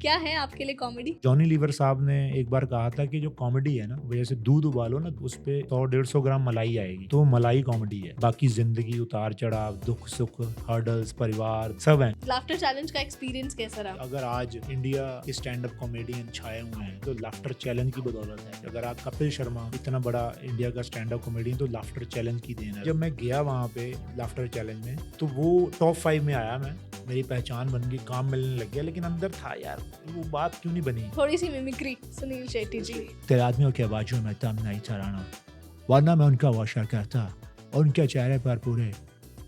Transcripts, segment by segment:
क्या है आपके लिए कॉमेडी? जॉनी लीवर साहब ने एक बार कहा था कि जो कॉमेडी है ना, वो जैसे दूध उबालो ना, उस पे 100-150 ग्राम मलाई आएगी, तो मलाई कॉमेडी है। बाकी जिंदगी उतार चढ़ाव, दुख सुख, हर्डल्स, परिवार सब है। लाफ्टर चैलेंज का एक्सपीरियंस कैसा रहा? अगर आज इंडिया के स्टैंड अप कॉमेडियन छाए हुए हैं तो लाफ्टर चैलेंज की बदौलत है। अगर आप कपिल शर्मा इतना बड़ा इंडिया का स्टैंड अप कॉमेडियन, तो लाफ्टर चैलेंज की देन है। जब मैं गया वहाँ पे लाफ्टर चैलेंज में, तो वो टॉप 5 में आया। मैं मेरी पहचान बन गई, काम मिलने लग गया, लेकिन अंदर था यार वो बात क्यों नहीं बनी। थोड़ी सी मिमिक्री सुनील शेट्टी जी। तेरे आदमियों के आवाजों में दम नहीं चढ़ाना, वरना मैं उनका वाशा करता और उनके चेहरे पर पूरे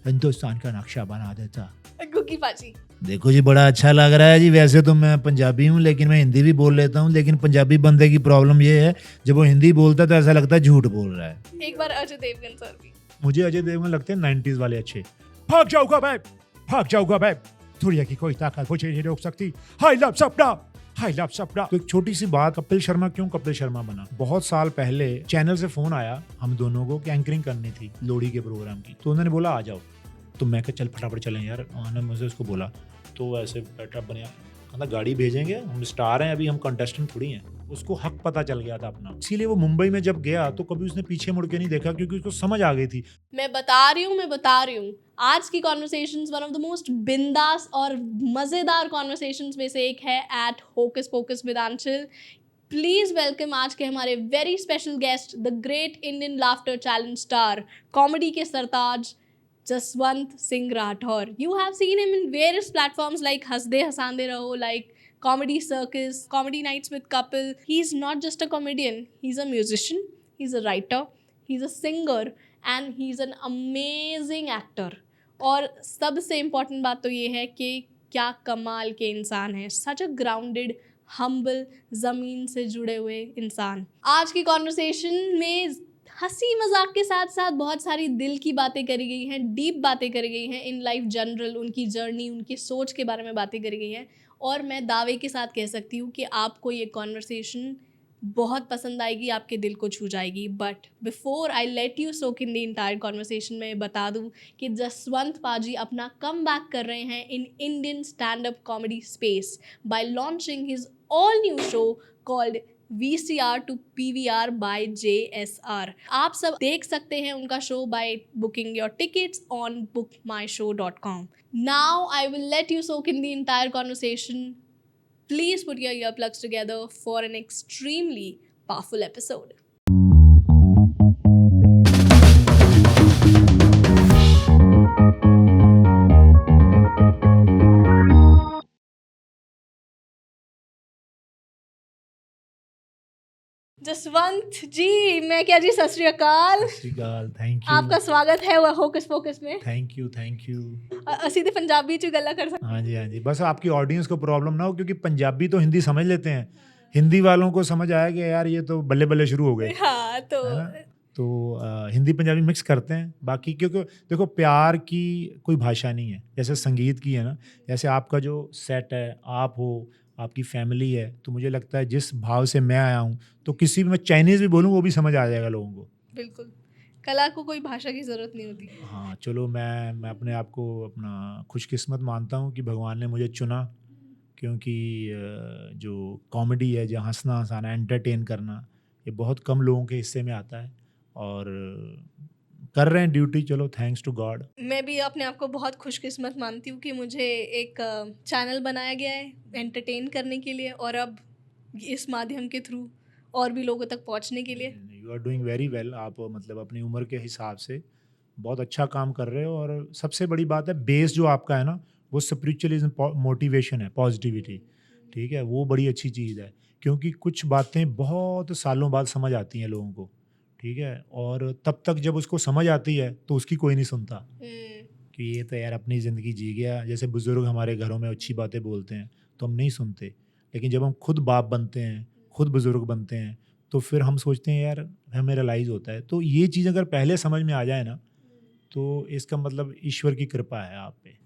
हिंदुस्तान का नक्शा बना देता। गुग्गी पाजी। देखो जी, बड़ा अच्छा लग रहा है जी। वैसे तो मैं पंजाबी हूँ, लेकिन मैं हिंदी भी बोल लेता हूँ। लेकिन पंजाबी बंदे की प्रॉब्लम ये है, जब वो हिंदी बोलता है तो ऐसा लगता है झूठ बोल रहा है। एक बार अजय देवगन सर भी। मुझे अजय देवगन लगते हैं 90s वाले अच्छे। भाग जाऊंगा मैं, भाग जाऊंगा मैं, दुनिया की कोई ताकत मुझे नहीं रोक सकती। हाय लव सपना, हाय लव सपना। तो एक छोटी सी बात, कपिल शर्मा क्यों कपिल शर्मा बना? बहुत साल पहले चैनल से फोन आया हम दोनों को कि एंकरिंग करनी थी लोहड़ी के प्रोग्राम की। तो उन्होंने बोला आ जाओ। तो मैं कहा चल फटाफट चलें यार। उन्होंने मुझे उसको बोला, तो ऐसे बैठा बनिया, कहता गाड़ी भेजेंगे, हम स्टार हैं अभी, हम कंटेस्टेंट थोड़ी हैं। उसको हक पता चल गया था अपना, इसीलिए वो मुंबई में जब गया तो कभी उसने पीछे मुड़ के नहीं देखा, क्योंकि उसको समझ आ गई थी। मैं बता रही हूँ आज की conversations one of the most बिंदास और मजेदार कॉन्वर्सेशंस में से एक है at hocus pocus with Aanchal. Please welcome आज के हमारे very special guest, the great Indian laughter challenge star, comedy के सरताज Jaswant Singh Rathore. You have seen him in various platforms like Hasde Hasande Raho, like Comedy Circus, Comedy Nights with Kapil. He's not just a comedian, he's a musician, he's a writer, he's a singer and he's an amazing actor. और सबसे important बात तो ये है कि क्या कमाल के इंसान है, सच अ ग्राउंडेड हम्बल ज़मीन से जुड़े हुए इंसान. आज की कॉन्वर्सेशन में हंसी मजाक के साथ साथ बहुत सारी दिल की बातें करी गई हैं, डीप बातें करी गई हैं, इन लाइफ जनरल उनकी जर्नी, उनकी सोच के बारे में बातें करी गई हैं. और मैं दावे के साथ कह सकती हूँ कि आपको ये कॉन्वर्सेशन बहुत पसंद आएगी, आपके दिल को छू जाएगी. But before I let you soak in the entire conversation, मैं बता दूँ कि जसवंत पाजी अपना कम बैक कर रहे हैं in Indian stand up comedy space bye launching his all new show called VCR to PVR by JSR. आप सब देख सकते हैं उनका show by booking your tickets on bookmyshow.com. Now I will let you soak in the entire conversation. Please put your earplugs together for an extremely powerful episode. Jaswant ji, मैं क्या जी, सत श्री अकाल। Thank you. आपका स्वागत है होकस पोकस में। Thank you. ਅਸੀਂ ਤੇ ਪੰਜਾਬੀ ਚ ਗੱਲਾਂ कर सकते। हाँ जी, बस आपकी ऑडियंस को प्रॉब्लम ना हो, क्योंकि पंजाबी तो हिंदी समझ लेते हैं, हिंदी वालों को समझ आया कि यार ये तो बल्ले बल्ले शुरू हो गए। हाँ तो है ना? तो हिंदी पंजाबी मिक्स करते हैं। बाकी क्योंकि देखो प्यार की कोई भाषा नहीं है, जैसे संगीत की है ना, जैसे आपका जो सेट है, आप हो, आपकी फैमिली है, तो मुझे लगता है जिस भाव से मैं आया हूँ, तो किसी भी मैं चाइनीज़ भी बोलूँ वो भी समझ आ जाएगा लोगों को। बिल्कुल, कला को कोई भाषा की ज़रूरत नहीं होती। हाँ चलो, मैं अपने आप को अपना खुशकिस्मत मानता हूँ कि भगवान ने मुझे चुना, क्योंकि जो कॉमेडी है, जो हंसना हंसाना, एंटरटेन करना, ये बहुत कम लोगों के हिस्से में आता है और कर रहे हैं ड्यूटी। चलो, थैंक्स टू गॉड। मैं भी अपने आप को बहुत खुशकिस्मत मानती हूँ कि मुझे एक चैनल बनाया गया है एंटरटेन करने के लिए, और अब इस माध्यम के थ्रू और भी लोगों तक पहुँचने के लिए। You are doing very well. आप मतलब अपनी उम्र के हिसाब से बहुत अच्छा काम कर रहे हो, और सबसे बड़ी बात है बेस जो आपका है ना, वो स्पिरिचुअलिज्म, मोटिवेशन है, पॉजिटिविटी। ठीक है, वो बड़ी अच्छी चीज़ है, क्योंकि कुछ बातें बहुत सालों बाद समझ आती हैं लोगों को। ठीक है, और तब तक जब उसको समझ आती है तो उसकी कोई नहीं सुनता कि ये तो यार अपनी ज़िंदगी जी गया। जैसे बुज़ुर्ग हमारे घरों में अच्छी बातें बोलते हैं तो हम नहीं सुनते, लेकिन जब हम खुद बाप बनते हैं, खुद बुज़ुर्ग बनते हैं, तो फिर हम सोचते हैं यार, हमें रियलाइज़ होता है। तो ये चीज़ अगर पहले समझ में आ जाए ना, तो इसका मतलब ईश्वर की कृपा है आप पे,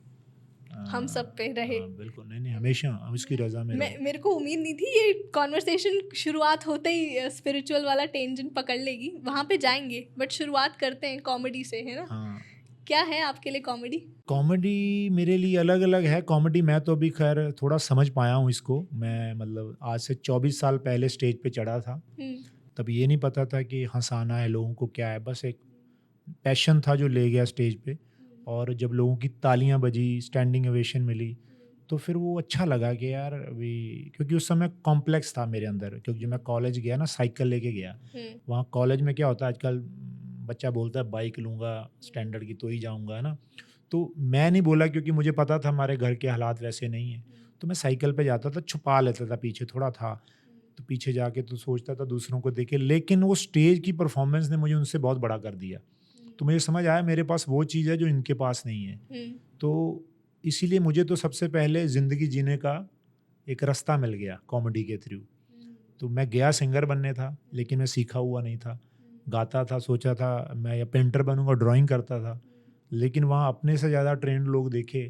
हम सब पे रहे। बिल्कुल। नहीं, हमेशा हम इसकी रजा में रहो। मेरे को उम्मीद नहीं थी ये कॉन्वर्सेशन शुरुआत होते ही स्पिरिचुअल वाला टेंजेंट पकड़ लेगी, वहाँ पे जाएंगे, बट शुरुआत करते हैं कॉमेडी से, है ना? हाँ, क्या है आपके लिए कॉमेडी? कॉमेडी मेरे लिए अलग अलग है। कॉमेडी मैं तो अभी खैर थोड़ा समझ पाया हूँ इसको। मैं मतलब आज से 24 साल पहले स्टेज पे चढ़ा था, तब ये नहीं पता था कि हंसाना है लोगों को क्या है, बस एक पैशन था जो ले गया स्टेज पे। और जब लोगों की तालियां बजी, स्टैंडिंग ओवेशन मिली, तो फिर वो अच्छा लगा कि यार अभी, क्योंकि उस समय कॉम्प्लेक्स था मेरे अंदर, क्योंकि जब मैं कॉलेज गया ना साइकिल लेके गया। वहाँ कॉलेज में क्या होता है आजकल, बच्चा बोलता है बाइक लूँगा स्टैंडर्ड की तो ही जाऊँगा, है ना। तो मैं नहीं बोला क्योंकि मुझे पता था हमारे घर के हालात वैसे नहीं हैं। तो मैं साइकिल पे जाता था, छुपा लेता था, पीछे थोड़ा था तो पीछे जाके तो सोचता था दूसरों को देखे, लेकिन वो स्टेज की परफॉर्मेंस ने मुझे उनसे बहुत बड़ा कर दिया। तो मुझे समझ आया मेरे पास वो चीज़ है जो इनके पास नहीं है। तो इसीलिए मुझे तो सबसे पहले ज़िंदगी जीने का एक रास्ता मिल गया कॉमेडी के थ्रू। तो मैं गया सिंगर बनने था, लेकिन मैं सीखा हुआ नहीं था। गाता था, सोचा था मैं या पेंटर बनूंगा, ड्राइंग करता था, लेकिन वहाँ अपने से ज़्यादा ट्रेंड लोग देखे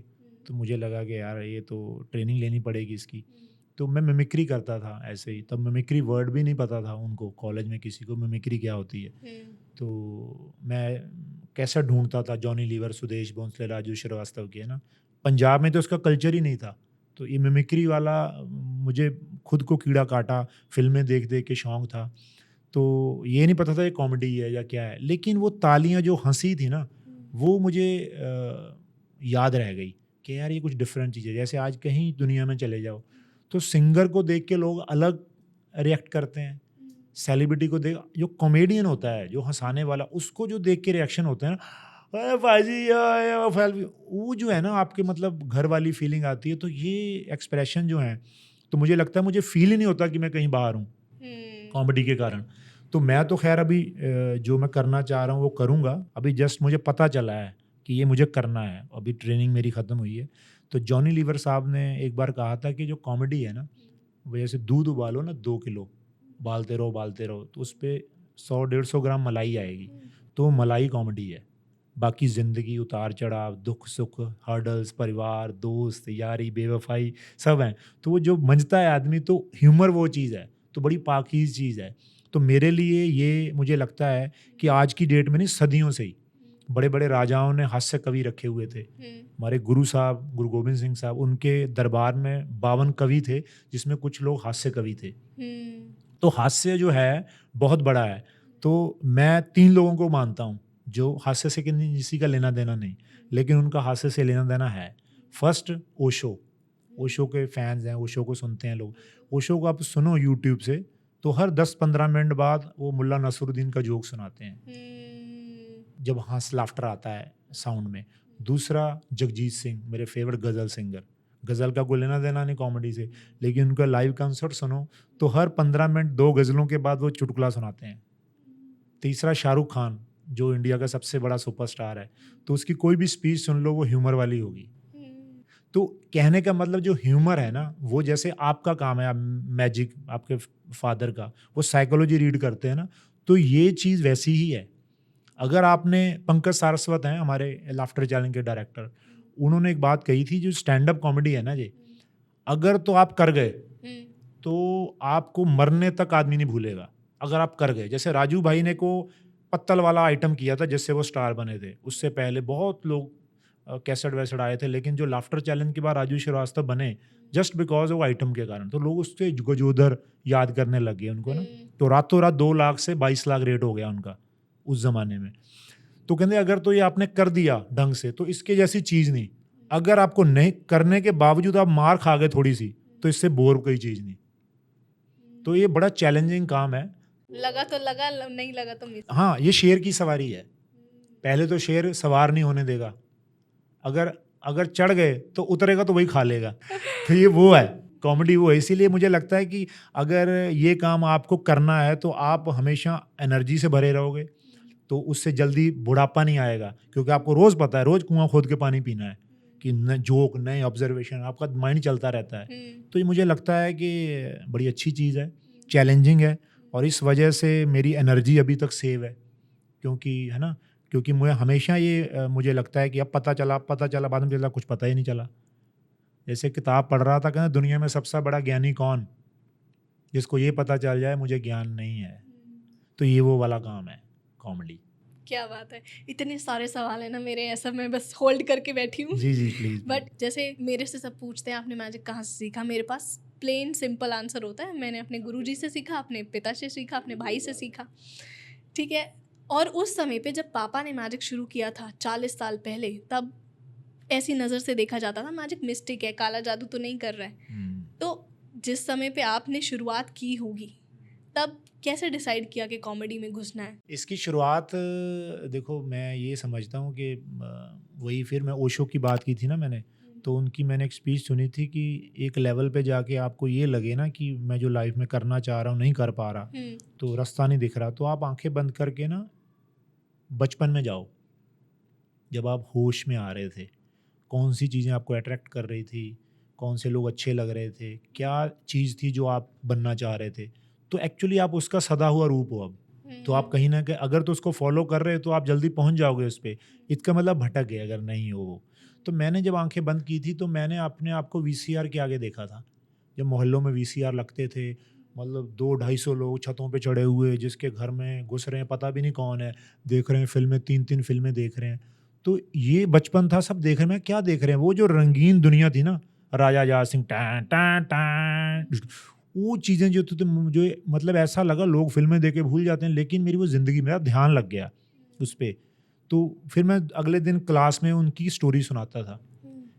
तो मुझे लगा कि यार ये तो ट्रेनिंग लेनी पड़ेगी इसकी। तो मैं मिमिक्री करता था ऐसे ही, तब मिमिक्री वर्ड भी नहीं पता था उनको, कॉलेज में किसी को मिमिक्री क्या होती है। तो मैं कैसा ढूंढता था जॉनी लीवर, सुदेश भोंसले, राजू श्रीवास्तव की, है ना। पंजाब में तो उसका कल्चर ही नहीं था, तो ये मिमिक्री वाला मुझे खुद को कीड़ा काटा, फिल्में देख देख के शौक था। तो ये नहीं पता था ये कॉमेडी है या क्या है, लेकिन वो तालियां जो हंसी थी ना, वो मुझे याद रह गई कि यार ये कुछ डिफरेंट चीज़ है। जैसे आज कहीं दुनिया में चले जाओ तो सिंगर को देख के लोग अलग रिएक्ट करते हैं, सेलिब्रिटी को देख, जो कॉमेडियन होता है जो हंसाने वाला, उसको जो देख के रिएक्शन होते हैं ना, अरे भाजी वो जो है ना आपके मतलब घर वाली फीलिंग आती है। तो ये एक्सप्रेशन जो है, तो मुझे लगता है मुझे फील ही नहीं होता कि मैं कहीं बाहर हूँ कॉमेडी के कारण। तो मैं तो खैर अभी जो मैं करना चाह रहा हूँ वो करूँगा। अभी जस्ट मुझे पता चला है कि ये मुझे करना है, अभी ट्रेनिंग मेरी ख़त्म हुई है। तो जॉनी लीवर साहब ने एक बार कहा था कि जो कॉमेडी है ना, वो जैसे दूध उबालो ना 2 किलो, उबालते रहो तो उस पे 100-150 ग्राम मलाई आएगी, तो वो मलाई कॉमेडी है। बाकी ज़िंदगी उतार चढ़ाव, दुख सुख, हर्डल्स, परिवार, दोस्त, यारी, बेवफाई सब हैं। तो वो जो मंझता है आदमी, तो ह्यूमर वो चीज़ है, तो बड़ी पाकीज़ चीज़ है। तो मेरे लिए ये मुझे लगता है कि आज की डेट में नहीं, सदियों से ही बड़े बड़े राजाओं ने हास्य कवि रखे हुए थे। हमारे गुरु साहब, गुरु गोबिंद सिंह साहब, उनके दरबार में 52 कवि थे, जिसमें कुछ लोग हास्य कवि थे। तो हास्य जो है बहुत बड़ा है। तो मैं 3 लोगों को मानता हूँ जो हास्य से किसी का लेना देना नहीं, लेकिन उनका हास्य से लेना देना है। फर्स्ट ओशो, ओशो के फैंस हैं, ओशो को सुनते हैं लोग। ओशो को आप सुनो यूट्यूब से, तो हर 10-15 मिनट बाद वो मुल्ला नसरुद्दीन का जोक सुनाते हैं, जब हंस लाफ्टर आता है साउंड में। दूसरा जगजीत सिंह, मेरे फेवरेट गज़ल सिंगर, गज़ल का कोई लेना देना नहीं कॉमेडी से, लेकिन उनका लाइव कंसर्ट सुनो तो हर 15 मिनट 2 गज़लों के बाद वो चुटकुला सुनाते हैं। तीसरा शाहरुख खान, जो इंडिया का सबसे बड़ा सुपरस्टार है, तो उसकी कोई भी स्पीच सुन लो वो ह्यूमर वाली होगी। तो कहने का मतलब जो ह्यूमर है ना, वो जैसे आपका काम है, मैजिक आपके फादर का, वो साइकोलॉजी रीड करते हैं ना, तो ये चीज़ वैसी ही है। अगर आपने, पंकज सारस्वत हैं हमारे लाफ्टर चैलेंज के डायरेक्टर, उन्होंने एक बात कही थी, जो स्टैंड अप कॉमेडी है ना जी, अगर तो आप कर गए तो आपको मरने तक आदमी नहीं भूलेगा। अगर आप कर गए, जैसे राजू भाई ने को पत्तल वाला आइटम किया था जिससे वो स्टार बने थे, उससे पहले बहुत लोग कैसेट वैसेट आए थे, लेकिन जो लाफ्टर चैलेंज के बाद राजू श्रीवास्तव बने, जस्ट बिकॉज वो आइटम के कारण, तो लोग उससे गजोदर याद करने लग गए उनको ना। तो रातों रात 2 लाख से 22 लाख रेट हो गया उनका उस जमाने में। तो कहते अगर तो ये आपने कर दिया ढंग से तो इसके जैसी चीज़ नहीं, अगर आपको नहीं करने के बावजूद आप मार खा गए थोड़ी सी, तो इससे बोर कोई चीज़ नहीं। तो ये बड़ा चैलेंजिंग काम है। लगा तो लगा, नहीं लगा तो मिस। हाँ, ये शेर की सवारी है। पहले तो शेर सवार नहीं होने देगा, अगर चढ़ गए तो उतरेगा तो वही खा लेगा। तो ये वो है, कॉमेडी वो है। इसीलिए मुझे लगता है कि अगर ये काम आपको करना है तो आप हमेशा एनर्जी से भरे रहोगे, तो उससे जल्दी बुढ़ापा नहीं आएगा, क्योंकि आपको रोज़ पता है, रोज़ कुआं खोद के पानी पीना है, कि नए जोक, नए ऑब्जर्वेशन, आपका माइंड चलता रहता है। तो ये मुझे लगता है कि बड़ी अच्छी चीज़ है, चैलेंजिंग है, और इस वजह से मेरी एनर्जी अभी तक सेव है, क्योंकि है ना, क्योंकि मुझे हमेशा ये मुझे लगता है कि अब पता चला बाद में चला कुछ पता ही नहीं चला। जैसे किताब पढ़ रहा था, कहना दुनिया में सबसे बड़ा ज्ञानी कौन, जिसको ये पता चल जाए मुझे ज्ञान नहीं है। तो ये वो वाला काम है कॉमेडी। क्या बात है, इतने सारे सवाल है ना मेरे, ऐसा मैं बस होल्ड करके बैठी हूँ। जी जी प्लीज। बट जैसे मेरे से सब पूछते हैं आपने मैजिक कहाँ से सीखा, मेरे पास प्लेन सिंपल आंसर होता है, मैंने अपने गुरुजी से सीखा, अपने पिता से सीखा, अपने भाई से सीखा, ठीक है। और उस समय पे जब पापा ने मैजिक शुरू किया था 40 साल पहले, तब ऐसी नज़र से देखा जाता था मैजिक मिस्टिक है, काला जादू तो नहीं कर रहा है। तो जिस समय पे आपने शुरुआत की होगी, तब कैसे डिसाइड किया कि कॉमेडी में घुसना है? इसकी शुरुआत देखो मैं ये समझता हूँ कि वही फिर मैं ओशो की बात की थी ना मैंने, तो उनकी मैंने एक स्पीच सुनी थी कि एक लेवल पे जाके आपको ये लगे ना कि मैं जो लाइफ में करना चाह रहा हूँ नहीं कर पा रहा, तो रास्ता नहीं दिख रहा, तो आप आंखें बंद करके ना बचपन में जाओ, जब आप होश में आ रहे थे, कौन सी चीज़ें आपको अट्रैक्ट कर रही थी, कौन से लोग अच्छे लग रहे थे, क्या चीज़ थी जो आप बनना चाह रहे थे, तो एक्चुअली आप उसका सदा हुआ रूप हो अब। तो आप कहीं ना कहीं अगर तो उसको फॉलो कर रहे हो तो आप जल्दी पहुंच जाओगे उस पर, इसका मतलब भटक गए अगर नहीं हो वो। तो मैंने जब आंखें बंद की थी तो मैंने अपने आप को वीसीआर के आगे देखा था, जब मोहल्लों में वीसीआर लगते थे, मतलब 200-250 लोग छतों पे चढ़े हुए, जिसके घर में घुस रहे हैं पता भी नहीं कौन है, देख रहे हैं फिल्में, 3-3 फिल्में देख रहे हैं। तो ये बचपन था, सब देख रहे हैं, क्या देख रहे हैं, वो जो रंगीन दुनिया थी ना, राजा जहाँ सिंह टां टां टां, वो चीज़ें जो थी, तो मुझे मतलब ऐसा लगा लोग फिल्में देख के भूल जाते हैं, लेकिन मेरी वो ज़िंदगी, मेरा ध्यान लग गया उस पे। तो फिर मैं अगले दिन क्लास में उनकी स्टोरी सुनाता था।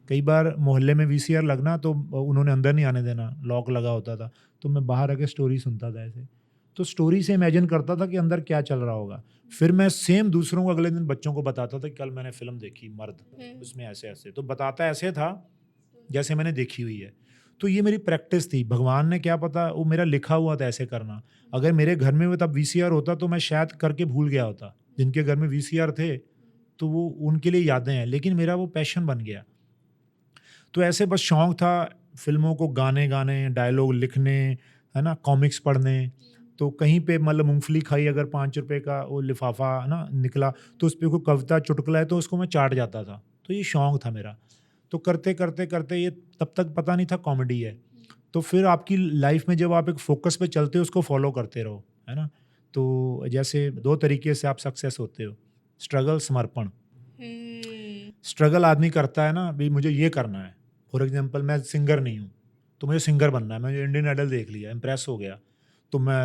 कई बार मोहल्ले में वीसीआर लगना तो उन्होंने अंदर नहीं आने देना, लॉक लगा होता था, तो मैं बाहर आके स्टोरी सुनता था ऐसे, तो स्टोरी से इमेजिन करता था कि अंदर क्या चल रहा होगा। फिर मैं सेम दूसरों को अगले दिन बच्चों को बताता था कि कल मैंने फिल्म देखी मर्द, उसमें ऐसे ऐसे, तो बताता ऐसे था जैसे मैंने देखी हुई है। तो ये मेरी प्रैक्टिस थी, भगवान ने क्या पता वो मेरा लिखा हुआ था ऐसे करना। अगर मेरे घर में वो तब वीसीआर होता तो मैं शायद करके भूल गया होता, जिनके घर में वीसीआर थे तो वो उनके लिए यादें हैं, लेकिन मेरा वो पैशन बन गया। तो ऐसे बस शौक था फिल्मों को गाने गाने, डायलॉग लिखने, है ना, कॉमिक्स पढ़ने। तो कहीं पे मतलब मूंगफली खाई अगर 5 रुपए का वो लिफाफा ना निकला, तो उस पर कोई कविता चुटकुला है तो उसको मैं चाट जाता था। तो ये शौक था मेरा। तो करते करते करते ये तब तक पता नहीं था कॉमेडी है। तो फिर आपकी लाइफ में जब आप एक फोकस पे चलते हो, उसको फॉलो करते रहो, है ना। तो जैसे 2 तरीके से आप सक्सेस होते हो, स्ट्रगल, समर्पण। स्ट्रगल आदमी करता है ना, भाई मुझे ये करना है, फॉर एग्जांपल मैं सिंगर नहीं हूँ तो मुझे सिंगर बनना है, मैंने इंडियन आइडल देख लिया, इम्प्रेस हो गया, तो मैं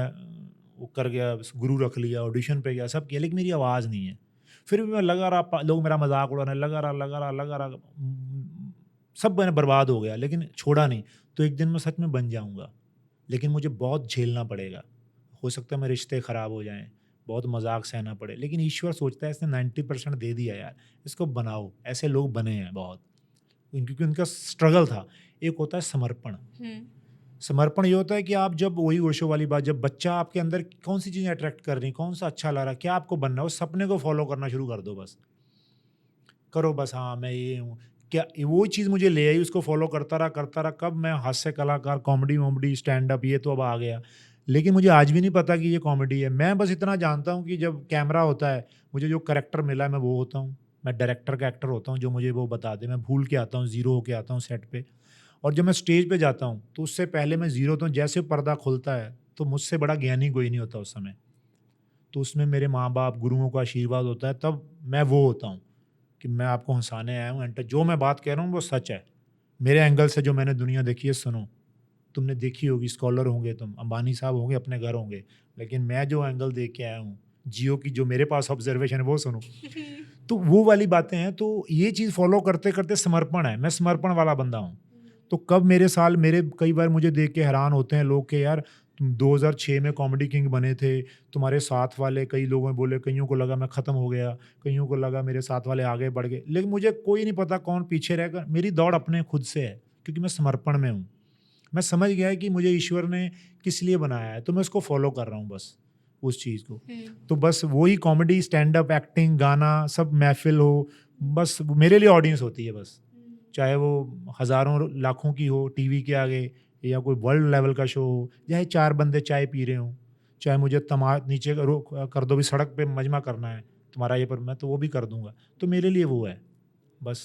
वो कर गया, गुरु रख लिया, ऑडिशन पे गया, सब किया, लेकिन मेरी आवाज़ नहीं है। फिर भी मैं लगा रहा, लोग मेरा मजाक उड़ाने, लगा रहा, सब मैंने बर्बाद हो गया, लेकिन छोड़ा नहीं। तो एक दिन मैं सच में बन जाऊँगा, लेकिन मुझे बहुत झेलना पड़ेगा। हो सकता है मेरे रिश्ते ख़राब हो जाएँ, बहुत मजाक सहना पड़े, लेकिन ईश्वर सोचता है इसने 90% दे दिया यार, इसको बनाओ। ऐसे लोग बने हैं बहुत, क्योंकि उनका स्ट्रगल था। एक होता है समर्पण। समर्पण ये होता है कि आप जब, वही ओशो वाली बात, जब बच्चा आपके अंदर कौन सी चीज़ें अट्रैक्ट कर रही, कौन सा अच्छा लग रहा है, क्या आपको बनना है, उस सपने को फॉलो करना शुरू कर दो, बस करो, बस हाँ मैं ये हूँ, क्या वो चीज़ मुझे ले आई, उसको फॉलो करता रहा। कब मैं हास्य कलाकार, कॉमेडी वॉमेडी, स्टैंड अप, ये तो अब आ गया, लेकिन मुझे आज भी नहीं पता कि ये कॉमेडी है। मैं बस इतना जानता हूँ कि जब कैमरा होता है, मुझे जो करेक्टर मिला है मैं वो होता हूँ, मैं डायरेक्टर का एक्टर होता हूँ, जो मुझे वो बता दे, मैं भूल के आता हूँ, ज़ीरो होके आता हूँ सेट पे। और जब मैं स्टेज पे जाता हूँ तो उससे पहले मैं ज़ीरो होता हूँ, जैसे पर्दा खुलता है तो मुझसे बड़ा ज्ञानी कोई नहीं होता उस समय। तो उसमें मेरे माँ बाप, गुरुओं का आशीर्वाद होता है, तब मैं वो होता हूँ कि मैं आपको हंसाने आया हूँ, एंड जो मैं बात कह रहा हूँ वो सच है। मेरे एंगल से जो मैंने दुनिया देखी है, सुनो, तुमने देखी होगी, स्कॉलर होंगे तुम, अंबानी साहब होंगे, अपने घर होंगे, लेकिन मैं जो एंगल देख के आया हूँ, जियो की जो मेरे पास ऑब्जर्वेशन है वो सुनो। तो वो वाली बातें हैं। तो ये चीज़ फॉलो करते करते समर्पण है, मैं समर्पण वाला बंदा हूँ। तो कब मेरे साल, मेरे कई बार मुझे देख के हैरान होते हैं लोग कि यार तुम 2006 में कॉमेडी किंग बने थे, तुम्हारे साथ वाले, कई लोगों ने बोले, कईयों को लगा मैं ख़त्म हो गया, कईयों को लगा मेरे साथ वाले आगे बढ़ गए, लेकिन मुझे कोई नहीं पता कौन पीछे रहेगा। मेरी दौड़ अपने खुद से है, क्योंकि मैं समर्पण में हूँ। मैं समझ गया है कि मुझे ईश्वर ने किस लिए बनाया है, तो मैं उसको फॉलो कर रहा हूँ बस, उस चीज़ को। तो बस वही कॉमेडी, स्टैंड अप, एक्टिंग, गाना, सब महफिल हो, बस मेरे लिए ऑडियंस होती है बस। चाहे वो हज़ारों लाखों की हो टीवी के आगे, या कोई वर्ल्ड लेवल का शो हो, चाहे 4 बंदे चाय पी रहे हों, चाहे मुझे नीचे कर दो भी, सड़क पे मजमा करना है तुम्हारा ये, पर मैं तो वो भी कर दूंगा। तो मेरे लिए वो है बस।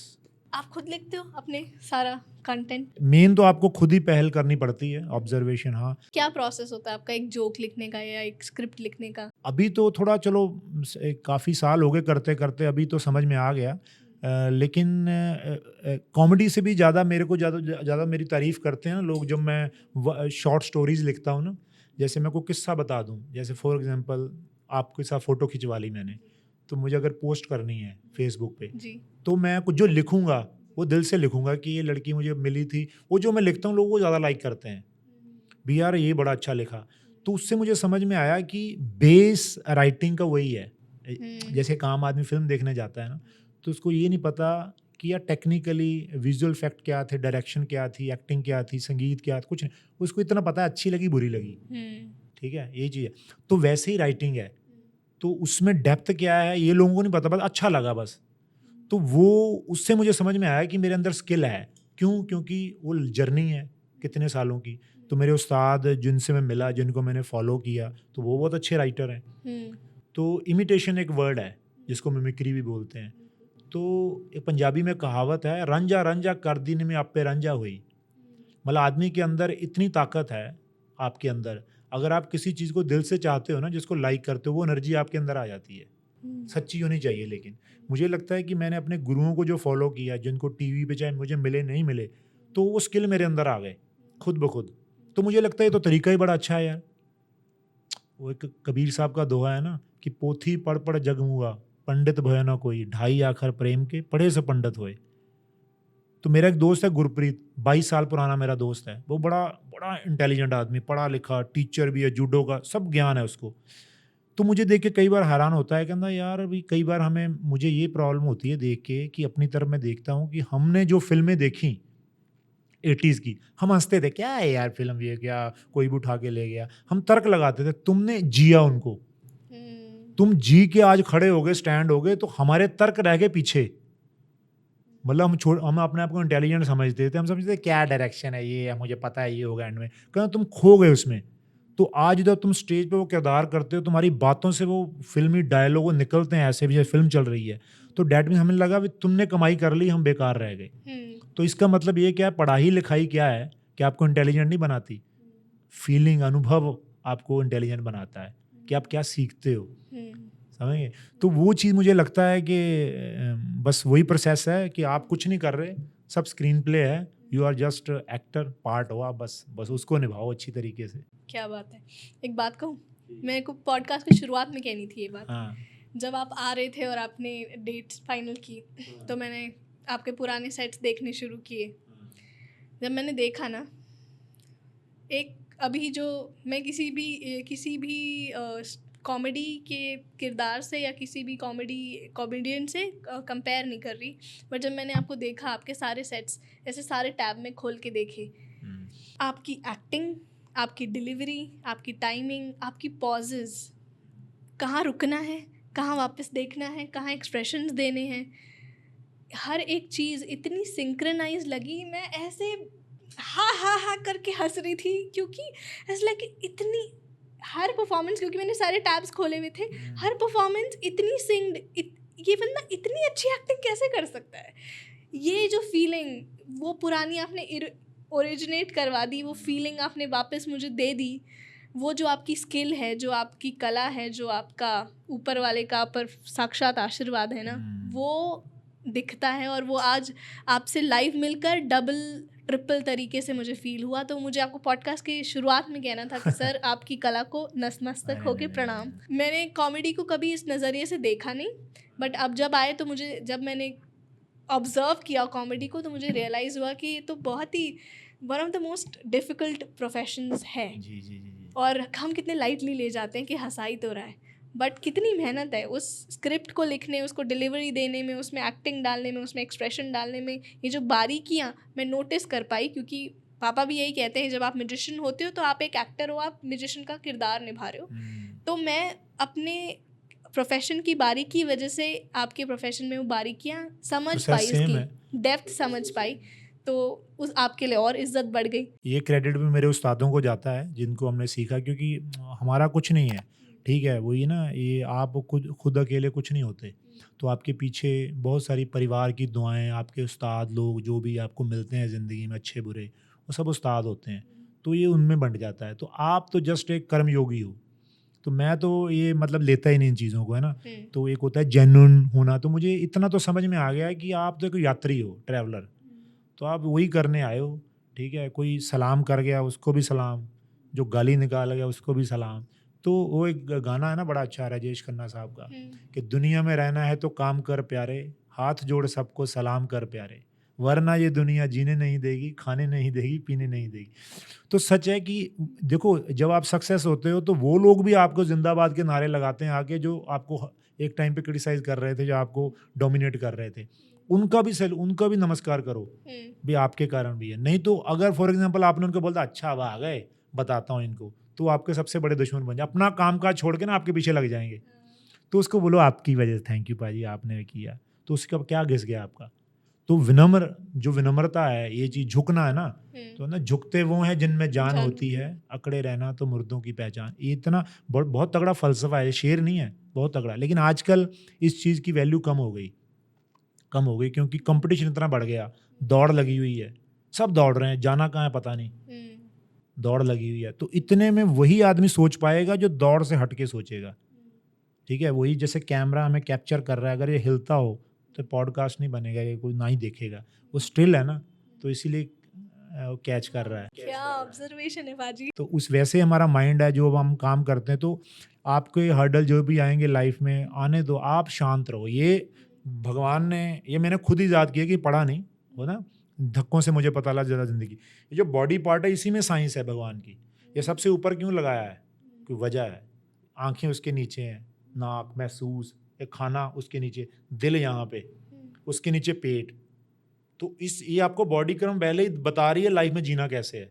आप खुद लिखते हो अपने सारा कंटेंट? मेन तो आपको खुद ही पहल करनी पड़ती है, ऑब्जर्वेशन। हाँ, क्या प्रोसेस होता है आपका एक जोक लिखने का या एक स्क्रिप्ट लिखने का? अभी तो थोड़ा चलो काफ़ी साल हो गए करते करते, अभी तो समझ में आ गया। लेकिन कॉमेडी से भी ज़्यादा मेरे को ज़्यादा मेरी तारीफ़ करते हैं ना लोग जब मैं शॉर्ट स्टोरीज़ लिखता हूँ ना। जैसे मैं को किस्सा बता दूँ, जैसे फॉर एग्जांपल आपके साथ फ़ोटो खिंचवा ली मैंने, तो मुझे अगर पोस्ट करनी है फेसबुक पे, जी। तो मैं कुछ जो लिखूँगा वो दिल से लिखूँगा कि ये लड़की मुझे मिली थी। वो जो मैं लिखता हूँ लोग वो ज़्यादा लाइक करते हैं, भी यार ये बड़ा अच्छा लिखा। तो उससे मुझे समझ में आया कि बेस राइटिंग का वही है। जैसे एक आम आदमी फ़िल्म देखने जाता है ना, तो उसको ये नहीं पता कि यार टेक्निकली विजुअल इफ़ेक्ट क्या थे, डायरेक्शन क्या थी, एक्टिंग क्या थी, संगीत क्या था, कुछ नहीं। उसको इतना पता है अच्छी लगी, बुरी लगी, ठीक है? ये चीज़ है। तो वैसे ही राइटिंग है, तो उसमें डेप्थ क्या है ये लोगों को नहीं पता, बस अच्छा लगा बस। तो वो उससे मुझे समझ में आया कि मेरे अंदर स्किल है। क्यों? क्योंकि वो जर्नी है कितने सालों की। तो मेरे उस्ताद जिनसे मैं मिला, जिनको मैंने फ़ॉलो किया, तो वो बहुत अच्छे राइटर हैं। तो इमिटेशन एक वर्ड है, जिसको मिमिक्री भी बोलते हैं। तो एक पंजाबी में कहावत है, रंजा रंजा कर दिन में आप पे रंजा हुई। मतलब आदमी के अंदर इतनी ताकत है, आपके अंदर, अगर आप किसी चीज़ को दिल से चाहते हो ना, जिसको लाइक करते हो, वो एनर्जी आपके अंदर आ जाती है। सच्ची होनी चाहिए। लेकिन मुझे लगता है कि मैंने अपने गुरुओं को जो फॉलो किया, जिनको टीवी पे चाहे मुझे मिले नहीं मिले, तो वो स्किल मेरे अंदर आ गए खुद ब खुद। तो मुझे लगता है ये तो तरीका ही बड़ा अच्छा है यार। वो एक कबीर साहब का दोहा है ना कि पोथी पढ़ पढ़ जग मुआ, पंडित भय ना कोई, ढाई आखर प्रेम के, पढ़े से पंडित होए। तो मेरा एक दोस्त है गुरप्रीत, 22 साल पुराना मेरा दोस्त है। वो बड़ा बड़ा इंटेलिजेंट आदमी, पढ़ा लिखा, टीचर भी है, जूडो का सब ज्ञान है उसको। तो मुझे देख के कई बार हैरान होता है, कहता यार अभी कई बार मुझे ये प्रॉब्लम होती है देख के कि अपनी तरफ मैं देखता हूँ कि हमने जो फ़िल्में देखी 80s की, हम हँसते थे, क्या है यार फ़िल्म ये, क्या कोई भी उठा के ले गया। हम तर्क लगाते थे, तुमने जिया उनको। तुम जी के आज खड़े हो गए, स्टैंड हो गए, तो हमारे तर्क रह गए पीछे। मतलब हम अपने आप को इंटेलिजेंट समझते थे, हम समझते थे क्या डायरेक्शन है ये, मुझे पता है ये होगा एंड में। कहना तुम खो गए उसमें। तो आज जब तुम स्टेज पे वो किरदार करते हो, तुम्हारी बातों से वो फ़िल्मी डायलॉग वो निकलते हैं ऐसे भी जैसे फ़िल्म चल रही है। तो डैट मीन्स हमें लगा भी तुमने कमाई कर ली, हम बेकार रह गए। तो इसका मतलब ये क्या है, पढ़ाई-लिखाई क्या है कि आपको इंटेलिजेंट नहीं बनाती। फ़ीलिंग, अनुभव आपको इंटेलिजेंट बनाता है कि आप क्या सीखते हो। समझ गए? तो वो चीज़ मुझे लगता है कि बस वही प्रोसेस है कि आप कुछ नहीं कर रहे, सब स्क्रीन प्ले है, you are just actor, part हो आप, बस उसको निभाओ अच्छी तरीके से। क्या बात है। एक बात कहूँ, मेरे को पॉडकास्ट की शुरुआत में कहनी थी ये बात। हाँ, जब आप आ रहे थे और आपने डेट्स फाइनल की, तो मैंने आपके पुराने सेट्स देखने शुरू किए। जब मैंने देखा ना, एक अभी जो मैं किसी भी कॉमेडी के किरदार से या किसी भी कॉमेडियन से कंपेयर नहीं कर रही, बट जब मैंने आपको देखा, आपके सारे सेट्स ऐसे सारे टैब में खोल के देखे, आपकी एक्टिंग, आपकी डिलीवरी, आपकी टाइमिंग, आपकी पॉजेज़, कहाँ रुकना है, कहाँ वापस देखना है, कहाँ एक्सप्रेशंस देने हैं, हर एक चीज़ इतनी सिंक्रोनाइज लगी। मैं ऐसे हा करके हंस रही थी, क्योंकि ऐसा लगा कि इतनी हर परफॉर्मेंस, क्योंकि मैंने सारे टैब्स खोले हुए थे, हर परफॉर्मेंस इतनी ये बंदा इतनी अच्छी एक्टिंग कैसे कर सकता है। ये जो फीलिंग वो पुरानी आपने ओरिजिनेट करवा दी, वो फीलिंग आपने वापस मुझे दे दी। वो जो आपकी स्किल है, जो आपकी कला है, जो आपका ऊपर वाले का पर साक्षात आशीर्वाद है ना, वो दिखता है। और वो आज आपसे लाइव मिलकर डबल ट्रिपल तरीके से मुझे फील हुआ। तो मुझे आपको पॉडकास्ट की शुरुआत में कहना था कि सर आपकी कला को नतमस्तक होके प्रणाम। मैंने कॉमेडी को कभी इस नज़रिए से देखा नहीं, बट अब जब आए तो मुझे, जब मैंने ऑब्ज़र्व किया कॉमेडी को, तो मुझे रियलाइज़ हुआ कि ये तो बहुत ही one of the most difficult professions है। जी। और हम कितने लाइटली ले जाते हैं कि हंसाई तो रहा है, बट कितनी मेहनत है उस स्क्रिप्ट को लिखने, उसको डिलीवरी देने में, उसमें एक्टिंग डालने में, उसमें एक्सप्रेशन डालने में। ये जो बारीकियाँ मैं नोटिस कर पाई, क्योंकि पापा भी यही कहते हैं, जब आप म्यूजिशियन होते हो तो आप एक एक्टर हो, आप म्यूजिशियन का किरदार निभा रहे हो। तो मैं अपने प्रोफेशन की बारीकी वजह से आपके प्रोफेशन में वो बारीकियाँ समझ पाई, इसकी डेप्थ समझ पाई, तो उस आपके लिए और इज्जत बढ़ गई। ये क्रेडिट भी मेरे उस्तादों को जाता है जिनको हमने सीखा, क्योंकि हमारा कुछ नहीं है, ठीक है, वही ना, ये आप खुद अकेले कुछ नहीं होते। तो आपके पीछे बहुत सारी परिवार की दुआएं, आपके उस्ताद लोग जो भी आपको मिलते हैं ज़िंदगी में, अच्छे बुरे, वो सब उस्ताद होते हैं। तो ये उनमें बंट जाता है। तो आप तो जस्ट एक कर्मयोगी हो। तो मैं तो ये मतलब लेता ही नहीं इन चीज़ों को, है ना। तो एक होता है जेन्युइन होना। तो मुझे इतना तो समझ में आ गया है कि आप तो एक यात्री हो, ट्रैवलर। तो आप वही करने आए हो, ठीक है। कोई सलाम कर गया उसको भी सलाम, जो गाली निकाल गया उसको भी सलाम। तो वो एक गाना है ना बड़ा अच्छा, राजेश खन्ना साहब का, कि दुनिया में रहना है तो काम कर प्यारे, हाथ जोड़ सबको सलाम कर प्यारे, वरना ये दुनिया जीने नहीं देगी, खाने नहीं देगी, पीने नहीं देगी। तो सच है कि देखो, जब आप सक्सेस होते हो तो वो लोग भी आपको जिंदाबाद के नारे लगाते हैं आके, जो आपको एक टाइम पे क्रिटिसाइज कर रहे थे, जो आपको डोमिनेट कर रहे थे। उनका भी नमस्कार करो, भी आपके कारण भी है। नहीं तो अगर फॉर एग्जांपल आपने उनको बोला अच्छा अब आ गए, बताता हूँ इनको, तो वो आपके सबसे बड़े दुश्मन बन जाए, अपना काम काज छोड़ के ना आपके पीछे लग जाएंगे। तो उसको बोलो आपकी वजह से, थैंक यू पाजी आपने किया, तो उसका क्या घिस गया आपका। तो विनम्रता है, ये चीज झुकना है ना। तो ना, झुकते वो हैं जिनमें जान होती है, अकड़े रहना तो मुर्दों की पहचान। ये इतना बहुत तगड़ा फलसफा है, ये शेर नहीं है, बहुत तगड़ा। लेकिन आजकल इस चीज़ की वैल्यू कम हो गई क्योंकि कंपटीशन इतना बढ़ गया, दौड़ लगी हुई है, सब दौड़ रहे हैं, जाना कहाँ है पता नहीं, दौड़ लगी हुई है। तो इतने में वही आदमी सोच पाएगा जो दौड़ से हट के सोचेगा, ठीक है। वही जैसे कैमरा हमें कैप्चर कर रहा है, अगर ये हिलता हो तो पॉडकास्ट नहीं बनेगा, ये कोई ना ही देखेगा। वो स्टिल है ना, तो इसीलिए कैच कर रहा है। क्या ऑब्जर्वेशन है बाजी। तो उस वैसे हमारा माइंड है, जो हम काम करते हैं। तो आपके हर्डल जो भी आएंगे लाइफ में, आने दो, आप शांत रहो। ये भगवान ने, ये मैंने खुद ही याद किया कि पढ़ा नहीं हो ना, धक्कों से मुझे पता लगा ज़्यादा ज़िंदगी। ये जो बॉडी पार्ट है, इसी में साइंस है भगवान की। ये सबसे ऊपर क्यों लगाया है, कोई वजह है। आंखें उसके नीचे हैं, नाक महसूस, ये खाना उसके नीचे, दिल यहाँ पे, उसके नीचे पेट। तो ये आपको बॉडी क्रम पहले ही बता रही है लाइफ में जीना कैसे है।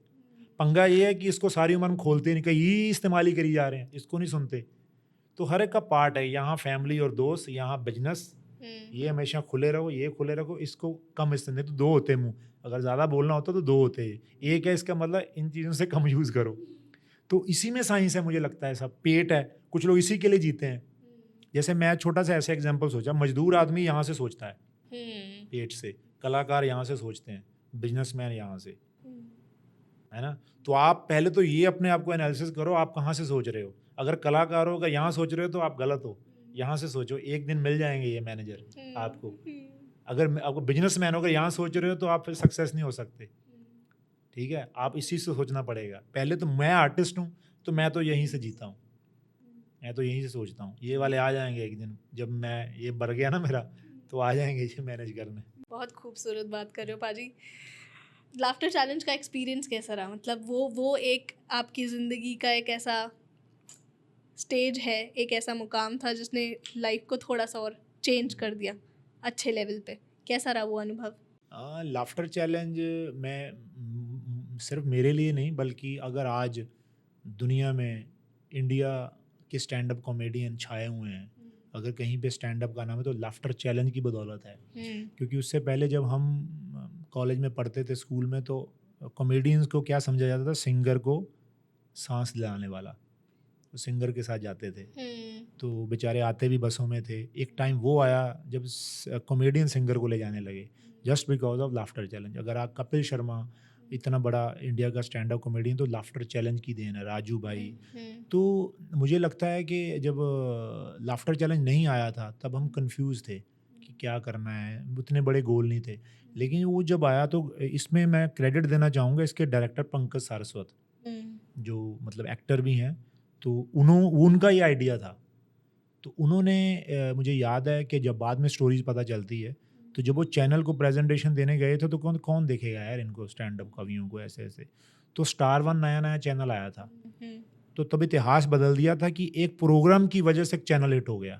पंगा ये है कि इसको सारी उम्र हम खोलते नहीं, कहीं ये इस्तेमाल ही करी जा रहे हैं, इसको नहीं सुनते। तो हर एक का पार्ट है, यहाँ फैमिली और दोस्त, यहाँ बिजनेस, ये हमेशा खुले रहो, ये खुले रखो, इसको कम इस्तेमाल। तो दो होते मुंह, अगर ज़्यादा बोलना होता तो दो होते हैं, एक है, इसका मतलब इन चीज़ों से कम यूज़ करो। तो इसी में साइंस है, मुझे लगता है। सब पेट है, कुछ लोग इसी के लिए जीते हैं। जैसे मैं छोटा सा ऐसे एग्जाम्पल सोचा, मजदूर आदमी यहाँ से सोचता है, पेट से, कलाकार यहाँ से सोचते हैं, बिजनेसमैन यहाँ से, है ना। तो आप पहले तो ये अपने आप को एनालिसिस करो, आप कहाँ से सोच रहे हो। अगर कलाकार हो, अगर यहाँ सोच रहे हो तो आप गलत हो। यहाँ से सोचो, एक दिन मिल जाएंगे ये मैनेजर आपको। अगर आपको बिजनेसमैन हो, अगर यहाँ सोच रहे हो तो आप फिर सक्सेस नहीं हो सकते, ठीक है। आप इसी से सोचना पड़ेगा। पहले तो मैं आर्टिस्ट हूँ, तो मैं तो यहीं से जीता हूँ, मैं तो यहीं से सोचता हूँ। ये वाले आ जाएंगे एक दिन, जब मैं ये बढ़ गया ना मेरा, तो आ जाएंगे ये मैनेज करने। बहुत खूबसूरत बात कर रहे हो पाजी। लाफ्टर चैलेंज का एक्सपीरियंस कैसा रहा? मतलब वो एक आपकी ज़िंदगी का एक ऐसा स्टेज है, एक ऐसा मुकाम था जिसने लाइफ को थोड़ा सा और चेंज कर दिया अच्छे लेवल पे। कैसा रहा वो अनुभव? लाफ्टर चैलेंज में सिर्फ मेरे लिए नहीं, बल्कि अगर आज दुनिया में इंडिया के स्टैंड अप कॉमेडियन छाए हुए हैं, अगर कहीं पे स्टैंड अप का नाम है तो लाफ्टर चैलेंज की बदौलत है। क्योंकि उससे पहले जब हम कॉलेज में पढ़ते थे, स्कूल में, तो कॉमेडियंस को क्या समझा जाता था, सिंगर को सांस दिलाने वाला, तो सिंगर के साथ जाते थे। तो बेचारे आते भी बसों में थे। एक टाइम वो आया जब कॉमेडियन सिंगर को ले जाने लगे, just because of laughter challenge. अगर आप कपिल शर्मा, इतना बड़ा इंडिया का स्टैंड अप कॉमेडियन, तो लाफ्टर चैलेंज की देन है, राजू भाई। तो मुझे लगता है कि जब लाफ्टर चैलेंज नहीं आया था तब हम कंफ्यूज थे कि क्या करना है, उतने बड़े गोल नहीं थे। लेकिन वो जब आया तो इसमें मैं क्रेडिट देना चाहूँगा इसके डायरेक्टर पंकज सारस्वत, जो मतलब एक्टर भी हैं। तो उनका ये आइडिया था। तो उन्होंने मुझे याद है कि जब बाद में स्टोरीज पता चलती है, तो जब वो चैनल को प्रेजेंटेशन देने गए थे, तो कौन देखेगा यार इनको, स्टैंड अप कवियों को ऐसे ऐसे। तो स्टार वन नया चैनल आया था, तो तब इतिहास बदल दिया था कि एक प्रोग्राम की वजह से एक चैनल हिट हो गया।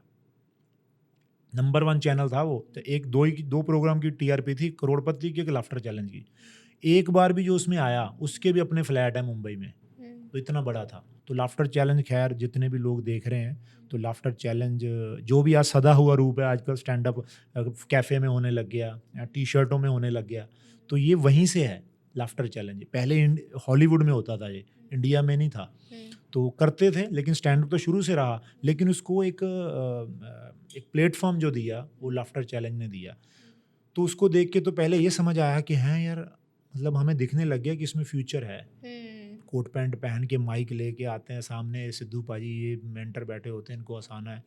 नंबर 1 चैनल था वो। तो एक दो प्रोग्राम की टीआरपी थी, करोड़पति की, एक लाफ्टर चैलेंज की। एक बार भी जो उसमें आया, उसके भी अपने फ्लैट है मुंबई में, तो इतना बड़ा था। तो लाफ्टर चैलेंज, खैर जितने भी लोग देख रहे हैं, तो लाफ्टर चैलेंज जो भी आज सदा हुआ रूप है, आजकल स्टैंड अप कैफ़े में होने लग गया, टी शर्टों में होने लग गया, तो ये वहीं से है। Laughter challenge. पहले हॉलीवुड में होता था ये, इंडिया में नहीं था। तो करते थे, लेकिन स्टैंड अप तो शुरू से रहा, लेकिन उसको एक प्लेटफॉर्म जो दिया वो लाफ्टर चैलेंज ने दिया। तो उसको देख के तो पहले ये समझ आया कि हाँ यार, मतलब हमें दिखने लग गया कि इसमें फ्यूचर है। कोट पैंट पहन के माइक लेके आते हैं सामने, सिद्धू पाजी ये मेंटर बैठे होते हैं, इनको हंसाना है।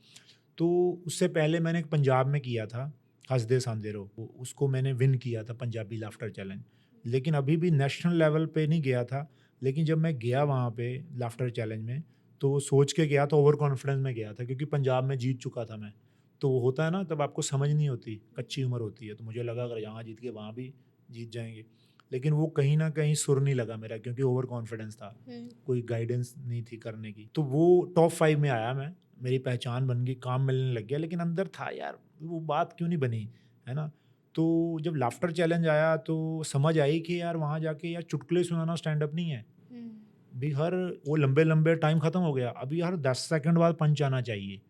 तो उससे पहले मैंने एक पंजाब में किया था, हंस दे सांदेरो, उसको मैंने विन किया था, पंजाबी लाफ्टर चैलेंज। लेकिन अभी भी नेशनल लेवल पे नहीं गया था। लेकिन जब मैं गया वहाँ पे लाफ्टर चैलेंज में, तो सोच के गया, तो ओवर कॉन्फिडेंस में गया था, क्योंकि पंजाब में जीत चुका था मैं। तो वो होता है ना, तब आपको समझ नहीं होती, कच्ची उम्र होती है, तो मुझे लगा अगर यहाँ जीत के वहाँ भी जीत जाएंगे। लेकिन वो कहीं ना कहीं सुर नहीं लगा मेरा, क्योंकि ओवर कॉन्फिडेंस था, कोई गाइडेंस नहीं थी करने की। तो वो टॉप 5 में आया मैं, मेरी पहचान बन गई, काम मिलने लग गया। लेकिन अंदर था यार, वो बात क्यों नहीं बनी, है ना। तो जब लाफ्टर चैलेंज आया तो समझ आई कि यार वहाँ जाके यार चुटकुले सुनाना स्टैंड अप नहीं है। भी हर वो लंबे लंबे टाइम ख़त्म हो गया, अभी हर 10 सेकंड बाद पंच आना चाहिए,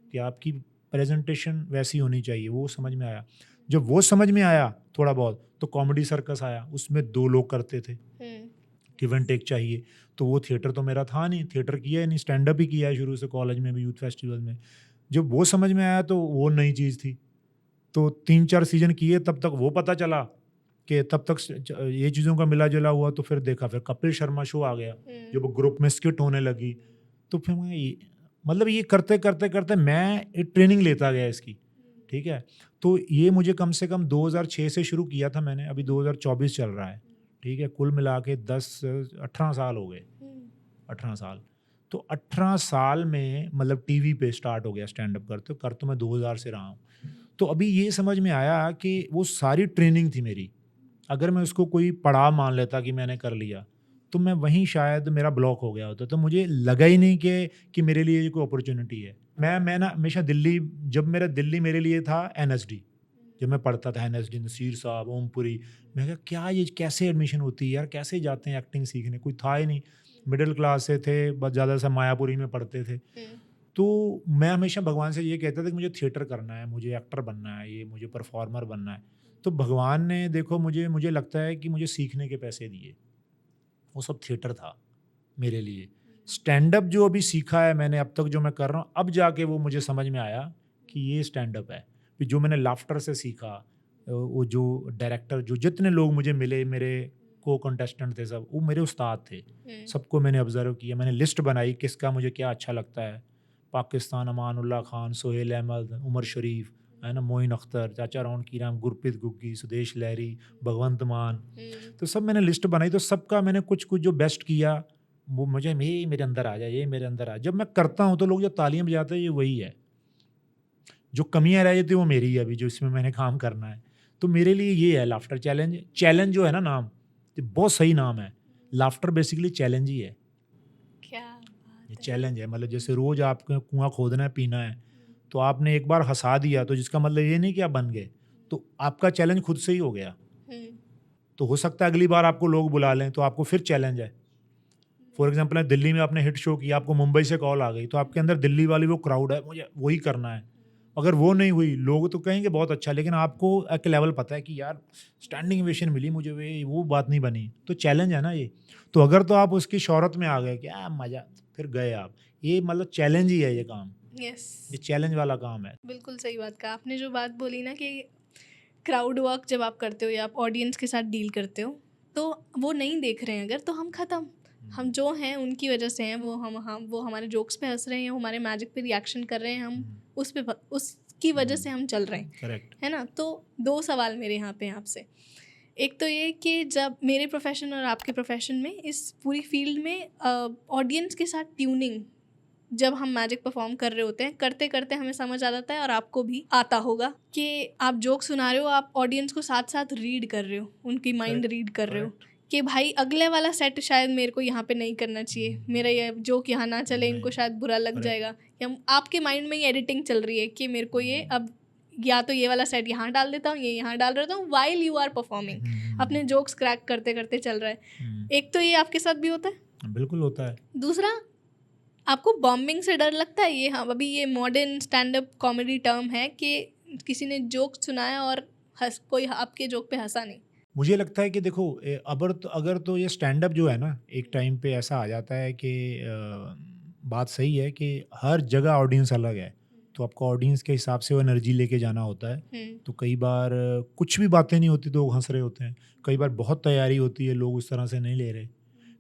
कि आपकी प्रेजेंटेशन वैसी होनी चाहिए। वो समझ में आया। जब वो समझ में आया थोड़ा बहुत, तो कॉमेडी सर्कस आया, उसमें 2 लोग करते थे, गिव एंड टेक चाहिए। तो वो थिएटर तो मेरा था नहीं, थिएटर किया ही नहीं, स्टैंड अप ही किया है शुरू से, कॉलेज में भी, यूथ फेस्टिवल में। जब वो समझ में आया तो वो नई चीज़ थी। तो 3-4 सीजन किए, तब तक वो पता चला कि तब तक ये चीज़ों का मिला जुला हुआ। तो फिर देखा, फिर कपिल शर्मा शो आ गया, जब ग्रुप में स्किट होने लगी। तो फिर मैं मतलब ये करते करते करते मैं एक ट्रेनिंग लेता गया इसकी, ठीक है। तो ये मुझे कम से कम 2006 से शुरू किया था मैंने, अभी 2024 चल रहा है, ठीक है। कुल मिला के 18 साल हो गए, 18 साल। तो 18 साल में मतलब टीवी पे स्टार्ट हो गया स्टैंड अप करते, कर तो मैं 2000 से रहा हूँ। तो अभी ये समझ में आया कि वो सारी ट्रेनिंग थी मेरी, अगर मैं उसको कोई पड़ाव मान लेता कि मैंने कर लिया, तो मैं वहीं शायद मेरा ब्लॉक हो गया होता। तो मुझे लगा ही नहीं कि मेरे लिए ये कोई अपॉर्चुनिटी है। मैं ना हमेशा दिल्ली, जब मेरा दिल्ली मेरे लिए था एनएसडी, जब मैं पढ़ता था एनएसडी, नसीर साहब, ओमपुरी, मैं कहा क्या ये कैसे एडमिशन होती है यार, कैसे जाते हैं एक्टिंग सीखने, कोई था ही नहीं, मिडिल क्लास से थे, बस ज़्यादा से मायापुरी में पढ़ते थे। तो मैं हमेशा भगवान से ये कहता था कि मुझे थिएटर करना है, मुझे एक्टर बनना है, ये मुझे परफॉर्मर बनना है। तो भगवान ने देखो मुझे लगता है कि मुझे सीखने के पैसे दिए, वो सब थिएटर था मेरे लिए। स्टैंड अप जो अभी सीखा है मैंने अब तक, जो मैं कर रहा हूँ, अब जाके वो मुझे समझ में आया कि ये स्टैंड अप है। फिर जो मैंने लाफ्टर से सीखा, वो जो डायरेक्टर, जो जितने लोग मुझे मिले, मेरे को कंटेस्टेंट थे, सब वो मेरे उस्ताद थे। सबको मैंने ऑब्जर्व किया, मैंने लिस्ट बनाई किसका मुझे क्या अच्छा लगता है। पाकिस्तान अमानुल्लाह खान, सोहेल अहमद, उमर शरीफ, है ना, मोइन अख्तर, चाचा रौनकी राम, गुरप्रीत गुग्गी, सुदेश लहरी, भगवंत मान। तो सब मैंने लिस्ट बनाई, तो सबका मैंने कुछ कुछ जो बेस्ट किया, वो मुझे ये मेरे अंदर आ जाए, ये मेरे अंदर आ। जब मैं करता हूँ तो लोग जो तालियां बजाते हैं, ये वही है। जो कमियां रह जाती है वो मेरी है अभी, जो इसमें मैंने काम करना है। तो मेरे लिए ये है लाफ्टर चैलेंज। चैलेंज जो है ना नाम, तो बहुत सही नाम है। लाफ्टर बेसिकली चैलेंज ही है, क्या ये चैलेंज है। मतलब जैसे रोज आपको कुआं खोदना है, पीना है, तो आपने एक बार हंसा दिया, तो जिसका मतलब ये नहीं कि आप बन गए, तो आपका चैलेंज खुद से ही हो गया। तो हो सकता है अगली बार आपको लोग बुला लें, तो आपको फिर चैलेंज है। फॉर एग्जाम्पल, दिल्ली में आपने हिट शो किया, आपको मुंबई से कॉल आ गई, तो आपके अंदर दिल्ली वाली वो क्राउड है, मुझे वही करना है। अगर वो नहीं हुई, लोग तो कहेंगे बहुत अच्छा, लेकिन आपको एक लेवल पता है कि यार स्टैंडिंग ओवेशन मिली मुझे, वो बात नहीं बनी। तो चैलेंज है ना ये। तो अगर तो आप उसकी शोहरत में आ गए, क्या मजा, फिर गए आप। ये मतलब चैलेंज ही है ये काम। यस, ये चैलेंज वाला काम है। बिल्कुल सही बात कहा आपने। जो बात बोली ना कि क्राउड वर्क जब आप करते हो या आप ऑडियंस के साथ डील करते हो, तो वो नहीं देख रहे हैं अगर, तो हम ख़त्म। हम जो हैं उनकी वजह से हैं, वो हमारे जोक्स पे हंस रहे हैं, हमारे मैजिक पे रिएक्शन कर रहे हैं, हम उसकी वजह से हम चल रहे हैं, करेक्ट। है ना। तो 2 सवाल मेरे यहाँ पे आपसे। एक तो ये कि जब मेरे प्रोफेशन और आपके प्रोफेशन में, इस पूरी फील्ड में ऑडियंस के साथ ट्यूनिंग, जब हम मैजिक परफॉर्म कर रहे होते हैं, करते करते हमें समझ आ जाता है, और आपको भी आता होगा, कि आप जोक सुना रहे हो, आप ऑडियंस को साथ साथ रीड कर रहे हो, उनकी माइंड रीड कर रहे हो, कि भाई अगले वाला सेट शायद मेरे को यहाँ पे नहीं करना चाहिए, मेरा ये जोक यहाँ ना चले, इनको शायद बुरा लग जाएगा। या आपके माइंड में ये एडिटिंग चल रही है कि मेरे को ये अब या तो ये वाला सेट यहाँ डाल देता हूँ, ये यहाँ डाल देता हूँ, वाइल यू आर परफॉर्मिंग, अपने जोक्स क्रैक करते करते चल रहा है। एक तो ये आपके साथ भी होता है, बिल्कुल होता है। दूसरा, आपको बॉम्बिंग से डर लगता है? ये हाँ, अभी ये modern stand up comedy term है कि किसी ने जोक सुनाया और कोई आपके जोक पे हंसा नहीं, मुझे लगता है कि देखो अगर तो ये स्टैंड अप जो है ना, एक टाइम पे ऐसा आ जाता है कि बात सही है कि हर जगह ऑडियंस अलग है, तो आपको ऑडियंस के हिसाब से वो एनर्जी लेके जाना होता है। हम्म, तो कई बार कुछ भी बातें नहीं होती तो लोग हंस रहे होते हैं, कई बार बहुत तैयारी होती है, लोग उस तरह से नहीं ले रहे।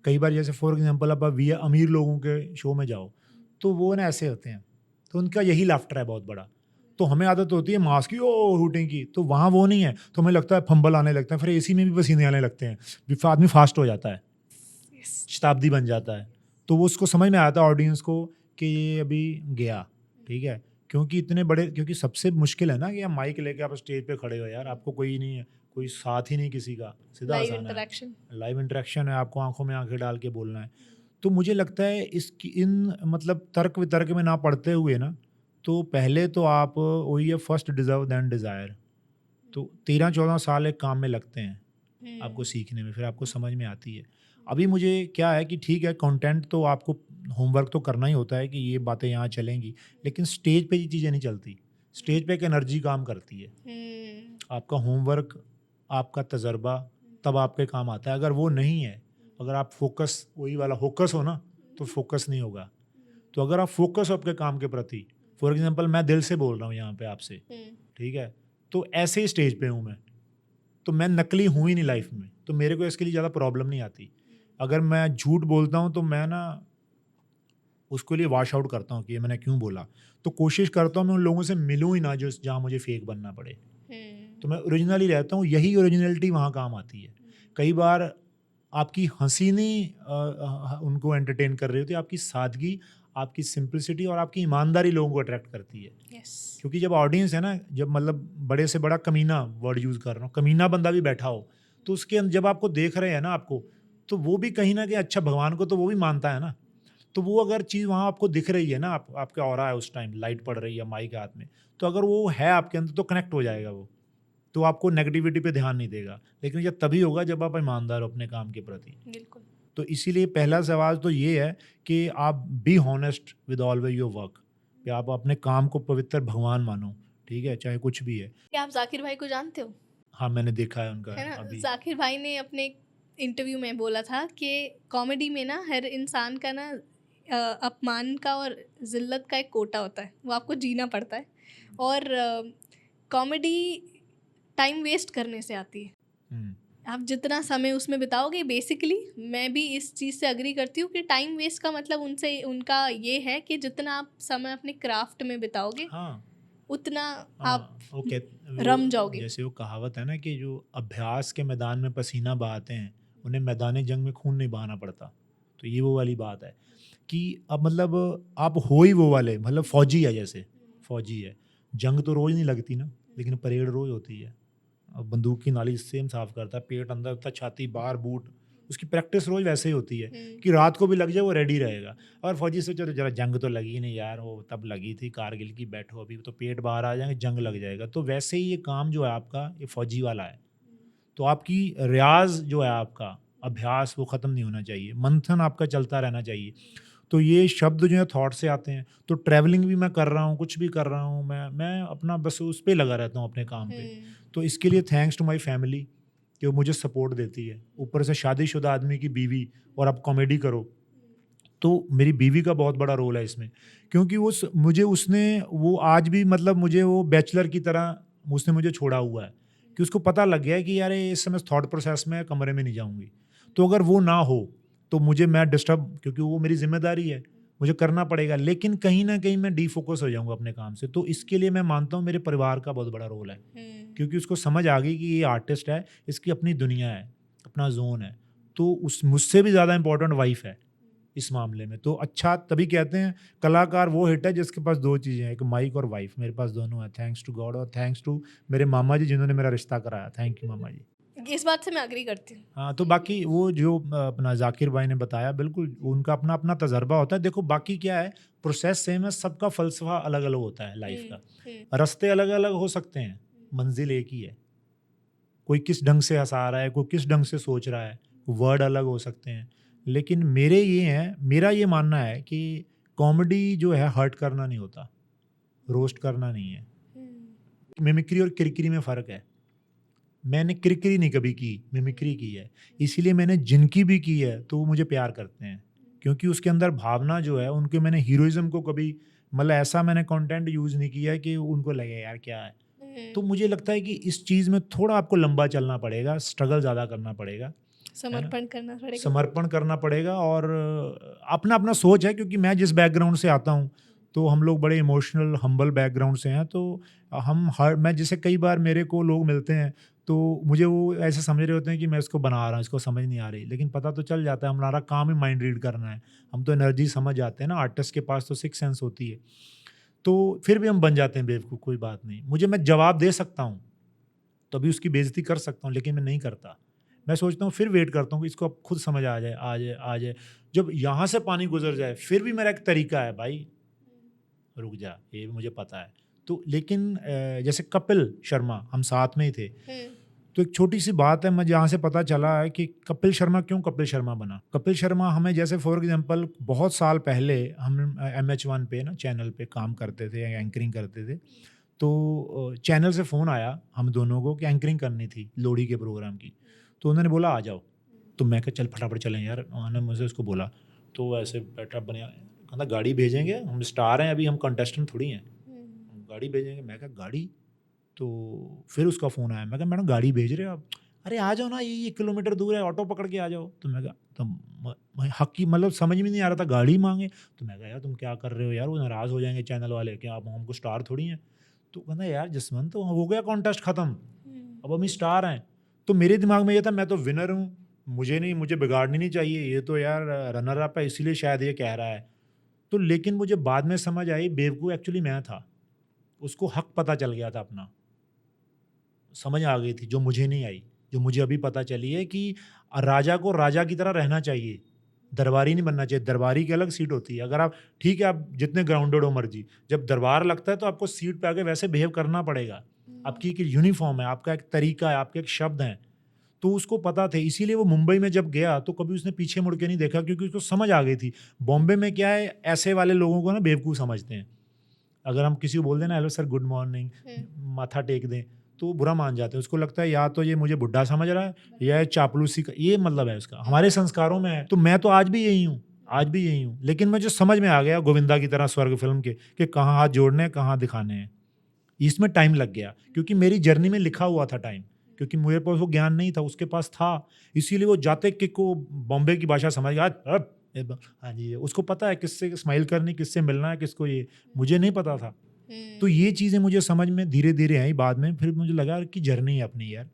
कई बार जैसे फॉर एग्जांपल आप अमीर लोगों के शो में जाओ, तो वो ना ऐसे होते हैं, तो उनका यही लाफ्टर है बहुत बड़ा। तो हमें आदत होती है मास्क की, ओ हूटिंग की, तो वहाँ वो नहीं है, तो हमें लगता है फंबल आने लगता है, फिर एसी में भी पसीने आने लगते हैं, आदमी फास्ट हो जाता है, yes, शताब्दी बन जाता है। तो वो उसको समझ में आता है ऑडियंस को कि ये अभी गया, ठीक है। क्योंकि इतने बड़े, क्योंकि सबसे मुश्किल है ना कि आप माइक लेके आप स्टेज पे खड़े हो यार, आपको कोई नहीं है, कोई साथ ही नहीं किसी का, सीधा लाइव आसाना है, इंटरेक्शन। लाइव इंटरेक्शन है, आपको आंखों में आंखें डाल के बोलना है। तो मुझे लगता है इसकी इन मतलब तर्क वितर्क में ना पढ़ते हुए ना, तो पहले तो आप वही है, फर्स्ट डिजर्व देन डिज़ायर। तो 13-14 साल एक काम में लगते हैं आपको सीखने में, फिर आपको समझ में आती है। अभी मुझे क्या है कि ठीक है, कंटेंट तो आपको होमवर्क तो करना ही होता है कि ये बातें यहाँ चलेंगी, लेकिन स्टेज पे ये चीज़ें नहीं चलती। स्टेज पे एक एनर्जी काम करती है। आपका होमवर्क, आपका तजर्बा तब आपके काम आता है। अगर वो नहीं है, अगर आप फोकस, वही वाला फोकस हो ना, तो फोकस नहीं होगा। तो अगर आप फोकस हो आपके काम के प्रति, फॉर एग्जांपल मैं दिल से बोल रहा हूँ यहाँ पे आपसे, ठीक है, तो ऐसे ही स्टेज पे हूँ मैं, तो मैं नकली हूँ ही नहीं लाइफ में, तो मेरे को इसके लिए ज़्यादा प्रॉब्लम नहीं आती। अगर मैं झूठ बोलता हूँ तो मैं ना उसके लिए वॉश आउट करता हूँ कि ये मैंने क्यों बोला। तो कोशिश करता हूँ मैं उन लोगों से मिलूँ ही ना जो जहाँ मुझे फेक बनना पड़े। तो मैं ओरिजिनल ही रहता हूँ, यही ओरिजिनलिटी वहाँ काम आती है। कई बार आपकी हंसी नहीं उनको एंटरटेन कर रही होती, आपकी सादगी, आपकी सिंपलिसिटी और आपकी ईमानदारी लोगों को अट्रैक्ट करती है। यस, क्योंकि जब ऑडियंस है ना, जब मतलब बड़े से बड़ा कमीना वर्ड यूज़ कर रहा हूँ, कमीना बंदा भी बैठा हो, तो उसके जब आपको देख रहे हैं ना आपको, तो वो भी कहीं ना कहीं अच्छा भगवान को तो वो भी मानता है ना। तो वो अगर चीज़ वहाँ आपको दिख रही है ना, आपके ऑरा है, उस टाइम लाइट पड़ रही है माइक हाथ में, तो अगर वो है आपके अंदर तो कनेक्ट हो जाएगा वो, तो आपको नेगेटिविटी पे ध्यान नहीं देगा। लेकिन ये तभी होगा जब आप ईमानदार हो अपने काम के प्रति। बिल्कुल। तो इसीलिए पहला सवाल तो ये है कि आप be honest with always your work, कि आप अपने काम को पवित्र भगवान मानो, ठीक है, चाहे कुछ भी है। क्या आप जाकिर भाई को जानते हो? हाँ, मैंने देखा है उनका है ना, अभी। जाकिर भाई ने अपने इंटरव्यू में बोला था कि कॉमेडी में ना हर इंसान का ना अपमान का और जिल्लत का एक कोटा होता है, वो आपको जीना पड़ता है। और कॉमेडी टाइम वेस्ट करने से आती है। हम्म, आप जितना समय उसमें बिताओगे, बेसिकली मैं भी इस चीज़ से अग्री करती हूँ कि टाइम वेस्ट का मतलब उनसे उनका ये है कि जितना आप समय अपने क्राफ्ट में बिताओगे, हाँ उतना आप हाँ, ओके। रम वो जाओगे। जैसे वो कहावत है ना कि जो अभ्यास के मैदान में पसीना बहाते हैं, उन्हें मैदान जंग में खून नहीं बहाना पड़ता। तो ये वो वाली बात है कि अब मतलब आप हो ही वो वाले, मतलब फौजी है, जैसे फौजी है, जंग तो रोज नहीं लगती ना, लेकिन परेड रोज होती है। अब बंदूक की नाली सेम साफ करता है, पेट अंदर होता है, छाती बाहर, बूट, उसकी प्रैक्टिस रोज वैसे ही होती है कि रात को भी लग जाए वो रेडी रहेगा। और फौजी से चलो जरा जंग तो लगी नहीं यार, वो तब लगी थी कारगिल की, बैठो अभी तो पेट बाहर आ जाएंगे, जंग लग जाएगा। तो वैसे ही ये काम जो है आपका, ये फौजी वाला है। तो आपकी रियाज जो है, आपका अभ्यास, वो ख़त्म नहीं होना चाहिए, मंथन आपका चलता रहना चाहिए। तो ये शब्द जो है थॉट से आते हैं। तो ट्रैवलिंग भी मैं कर रहा हूँ, कुछ भी कर रहा हूँ, मैं अपना बस उस पे लगा रहता हूँ, अपने काम पे। तो इसके लिए थैंक्स टू माय फैमिली कि वो मुझे सपोर्ट देती है। ऊपर से शादीशुदा आदमी की बीवी, और आप कॉमेडी करो, तो मेरी बीवी का बहुत बड़ा रोल है इसमें। क्योंकि मुझे उसने वो आज भी मतलब मुझे वो बैचलर की तरह उसने मुझे छोड़ा हुआ है, कि उसको पता लग गया है कि यार ये इस समय थॉट प्रोसेस में कमरे में नहीं जाऊंगी। तो अगर वो ना हो तो मुझे, मैं डिस्टर्ब, क्योंकि वो मेरी जिम्मेदारी है, मुझे करना पड़ेगा, लेकिन कहीं ना कहीं मैं डीफोकस हो जाऊंगा अपने काम से। तो इसके लिए मैं मानता हूँ मेरे परिवार का बहुत बड़ा रोल है, क्योंकि उसको समझ आ गई कि ये आर्टिस्ट है, इसकी अपनी दुनिया है, अपना जोन है। तो उस मुझसे भी ज़्यादा इंपॉर्टेंट वाइफ है इस मामले में। तो अच्छा, तभी कहते हैं कलाकार वो हिट है जिसके पास दो चीज़ें हैं, एक माइक और वाइफ। मेरे पास दोनों है, थैंक्स टू गॉड और थैंक्स टू मेरे मामा जी जिन्होंने मेरा रिश्ता कराया। थैंक यू मामा जी। इस बात से मैं अग्री करती हूँ। हाँ, तो बाकी वो जो अपना जाकिर भाई ने बताया, बिल्कुल उनका अपना अपना तजर्बा होता है। देखो बाकी क्या है, प्रोसेस सेम है, सबका फलसफा अलग अलग होता है लाइफ का, रास्ते अलग अलग हो सकते हैं, मंजिल एक ही है। कोई किस ढंग से हंसा रहा है, कोई किस ढंग से सोच रहा है, वर्ड अलग हो सकते हैं। लेकिन मेरा ये मानना है कि कॉमेडी जो है हर्ट करना नहीं होता, रोस्ट करना नहीं है। मिमिक्री और किरकिरी में फ़र्क है। मैंने किरकिरी नहीं कभी की, मिमिक्री की है। इसीलिए मैंने जिनकी भी की है तो वो मुझे प्यार करते हैं, क्योंकि उसके अंदर भावना जो है, उनके मैंने हीरोइज्म को कभी मतलब ऐसा मैंने कंटेंट यूज़ नहीं किया है कि उनको लगे यार क्या है। तो मुझे लगता है कि इस चीज़ में थोड़ा आपको लंबा चलना पड़ेगा, स्ट्रगल ज़्यादा करना पड़ेगा, है ना? समर्पण करना पड़ेगा। समर्पण करना पड़ेगा और अपना-अपना सोच है, क्योंकि मैं जिस बैकग्राउंड से आता हूँ, तो हम लोग बड़े इमोशनल, हम्बल बैकग्राउंड से हैं, तो मैं जैसे कई बार मेरे को लोग मिलते हैं, तो मुझे वो ऐसे समझ रहे होते हैं कि मैं इसको बना रहा हूँ, इसको समझ नहीं आ रही, लेकिन पता तो चल जाता है, हमारा काम ही माइंड रीड करना है। हम तो एनर्जी समझ जाते हैं ना, आर्टिस्ट के पास तो सिक्स सेंस होती है। तो फिर भी हम बन जाते हैं बेवकूफ़, कोई बात नहीं। मैं जवाब दे सकता हूँ, तभी उसकी बेइज़्ज़ती कर सकता हूँ, लेकिन मैं नहीं करता। मैं सोचता हूँ, फिर वेट करता हूँ कि इसको अब खुद समझ आ जाए, आ जाए, आ जाए। जब यहाँ से पानी गुज़र जाए, फिर भी मेरा एक तरीका है, भाई रुक जा, ये भी मुझे पता है। तो लेकिन जैसे कपिल शर्मा, हम साथ में ही थे, तो एक छोटी-सी बात है, मैं जहाँ से पता चला है कि कपिल शर्मा क्यों कपिल शर्मा बना। कपिल शर्मा हमें, जैसे फॉर एग्ज़ाम्पल बहुत साल पहले हम MH1 पे ना चैनल पे काम करते थे, एंकरिंग करते थे। तो चैनल से फ़ोन आया हम दोनों को कि एंकरिंग करनी थी लोहड़ी के प्रोग्राम की। तो उन्होंने बोला आ जाओ। तो मैं कहा चल फटाफट चलें यार। उन्होंने मुझसे उसको बोला, तो ऐसे बैठा बनिया, कहता गाड़ी भेजेंगे, हम स्टार हैं अभी, हम कंटेस्टेंट थोड़ी हैं, गाड़ी भेजेंगे। मैं कहा गाड़ी? तो फिर उसका फ़ोन आया, मैं कहा मैडम गाड़ी भेज रहे हो आप? अरे आ जाओ ना, ये किलोमीटर दूर है, ऑटो पकड़ के आ जाओ। तो मैं कहा, तो मैं हक की मतलब समझ में नहीं आ रहा था, गाड़ी मांगे। तो मैं कहा यार तुम क्या कर रहे हो यार, वो नाराज़ हो जाएंगे चैनल वाले, क्या आप हमको स्टार थोड़ी हैं। तो कहना यार जसवंत, तो हो गया कॉन्टेस्ट ख़त्म, अब हम स्टार हैं। तो मेरे दिमाग में ये था, मैं तो विनर हूँ, मुझे बिगाड़नी नहीं चाहिए, ये तो यार रनर अप है, इसीलिए शायद ये कह रहा है। तो लेकिन मुझे बाद में समझ आई, बेवकूफ़ एक्चुअली मैं था, उसको हक पता चल गया था अपना, समझ आ गई थी जो मुझे नहीं आई, जो मुझे अभी पता चली है कि राजा को राजा की तरह रहना चाहिए, दरबारी नहीं बनना चाहिए। दरबारी की अलग सीट होती है, अगर आप ठीक है, आप जितने ग्राउंडेड हो मर्जी, जब दरबार लगता है तो आपको सीट पे आके वैसे बिहेव करना पड़ेगा। आपकी एक यूनिफॉर्म है, आपका एक तरीका है, आपके एक शब्द हैं। तो उसको पता थे, इसीलिए वो मुंबई में जब गया तो कभी उसने पीछे मुड़ के नहीं देखा, क्योंकि उसको समझ आ गई थी। बॉम्बे में क्या है, ऐसे वाले लोगों को ना बेवकूफ़ समझते हैं। अगर हम किसी को बोल दें ना हेलो सर गुड मॉर्निंग, माथा टेक दें, तो वो बुरा मान जाते हैं। उसको लगता है या तो ये मुझे बुड्ढा समझ रहा है, या ये चापलूसी का ये मतलब है उसका। हमारे संस्कारों में है। तो मैं तो आज भी यही हूँ, आज भी यही हूँ। लेकिन मुझे समझ में आ गया गोविंदा की तरह स्वर्ग फिल्म के, कि कहाँ हाथ जोड़ने हैं, कहाँ दिखाने हैं। इसमें टाइम लग गया, क्योंकि मेरी जर्नी में लिखा हुआ था टाइम, क्योंकि मेरे पास वो ज्ञान नहीं था, उसके पास था। इसीलिए वो जाते किक को बॉम्बे की भाषा समझ गया। हाँ जी, उसको पता है किससे स्माइल करनी, किससे मिलना है, किसको ये, मुझे नहीं पता था। तो ये चीज़ें मुझे समझ में धीरे धीरे आई बाद में। फिर मुझे लगा कि जर्नी है अपनी यार।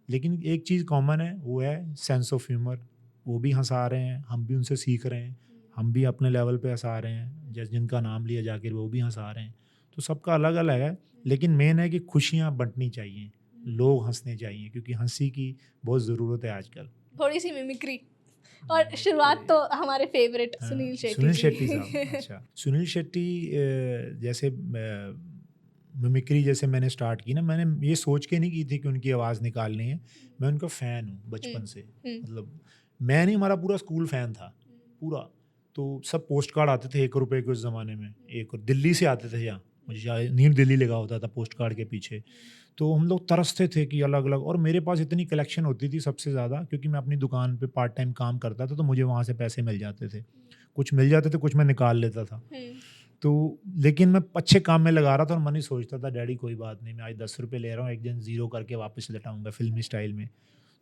लेकिन एक चीज़ कॉमन है, वो है सेंस ऑफ ह्यूमर। वो भी हंसा रहे हैं, हम भी उनसे सीख रहे हैं, हम भी अपने लेवल पे हंसा रहे हैं, जैसे जिनका नाम लिया जाकिर, वो भी हंसा रहे हैं। तो सबका अलग अलग है, लेकिन मेन है कि खुशियाँ बंटनी चाहिए, लोग हंसने चाहिए, क्योंकि हंसी की बहुत ज़रूरत है आजकल। थोड़ी सी मिमिक्री, और शुरुआत तो हमारे फेवरेट सुनील सुनील शेट्टी जी। साहब। अच्छा, सुनील शेट्टी जैसे मिमिक्री जैसे मैंने स्टार्ट की ना, मैंने ये सोच के नहीं की थी कि उनकी आवाज़ निकालनी है। मैं उनका फ़ैन हूँ बचपन से, मतलब मैं नहीं, हमारा पूरा स्कूल फ़ैन था पूरा। तो सब पोस्ट कार्ड आते थे 1 रुपए के उस ज़माने में, एक दिल्ली से आते थे यहाँ, मुझे शायद न्यू दिल्ली लिखा होता था पोस्ट कार्ड के पीछे। तो हम लोग तरसते थे कि अलग अलग, और मेरे पास इतनी कलेक्शन होती थी सबसे ज़्यादा, क्योंकि मैं अपनी दुकान पे पार्ट टाइम काम करता था, तो मुझे वहाँ से पैसे मिल जाते थे, कुछ मिल जाते थे, कुछ मैं निकाल लेता था। तो लेकिन मैं अच्छे काम में लगा रहा था, और मन ही सोचता था डैडी कोई बात नहीं, मैं आज 10 रुपये ले रहा हूँ, एक दिन ज़ीरो करके वापस लौटाऊँगा फ़िल्मी स्टाइल में।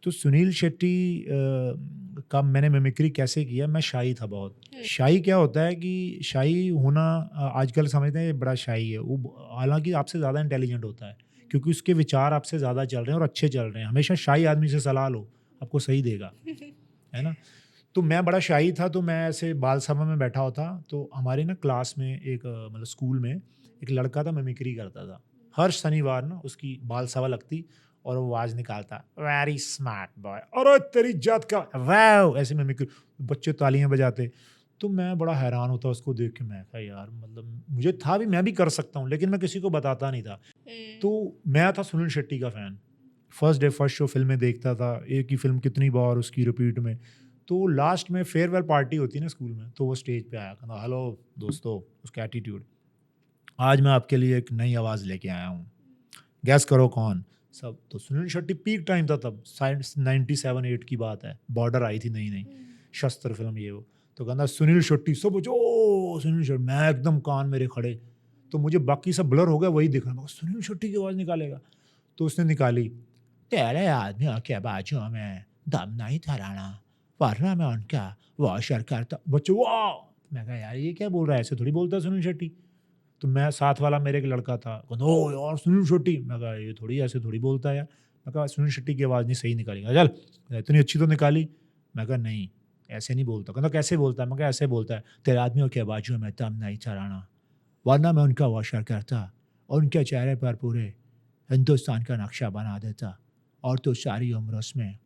तो सुनील शेट्टी का मैंने मिमिक्री कैसे किया, मैं शाई था बहुत। शाई क्या होता है कि शाई होना, आजकल समझते हैं ये बड़ा शाई है, वो हालाँकि आपसे ज़्यादा इंटेलिजेंट होता है, क्योंकि उसके विचार आपसे ज़्यादा चल रहे हैं और अच्छे चल रहे हैं। हमेशा शाई आदमी से सलाह लो, आपको सही देगा, है ना? तो मैं बड़ा शाई था, तो मैं ऐसे बाल सभा में बैठा होता, तो हमारे ना क्लास में एक मतलब स्कूल में एक लड़का था, मिमिक्री करता था। हर शनिवार ना उसकी बाल सभा लगती, और वो आवाज़ निकालता, वेरी स्मार्ट बॉय, अरे तेरी जात का वाओ, ऐसे मिमिक्री, बच्चे तालियां बजाते। तो मैं बड़ा हैरान होता उसको देख के, मैं कहा यार मतलब मुझे था भी, मैं भी कर सकता हूँ, लेकिन मैं किसी को बताता नहीं था। तो मैं था सुनील शेट्टी का fan, first day first show फिल्में देखता था, एक ही फिल्म कितनी बार उसकी रिपीट में। तो लास्ट में फेयरवेल पार्टी होती है ना स्कूल में, तो वो स्टेज पे आया, कहना हेलो दोस्तों, उसका एटीट्यूड, आज मैं आपके लिए एक नई आवाज़ लेके आया हूँ, गैस करो कौन, सब। तो सुनील शेट्टी पीक टाइम था तब, 97-8 की बात है, बॉर्डर आई थी नई नई, शस्त्र फिल्म ये वो। तो कहता सुनील शेट्टी, सब ओ सुनील शेट्टी, मैं एकदम कान मेरे खड़े, तो मुझे बाकी सब ब्लर हो गया, वही दिख रहा, मैं सुनील शेट्टी की आवाज़ निकालेगा। तो उसने निकाली, तेरे आदमी के बाजू में दम नहीं था राणा, वरना मैं उनका वॉशर करता। बच्चे वाह, मैं कहा यार ये क्या बोल रहा है, ऐसे थोड़ी बोलता सुनील शेट्टी। तो मैं साथ वाला मेरे एक लड़का था, कहता ओ यार सुनील शेट्टी, मैं कहा ये थोड़ी ऐसे थोड़ी बोलता है यार। मैं कहा सुनील शेट्टी की आवाज़ नहीं सही निकाली, चल इतनी अच्छी तो निकाली। मैं कहा नहीं ऐसे नहीं बोलता। कहता कैसे बोलता है? मैं कहा ऐसे बोलता है, तेरे आदमियों के बाजू में दम नहीं था राणा, वरना मैं उनका वॉशर करता और उनके चेहरे पर पूरे हिंदुस्तान का नक्शा बना देता, और तो सारी उम्र उसमें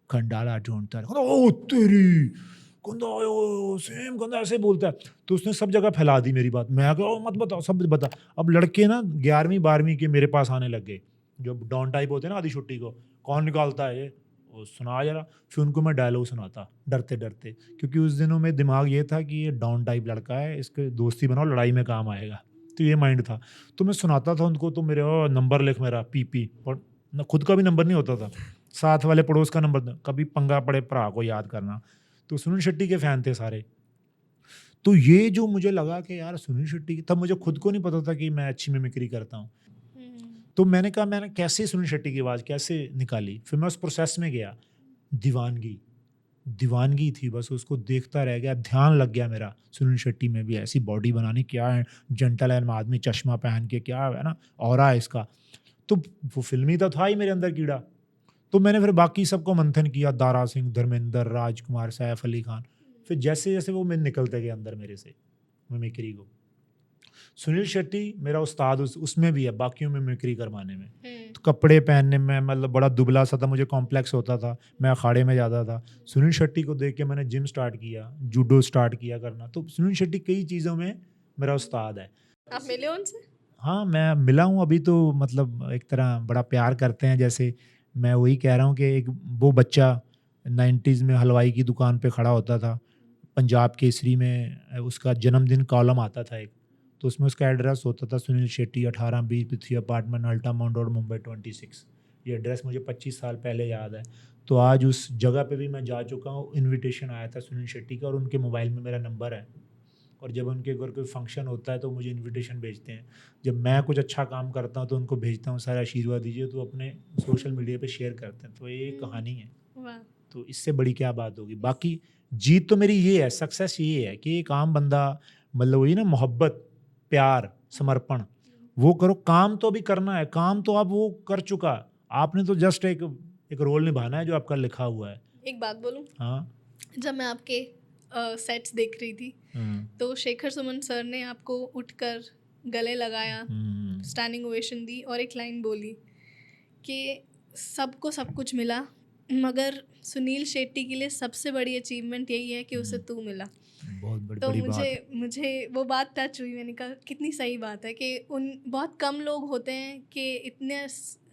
खंडाला ढूंढता। ओ तेरी कंधा सेम कंधा, ऐसे बोलता है। तो उसने सब जगह फैला दी मेरी बात। मैं कहा मत बताओ, सब बता। अब लड़के ना 11वीं-12वीं के मेरे पास आने लग गए, जो डॉन टाइप होते हैं ना, आदि छुट्टी को कौन निकालता है ये, वो सुना जरा। फिर उनको मैं डायलॉग सुनाता डरते डरते, क्योंकि उस दिनों में दिमाग ये था कि ये डॉन टाइप लड़का है, इसके दोस्ती बनाओ लड़ाई में काम आएगा, तो ये माइंड था। तो मैं सुनाता था उनको, तो मेरे नंबर लिख मेरा पीपी, और खुद का भी नंबर नहीं होता था, साथ वाले पड़ोस का नंबर, कभी पंगा पड़े भरा को याद करना। तो सुनील शेट्टी के फ़ैन थे सारे। तो ये जो मुझे लगा कि यार सुनील शेट्टी की, तब मुझे खुद को नहीं पता था कि मैं अच्छी मिमिक्री करता हूँ। तो मैंने कहा मैंने कैसे सुनील शेट्टी की आवाज़ कैसे निकाली। फिर मैं उस प्रोसेस में गया, दीवानगी थी, बस उसको देखता रह गया, ध्यान लग गया मेरा सुनील शेट्टी में भी ऐसी बॉडी बनानी, क्या है जेंटलमैन आदमी, चश्मा पहन के, क्या है ना ऑरा इसका। तो वो फिल्मी तो था ही मेरे अंदर कीड़ा। तो मैंने फिर बाकी सबको मंथन किया, दारा सिंह, धर्मेंद्र, राजकुमार, सैफ अली खान। फिर जैसे जैसे वो मैं निकलते गए अंदर मेरे से मिमिक्री को। सुनील शेट्टी मेरा उस्ताद उसमें भी है, बाकियों में मिमिक्री करवाने में। तो कपड़े पहनने में मतलब बड़ा दुबला सा था, मुझे कॉम्प्लेक्स होता था, मैं अखाड़े में जाता था। सुनील शेट्टी को देख के मैंने जिम स्टार्ट किया, जूडो स्टार्ट किया करना। तो सुनील शेट्टी कई चीज़ों में मेरा उस्ताद है। आप मिले उनसे? हाँ मैं मिला हूँ अभी, तो मतलब एक तरह बड़ा प्यार करते हैं। जैसे मैं वही कह रहा हूँ कि एक वो बच्चा 90s में हलवाई की दुकान पे खड़ा होता था, पंजाब केसरी में उसका जन्मदिन कॉलम आता था एक, तो उसमें उसका एड्रेस होता था सुनील शेट्टी 18B पृथ्वी अपार्टमेंट, अल्टामाउंट रोड, मुंबई 26। ये एड्रेस मुझे 25 साल पहले याद है। तो आज उस जगह पे भी मैं जा चुका हूँ, इनविटेशन आया था सुनील शेट्टी का, और उनके मोबाइल में मेरा नंबर है, और जब उनके घर कोई फंक्शन होता है तो मुझे इनविटेशन भेजते हैं। जब मैं कुछ अच्छा काम करता हूँ तो उनको भेजता हूँ, सारे आशीर्वाद दीजिए, तो अपने सोशल मीडिया पे शेयर करते हैं। तो ये कहानी है, तो इससे बड़ी क्या बात होगी। बाकी जीत तो मेरी ये है, सक्सेस ये है कि एक आम बंदा, मतलब वही ना मोहब्बत, प्यार, समर्पण, वो करो। काम तो अभी करना है, काम तो आप वो कर चुका, आपने तो जस्ट एक रोल निभाना है जो आपका लिखा हुआ है। एक बात बोलूं? हाँ, जब मैं आपके सेट्स देख रही थी तो शेखर सुमन सर ने आपको उठकर गले लगाया, स्टैंडिंग ओवेशन दी और एक लाइन बोली कि सबको सब कुछ मिला, मगर सुनील शेट्टी के लिए सबसे बड़ी अचीवमेंट यही है कि उसे तू मिला। बहुत बड़ी तो बड़ी बात है। मुझे वो बात टच हुई। मैंने कहा कितनी सही बात है कि उन बहुत कम लोग होते हैं कि इतने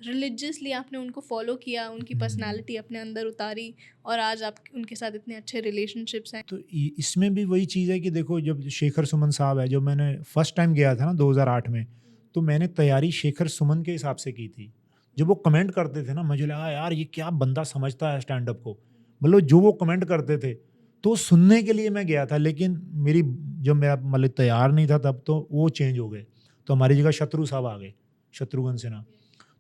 रिलीजियसली आपने उनको फॉलो किया, उनकी पर्सनालिटी अपने अंदर उतारी, और आज आप उनके साथ इतने अच्छे रिलेशनशिप्स हैं। तो इसमें भी वही चीज़ है कि देखो, जब शेखर सुमन साहब है, जब मैंने फर्स्ट टाइम गया था ना 2008 में, तो मैंने तैयारी शेखर सुमन के हिसाब से की थी। जब वो कमेंट करते थे ना, मुझे लगा यार ये क्या बंदा समझता है स्टैंड अप को, मतलब जो वो कमेंट करते थे तो सुनने के लिए मैं गया था। लेकिन मेरी जब मेरा मतलब तैयार नहीं था तब, तो वो चेंज हो गए, तो हमारी जगह शत्रु साहब आ गए, शत्रुघ्न सिन्हा।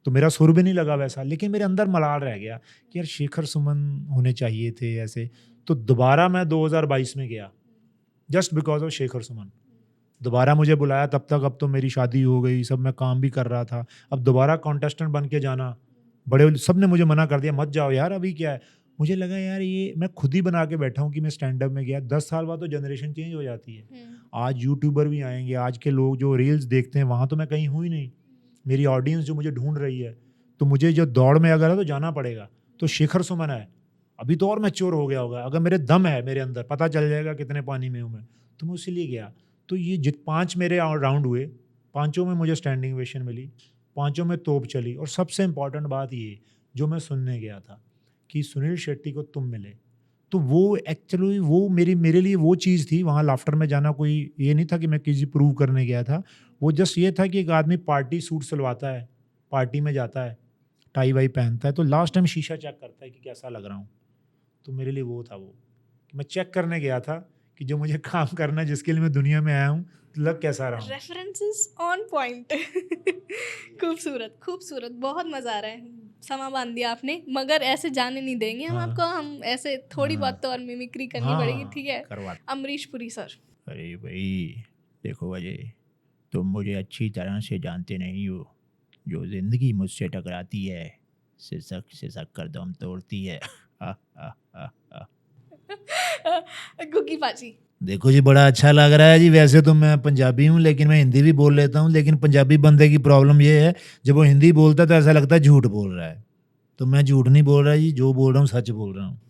तो मेरा सुर भी नहीं लगा वैसा, लेकिन मेरे अंदर मलाल रह गया कि यार शेखर सुमन होने चाहिए थे ऐसे। तो दोबारा मैं 2022 में गया, just because of Shekhar Suman. दोबारा मुझे बुलाया, तब तक अब तो मेरी शादी हो गई, सब मैं काम भी कर रहा था। अब दोबारा कॉन्टेस्टेंट बन के जाना, बड़े सब ने मुझे मना कर दिया, मत जाओ यार अभी क्या है। मुझे लगा यार ये मैं खुद ही बना के बैठा हूँ कि मैं स्टैंड अप में गया। 10 साल बाद तो जनरेशन चेंज हो जाती है। आज यूट्यूबर भी आएंगे, आज के लोग जो रील्स देखते हैं, वहाँ तो मैं कहीं हूँ ही नहीं। मेरी ऑडियंस जो मुझे ढूंढ रही है, तो मुझे जो दौड़ में अगर है तो जाना पड़ेगा। तो शेखर सुमन है, अभी तो और मैच्योर हो गया होगा, अगर मेरे दम है मेरे अंदर, पता चल जाएगा कितने पानी में हूँ मैं, तो मैं उसीलिए गया। तो ये 5 मेरे राउंड हुए, 5 में मुझे स्टैंडिंग ओवेशन मिली, 5 में तोप चली। और सबसे इम्पॉर्टेंट बात ये जो मैं सुनने गया था कि सुनील शेट्टी को तुम मिले, तो वो एक्चुअली वो मेरे लिए वो चीज़ थी। वहाँ लाफ्टर में जाना कोई ये नहीं था कि मैं किसी प्रूव करने गया था, वो जस्ट ये था कि एक आदमी पार्टी सूट सिलवाता है, पार्टी में जाता है, टाई वाई पहनता है तो लास्ट टाइम शीशा चेक करता है कि कैसा लग रहा हूँ। तो मेरे लिए वो था, वो मैं चेक करने गया था कि जो मुझे काम करना है, जिसके लिए मैं दुनिया में आया हूँ, लग कैसा रहा हूँ। References on point. खूबसूरत खूबसूरत, बहुत मजा आ रहा है। समा बांध दिया आपने, मगर ऐसे जाने नहीं देंगे हम हाँ। आपको। हम ऐसे थोड़ी हाँ। बहुत तो और मिमिक्री करनी हाँ, पड़ेगी, ठीक है? करवा। अमरीश पुरी सर। अरे भाई देखो अजय, तुम मुझे अच्छी तरह से जानते नहीं हो। जो जिंदगी मुझसे टकराती है, सिसक सिसक कर दम तोड़ती है। गुग्गी पाजी। देखो जी, बड़ा अच्छा लग रहा है जी। वैसे तो मैं पंजाबी हूँ, लेकिन मैं हिंदी भी बोल लेता हूँ। लेकिन पंजाबी बंदे की प्रॉब्लम ये है, जब वो हिंदी बोलता है तो ऐसा लगता है झूठ बोल रहा है। तो मैं झूठ नहीं बोल रहा जी, जो बोल रहा हूँ सच बोल रहा हूँ।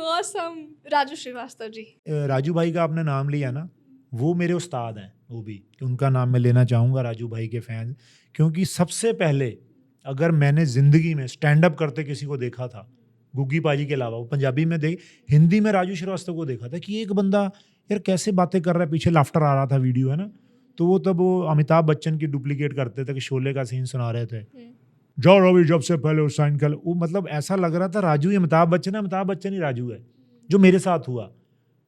ऑसम। राजू श्रीवास्तव जी। राजू भाई का आपने नाम लिया ना, वो मेरे उस्ताद हैं। वो भी उनका नाम मैं लेना चाहूँगा, राजू भाई के फैन। क्योंकि सबसे पहले अगर मैंने ज़िंदगी में स्टैंड अप करते किसी को देखा था, गुग्गी पाजी के अलावा, वो पंजाबी में देख, हिंदी में राजू श्रीवास्तव को देखा था कि एक बंदा यार कैसे बातें कर रहा है, पीछे लाफ्टर आ रहा था, वीडियो है ना। तो वो तब वो अमिताभ बच्चन की डुप्लीकेट करते थे कि शोले का सीन सुना रहे थे, जाओ रवि जब से पहले साइन कर। वो मतलब ऐसा लग रहा था राजू ही अमिताभ बच्चन है, अमिताभ बच्चन ही राजू है। जो मेरे साथ हुआ,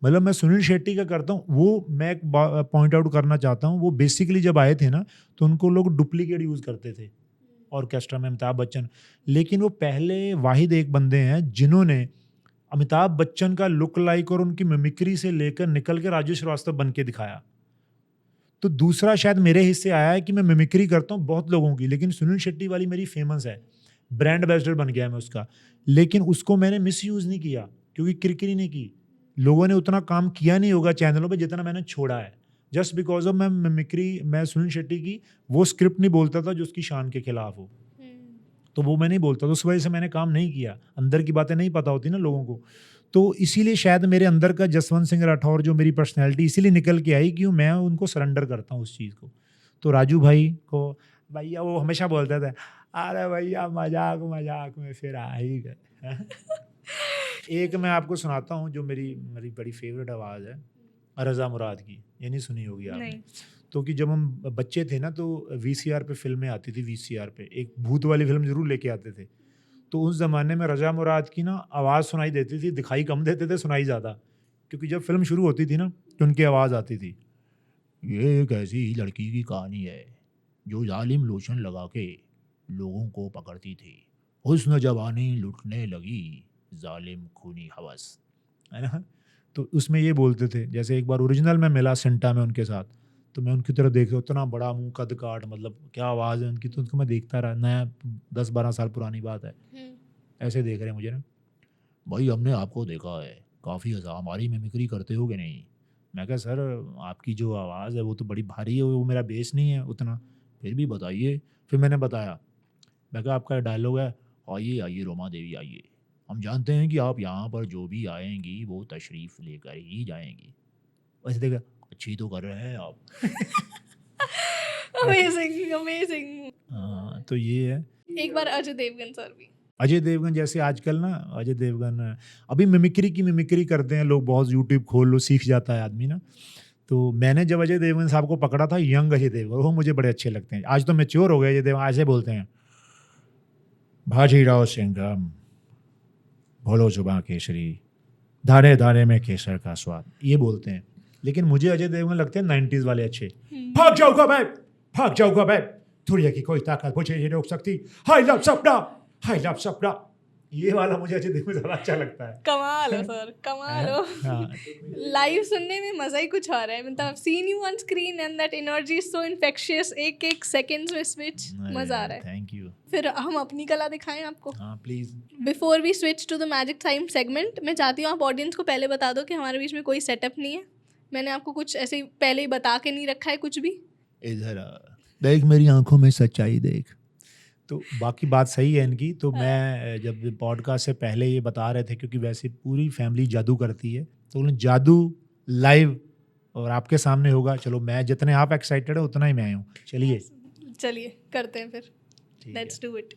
मतलब मैं सुनील शेट्टी का करता हूँ, वो मैं एक पॉइंट आउट करना चाहता हूँ। वो बेसिकली जब आए थे ना, तो उनको लोग डुप्लीकेट यूज़ करते थे ऑर्केस्ट्रा में, अमिताभ बच्चन। लेकिन वो पहले वाहिद एक बंदे हैं जिन्होंने अमिताभ बच्चन का लुक लाइक और उनकी मिमिक्री से लेकर निकल के राजू श्रीवास्तव बन के दिखाया। तो दूसरा शायद मेरे हिस्से आया है कि मैं मिमिक्री करता हूँ बहुत लोगों की, लेकिन सुनील शेट्टी वाली मेरी फेमस है, ब्रांड एम्बेसडर बन गया मैं उसका। लेकिन उसको मैंने मिस यूज़ नहीं किया, क्योंकि किरकिरी नहीं की। लोगों ने उतना काम किया नहीं होगा चैनलों पे जितना मैंने छोड़ा है, जस्ट बिकॉज ऑफ मैं मिमिक्री, मैं सुनील शेट्टी की वो स्क्रिप्ट नहीं बोलता था जो उसकी शान के खिलाफ हो, तो वो मैं नहीं बोलता, तो उस वजह से मैंने काम नहीं किया। अंदर की बातें नहीं पता होती ना लोगों को, तो इसीलिए शायद मेरे अंदर का जसवंत सिंह राठौर जो मेरी पर्सनैलिटी इसीलिए निकल के आई कि मैं उनको सरेंडर करता हूँ उस चीज़ को। तो राजू भाई को भैया वो हमेशा बोलते थे, अरे भैया मजाक मजाक में फिर आ ही गए। एक मैं आपको सुनाता हूँ जो मेरी मेरी बड़ी फेवरेट आवाज़ है, रज़ा मुराद की। ये नहीं सुनी होगी आपने? नहीं। तो कि जब हम बच्चे थे ना, तो वीसीआर पे फिल्में आती थी, वीसीआर पे एक भूत वाली फिल्म जरूर लेके आते थे। तो उस ज़माने में रज़ा मुराद की ना आवाज़ सुनाई देती थी, दिखाई कम देते थे, सुनाई ज़्यादा, क्योंकि जब फिल्म शुरू होती थी ना तो उनकी आवाज़ आती थी, ये एक ऐसी लड़की की कहानी है जो जालिम लोशन लगा के लोगों को पकड़ती थी, हुस्न जवानी लुटने लगी जालिम खूनी हवस, है ना। तो उसमें ये बोलते थे, जैसे एक बार ओरिजिनल में मिला सेंटा में उनके साथ, तो मैं उनकी तरफ देख, उतना बड़ा मुंह, कद काट, मतलब क्या आवाज़ है उनकी। तो उनको मैं देखता रहा, नया 10-12 साल पुरानी बात है, ऐसे देख रहे हैं मुझे ना, भाई हमने आपको देखा है काफ़ी हमारी मिमिक्री करते हो कि नहीं। मैं कहा सर आपकी जो आवाज़ है वो तो बड़ी भारी है, वो मेरा बेस नहीं है उतना, फिर भी बताइए। फिर मैंने बताया, मैं कहा आपका डायलॉग है, आइए आइए रोमा देवी आइए, हम जानते हैं कि आप यहाँ पर जो भी आएंगी वो तशरीफ़ लेकर ही जाएंगी। वैसे देखा, अच्छी तो कर रहे हैं आप। Amazing amazing. हाँ, तो ये है। एक बार अजय देवगन सर भी। अजय देवगन जैसे आजकल ना, अजय देवगन अभी मिमिक्री करते हैं लोग बहुत, यूट्यूब खोल लो, सीख जाता है आदमी ना। तो मैंने जब अजय देवगन साहब को पकड़ा था, यंग अजय देवगन, वो मुझे बड़े अच्छे लगते हैं। आज तो मैच्योर हो गए अजय देवगन, ऐसे बोलते हैं, भाजीराव सिंघम भोलो जुबां केसरी, दाने दाने में केसर का स्वाद, ये बोलते हैं। लेकिन मुझे अजय देवगन लगते हैं 90s वाले अच्छे। भाग जाऊंगा मैं, भाग जाऊंगा मैं, दुनिया की कोई ताकत मुझे नहीं रोक सकती, हाय लव सपना, हाय लव सपना, ये वाला मुझे अजय देवगन ज़्यादा अच्छा लगता है। कमाल हो सर, कमाल हो। हाँ, लाइव सुनने में मजा ही कुछ आ रहा है। मतलब seen you on screen and that energy is so infectious, एक एक सेकंड्स में स्विच, मजा आ रहा है। Thank you. फिर हम अपनी कला दिखाएं आपको। हाँ please. Before we switch to the magic time segment, मैं चाहती हूँ आप ऑडियंस को पहले बता दो कि हमारे बीच में कोई सेटअप नहीं है। मैंने आपको कुछ ऐसे पहले ही बता के नहीं रखा है कुछ भी। इधर देख, मेरी आंखों में सच्चाई देख। तो बाकी बात सही है इनकी। तो मैं जब पॉडकास्ट से पहले ये बता रहे थे, क्योंकि वैसे पूरी फैमिली जादू करती है, तो उन्हें जादू लाइव और आपके सामने होगा। चलो, मैं जितने आप एक्साइटेड है उतना ही मैं हूँ। चलिए करते हैं फिर, let's do it.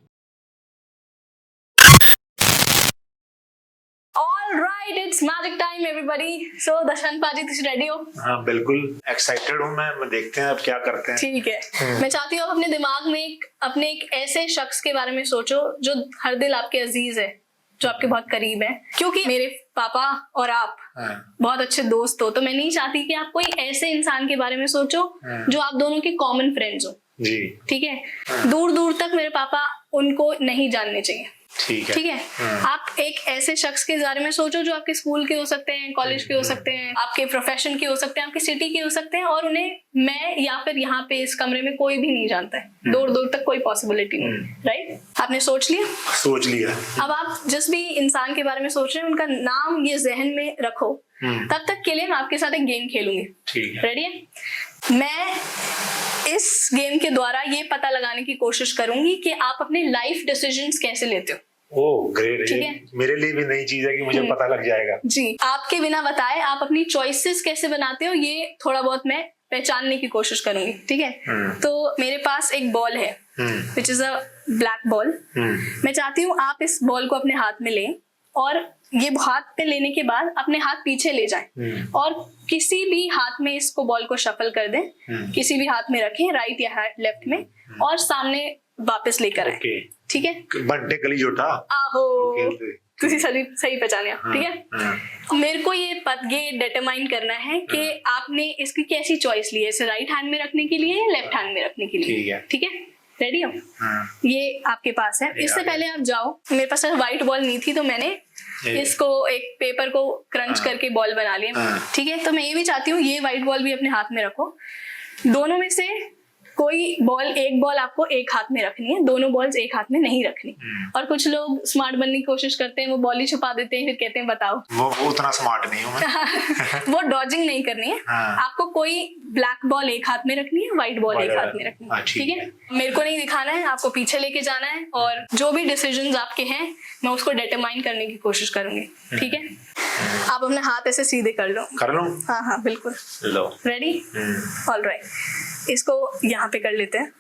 All Alright, it's magic time everybody. So Dashrath पाजी तुम रेडी हो? हाँ बिल्कुल एक्साइटेड हूँ मैं देखते हैं अब क्या करते हैं। ठीक है, मैं चाहती हूँ आप अपने दिमाग में अपने एक ऐसे शख्स के बारे में सोचो जो हर दिल आपके अजीज है, जो आपके बहुत करीब है। क्योंकि मेरे पापा और आप बहुत अच्छे दोस्त हो, तो मैं नहीं चाहती कि आप कोई ऐसे इंसान के बारे में सोचो जो आप दोनों के कॉमन फ्रेंड्स हो जी। ठीक है, दूर दूर तक मेरे पापा उनको नहीं जानने चाहिए। ठीक है, आप एक ऐसे शख्स के बारे में सोचो जो आपके स्कूल के हो सकते हैं, कॉलेज के हो सकते हैं, आपके प्रोफेशन के हो सकते हैं, आपकी सिटी के हो सकते हैं, और उन्हें मैं या फिर यहाँ पे इस कमरे में कोई भी नहीं जानता है, दूर दूर तक कोई पॉसिबिलिटी नहीं। राइट, आपने सोच लिया? सोच लिया। अब आप जिस भी इंसान के बारे में सोच रहे हैं उनका नाम ये जहन में रखो। तब तक के लिए मैं आपके साथ एक गेम खेलूंगी। ठीक है, रेडी है? मैं इस गेम के द्वारा ये पता लगाने की कोशिश करूंगी कि आप अपने लाइफ डिसीजंस कैसे लेते हो। ओह ग्रेट, ठीक है, मेरे लिए भी नई चीज है कि मुझे पता लग जाएगा। जी, आपके बिना बताए आप अपनी चॉइसेस कैसे बनाते हो ये थोड़ा बहुत मैं पहचानने की कोशिश करूंगी। ठीक है, तो मेरे पास एक बॉल है which is a black ball. मैं चाहती हूँ आप इस बॉल को अपने हाथ में लें और ये हाथ पे लेने के बाद अपने हाथ पीछे ले जाएं और किसी भी हाथ में इसको बॉल को शफल कर दें, किसी भी हाथ में रखें, राइट या लेफ्ट में, और सामने वापस लेकर आए। ठीक है, बंटे गली जोटा आहो तुसी सही पहचाने। ठीक है, मेरे को ये डिटरमाइन करना है कि आपने इसकी कैसी चॉइस ली है, इसे राइट हैंड में रखने के लिए या लेफ्ट हैंड में रखने के लिए। ठीक है, रेडी हो? ये आपके पास है। इससे पहले आप जाओ, मेरे पास व्हाइट बॉल नहीं थी तो मैंने इसको एक पेपर को क्रंच करके बॉल बना लिया। ठीक है, तो मैं ये भी चाहती हूँ ये व्हाइट बॉल भी अपने हाथ में रखो। दोनों में से कोई एक बॉल आपको एक हाथ में रखनी है, दोनों बॉल्स एक हाथ में नहीं रखनी। और कुछ लोग स्मार्ट बनने की कोशिश करते हैं, वो बॉल ही छुपा देते हैं, फिर कहते हैं बताओ। वो उतना स्मार्ट नहीं हूँ मैं। वो डॉजिंग नहीं करनी है। आपको कोई ब्लैक बॉल एक हाथ में रखनी है, व्हाइट बॉल एक हाथ में रखनी है। ठीक है, मेरे को नहीं दिखाना है, आपको पीछे लेके जाना है, और जो भी डिसीजंस आपके हैं मैं उसको डिटरमाइन करने की कोशिश करूंगी। ठीक है, आप अपने हाथ ऐसे सीधे कर लो। हाँ हाँ बिल्कुल, लो। रेडी? ऑलराइट, इसको यहाँ पे कर लेते हैं।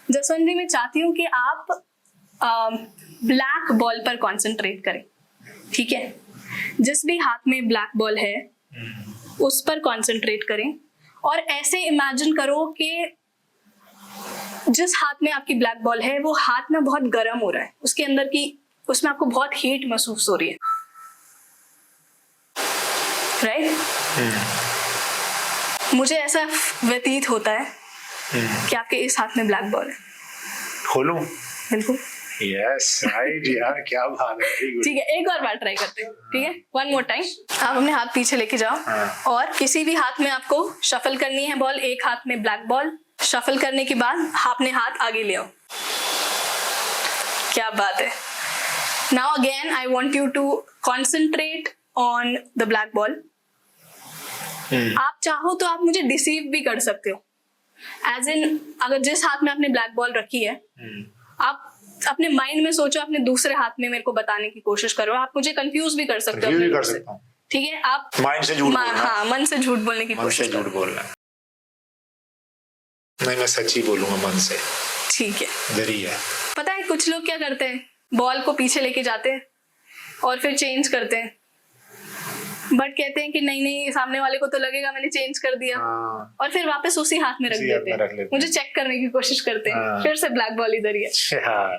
जसवंत जी, मैं चाहती हूँ कि आप ब्लैक बॉल पर कंसंट्रेट करें। ठीक है, जिस भी हाथ में ब्लैक बॉल है उस पर कंसंट्रेट करें और ऐसे इमेजिन करो कि जिस हाथ में आपकी ब्लैक बॉल है वो हाथ में बहुत गर्म हो रहा है, उसके अंदर की उसमें आपको बहुत हीट महसूस हो रही है। राइट? मुझे ऐसा व्यतीत होता है कि आपके इस हाथ में ब्लैक बॉल है। खोलूं? बिल्कुल। यस राइट यार, क्या बात है। ठीक है, एक और बार ट्राई करते हैं। ठीक है, वन मोर टाइम। आप अपने हाथ पीछे लेके जाओ और किसी भी हाथ में आपको शफल करनी है बॉल, एक हाथ में ब्लैक बॉल। शफल करने के बाद अपने हाथ आगे ले आओ। क्या बात है। Now again I want you to concentrate on the black ball. आप चाहो तो आप मुझे डिसीव भी कर सकते हो, एज इन अगर जिस हाथ में आपने ब्लैक बॉल रखी है आप अपने माइंड में सोचो, अपने दूसरे हाथ में मेरे को बताने की कोशिश करो। आप मुझे कंफ्यूज भी कर सकते हो। ठीक है, आप माइंड से झूठ हाँ, मन से झूठ बोलने की कोशिश झूठ बोलना। नहीं, मैं सच्ची बोलूंगा मन से। ठीक है, डरी है। पता है कुछ लोग क्या करते हैं, बॉल को पीछे लेके जाते हैं और फिर चेंज करते हैं, बट कहते हैं कि नहीं सामने वाले को तो लगेगा मैंने चेंज कर दिया, और फिर वापस उसी हाथ में रख देते हैं। मुझे चेक करने की कोशिश करते हैं, फिर से ब्लैक बॉल इधर ही है।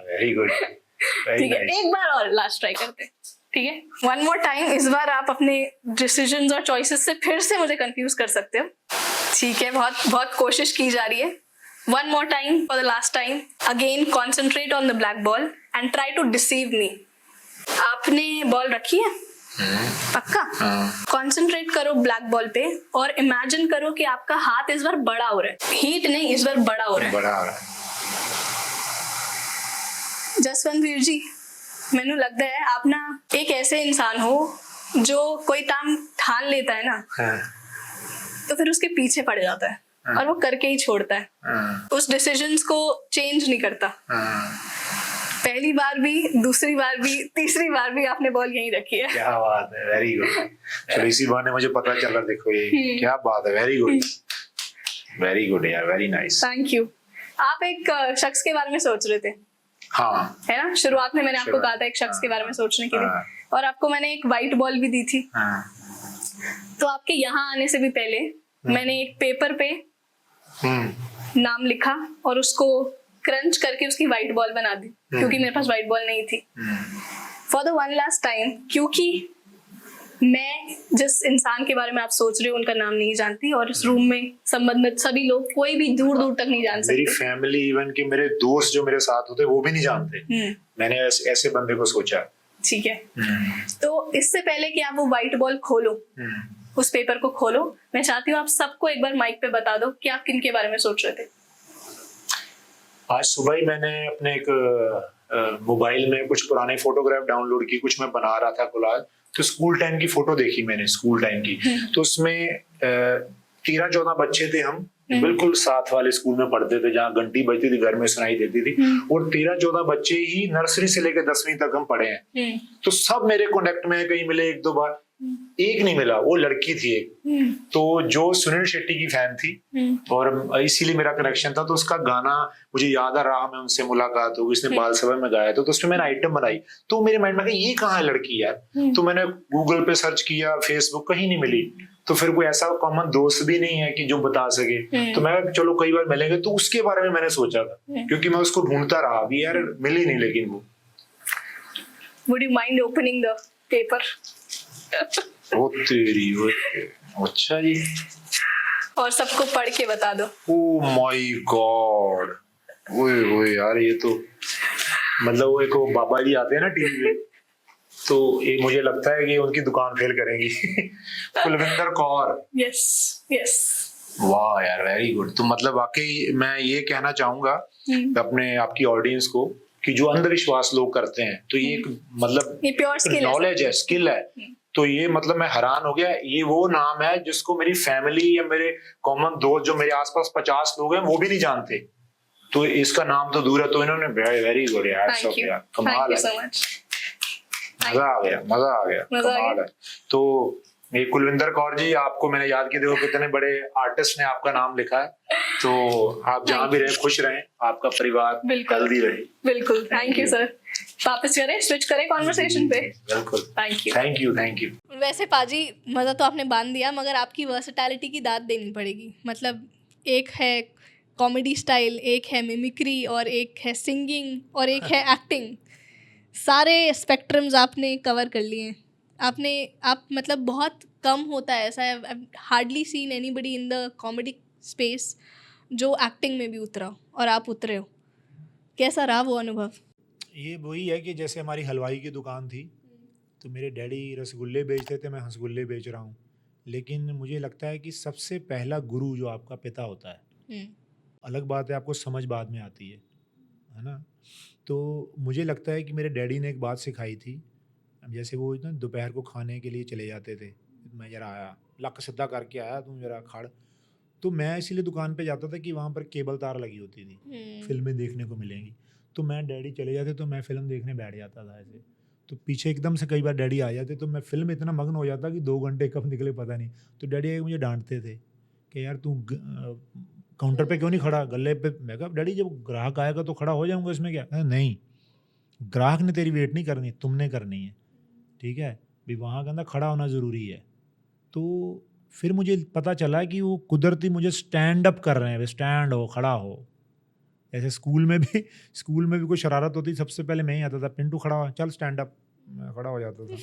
Very good. ठीक है, एक बार और लास्ट ट्राई करते हैं। ठीक है, वन मोर टाइम। इस बार आप अपने डिसीजंस और चॉइसेस से फिर से मुझे कंफ्यूज कर सकते हो। ठीक है, बहुत बहुत कोशिश की जा रही है। One more time, for the last time. Again concentrate on the black ball and try to deceive me. आपने बॉल रखी है? पक्का? कंसंट्रेट करो ब्लैक बॉल पे और इमेजिन करो कि आपका हाथ इस बार बड़ा हो रहा है। हीट नहीं, इस बार बड़ा हो रहा है। जसवंत वीर जी, मैंने लगता है आप ना एक ऐसे इंसान हो जो कोई काम ठान लेता है ना तो फिर उसके पीछे पड़ जाता है और वो करके ही छोड़ता है, उस डिसीजंस को चेंज नहीं करता। पहली बार भी, दूसरी बार भी, तीसरी बार भी आपने बॉल यहीं रखी है। क्या बात है, वेरी गुड। चलो इसी बहाने मुझे पता चल रहा, देखो ये क्या बात है। वेरी गुड, वेरी गुड यार, वेरी नाइस। Thank you. आप एक शख्स के बारे में सोच रहे थे। हाँ है ना, शुरुआत में मैंने आपको कहा था एक शख्स के बारे में सोचने के लिए, और आपको मैंने एक व्हाइट बॉल भी दी थी। तो आपके यहाँ आने से भी पहले मैंने एक पेपर पे नाम लिखा और उसको क्रंच करके उसकी व्हाइट बॉल बना दी, क्योंकि मेरे पास व्हाइट बॉल नहीं थी। For the one last time, क्योंकि मैं जिस इंसान के बारे में आप सोच रहे हो उनका नाम नहीं जानती, और इस रूम में संबंधित सभी लोग कोई भी दूर दूर तक नहीं जान सकते। मेरी फैमिली, इवन के मेरे दोस्त जो मेरे साथ होते वो भी नहीं जानते। मैंने ऐसे बंदे को सोचा। ठीक है, तो इससे पहले कि आप वो व्हाइट बॉल खोलो, उस पेपर को खोलो, मैं चाहती हूँ आप सबको एक बार माइक पे बता दो कि आप किन के बारे में सोच रहे थे। आज सुबह ही मैंने अपने एक मोबाइल में कुछ पुराने फोटोग्राफ डाउनलोड की, कुछ मैं बना रहा था कोलाज, तो स्कूल टाइम की फोटो देखी मैंने, स्कूल टाइम की। तो उसमें 13-14 बच्चे थे हम, बिल्कुल साथ वाले स्कूल में पढ़ते थे जहाँ घंटी बजती थी, घर में सुनाई देती थी, और 13-14 बच्चे ही नर्सरी से लेकर 10वीं तक हम पढ़े हैं। तो सब मेरे कॉन्टेक्ट में कहीं मिले, 1-2 बार, एक नहीं मिला, वो लड़की थी एक, तो जो सुनील शेट्टी की फैन थी, और इसीलिए मेरा कनेक्शन था। तो उसका गाना मुझे याद आ रहा, मैं उनसे मुलाकात हुई, उसने बाल सभा में गाया था, तो उसमें मैंने आइटम बनाई। तो मेरे माइंड में ये कहाँ है लड़की यार, तो मैंने गूगल पे सर्च किया, फेसबुक, कहीं नहीं मिली। तो फिर कोई ऐसा कॉमन दोस्त भी नहीं है कि जो बता सके, तो मैं चलो कई बार मिलेंगे, तो उसके बारे में मैंने सोचा था, क्योंकि मैं उसको ढूंढता रहा, अभी यार मिली नहीं। लेकिन वो Would you mind opening the paper? ओ तेरी, अच्छा जी, और सबको पढ़ के बता दो। ओह माय गॉड, ओए ओए यार, ये तो मतलब वो एक बाबा जी आते हैं ना टीवी पे, तो ये मुझे लगता है कि उनकी दुकान फेल करेंगी। कुलविंदर कौर। Yes yes. वाह यार, वेरी गुड। तो मतलब वाकई मैं ये कहना चाहूंगा अपने आपकी ऑडियंस को कि जो अंधविश्वास लोग करते हैं, तो ये एक मतलब ये प्योर स्किल नॉलेज है, स्किल है। तो ये मतलब मैं हैरान हो गया, ये वो नाम है जिसको मेरी फैमिली या मेरे कॉमन दोस्त जो मेरे आसपास 50 लोग हैं वो भी नहीं जानते, तो इसका नाम तो दूर है। तो इन्होंने वेरी गुड यार, सब यार कमाल है, मजा आ गया, मजा आ गया, कमाल है। तो ये कुलविंदर कौर जी, आपको मैंने याद किया, देखो कितने बड़े आर्टिस्ट ने आपका नाम लिखा है। तो आप जहाँ भी रहे खुश रहें, आपका परिवार हेल्दी रहे। बिल्कुल, थैंक यू सर। वापस करें, स्विच करें कॉन्वर्सेशन पे। बिल्कुल, thank you thank you thank you. वैसे पाजी, मजा तो आपने बांध दिया, मगर आपकी वर्सेटैलिटी की दाद देनी पड़ेगी। मतलब एक है कॉमेडी स्टाइल, एक है मिमिक्री, और एक है सिंगिंग, और एक है एक्टिंग। सारे स्पेक्ट्रम्स आपने कवर कर लिए। आप मतलब बहुत कम होता है ऐसा, hardly seen anybody in the comedy space जो एक्टिंग में भी उतरा, और आप उतरे हो। कैसा रहा वो अनुभव? ये वही है कि जैसे हमारी हलवाई की दुकान थी, तो मेरे डैडी रसगुल्ले बेचते थे, मैं हंसगुल्ले बेच रहा हूँ। लेकिन मुझे लगता है कि सबसे पहला गुरु जो आपका पिता होता है, अलग बात है आपको समझ बाद में आती है ना। तो मुझे लगता है कि मेरे डैडी ने एक बात सिखाई थी, जैसे वो ना दोपहर को खाने के लिए चले जाते थे, मैं ज़रा आया, लक सीधा करके आया, तुम ज़रा खड़। तो मैं इसीलिए दुकान पे जाता था कि वहाँ पर केबल तार लगी होती थी, फिल्में देखने को मिलेंगी। तो मैं डैडी चले जाते तो मैं फ़िल्म देखने बैठ जाता था ऐसे। तो पीछे एकदम से कई बार डैडी आ जाते, तो मैं फ़िल्म इतना मग्न हो जाता कि 2 घंटे कब निकले पता नहीं। तो डैडी मुझे डांटते थे कि यार तू काउंटर पे क्यों नहीं खड़ा, गले पे। मैं कहा डैडी जब ग्राहक आएगा तो खड़ा हो जाऊँगा, इसमें क्या। नहीं, ग्राहक ने तेरी वेट नहीं करनी, तुमने करनी है, ठीक है भी, वहाँ के अंदर खड़ा होना ज़रूरी है। तो फिर मुझे पता चला कि वो कुदरती मुझे स्टैंड अप कर रहे हैं, स्टैंड हो, खड़ा हो। ऐसे स्कूल में भी कोई शरारत होती, सबसे पहले मैं ही आता था, पिंटू खड़ा हो, चल स्टैंड अप, मैं खड़ा हो जाता था।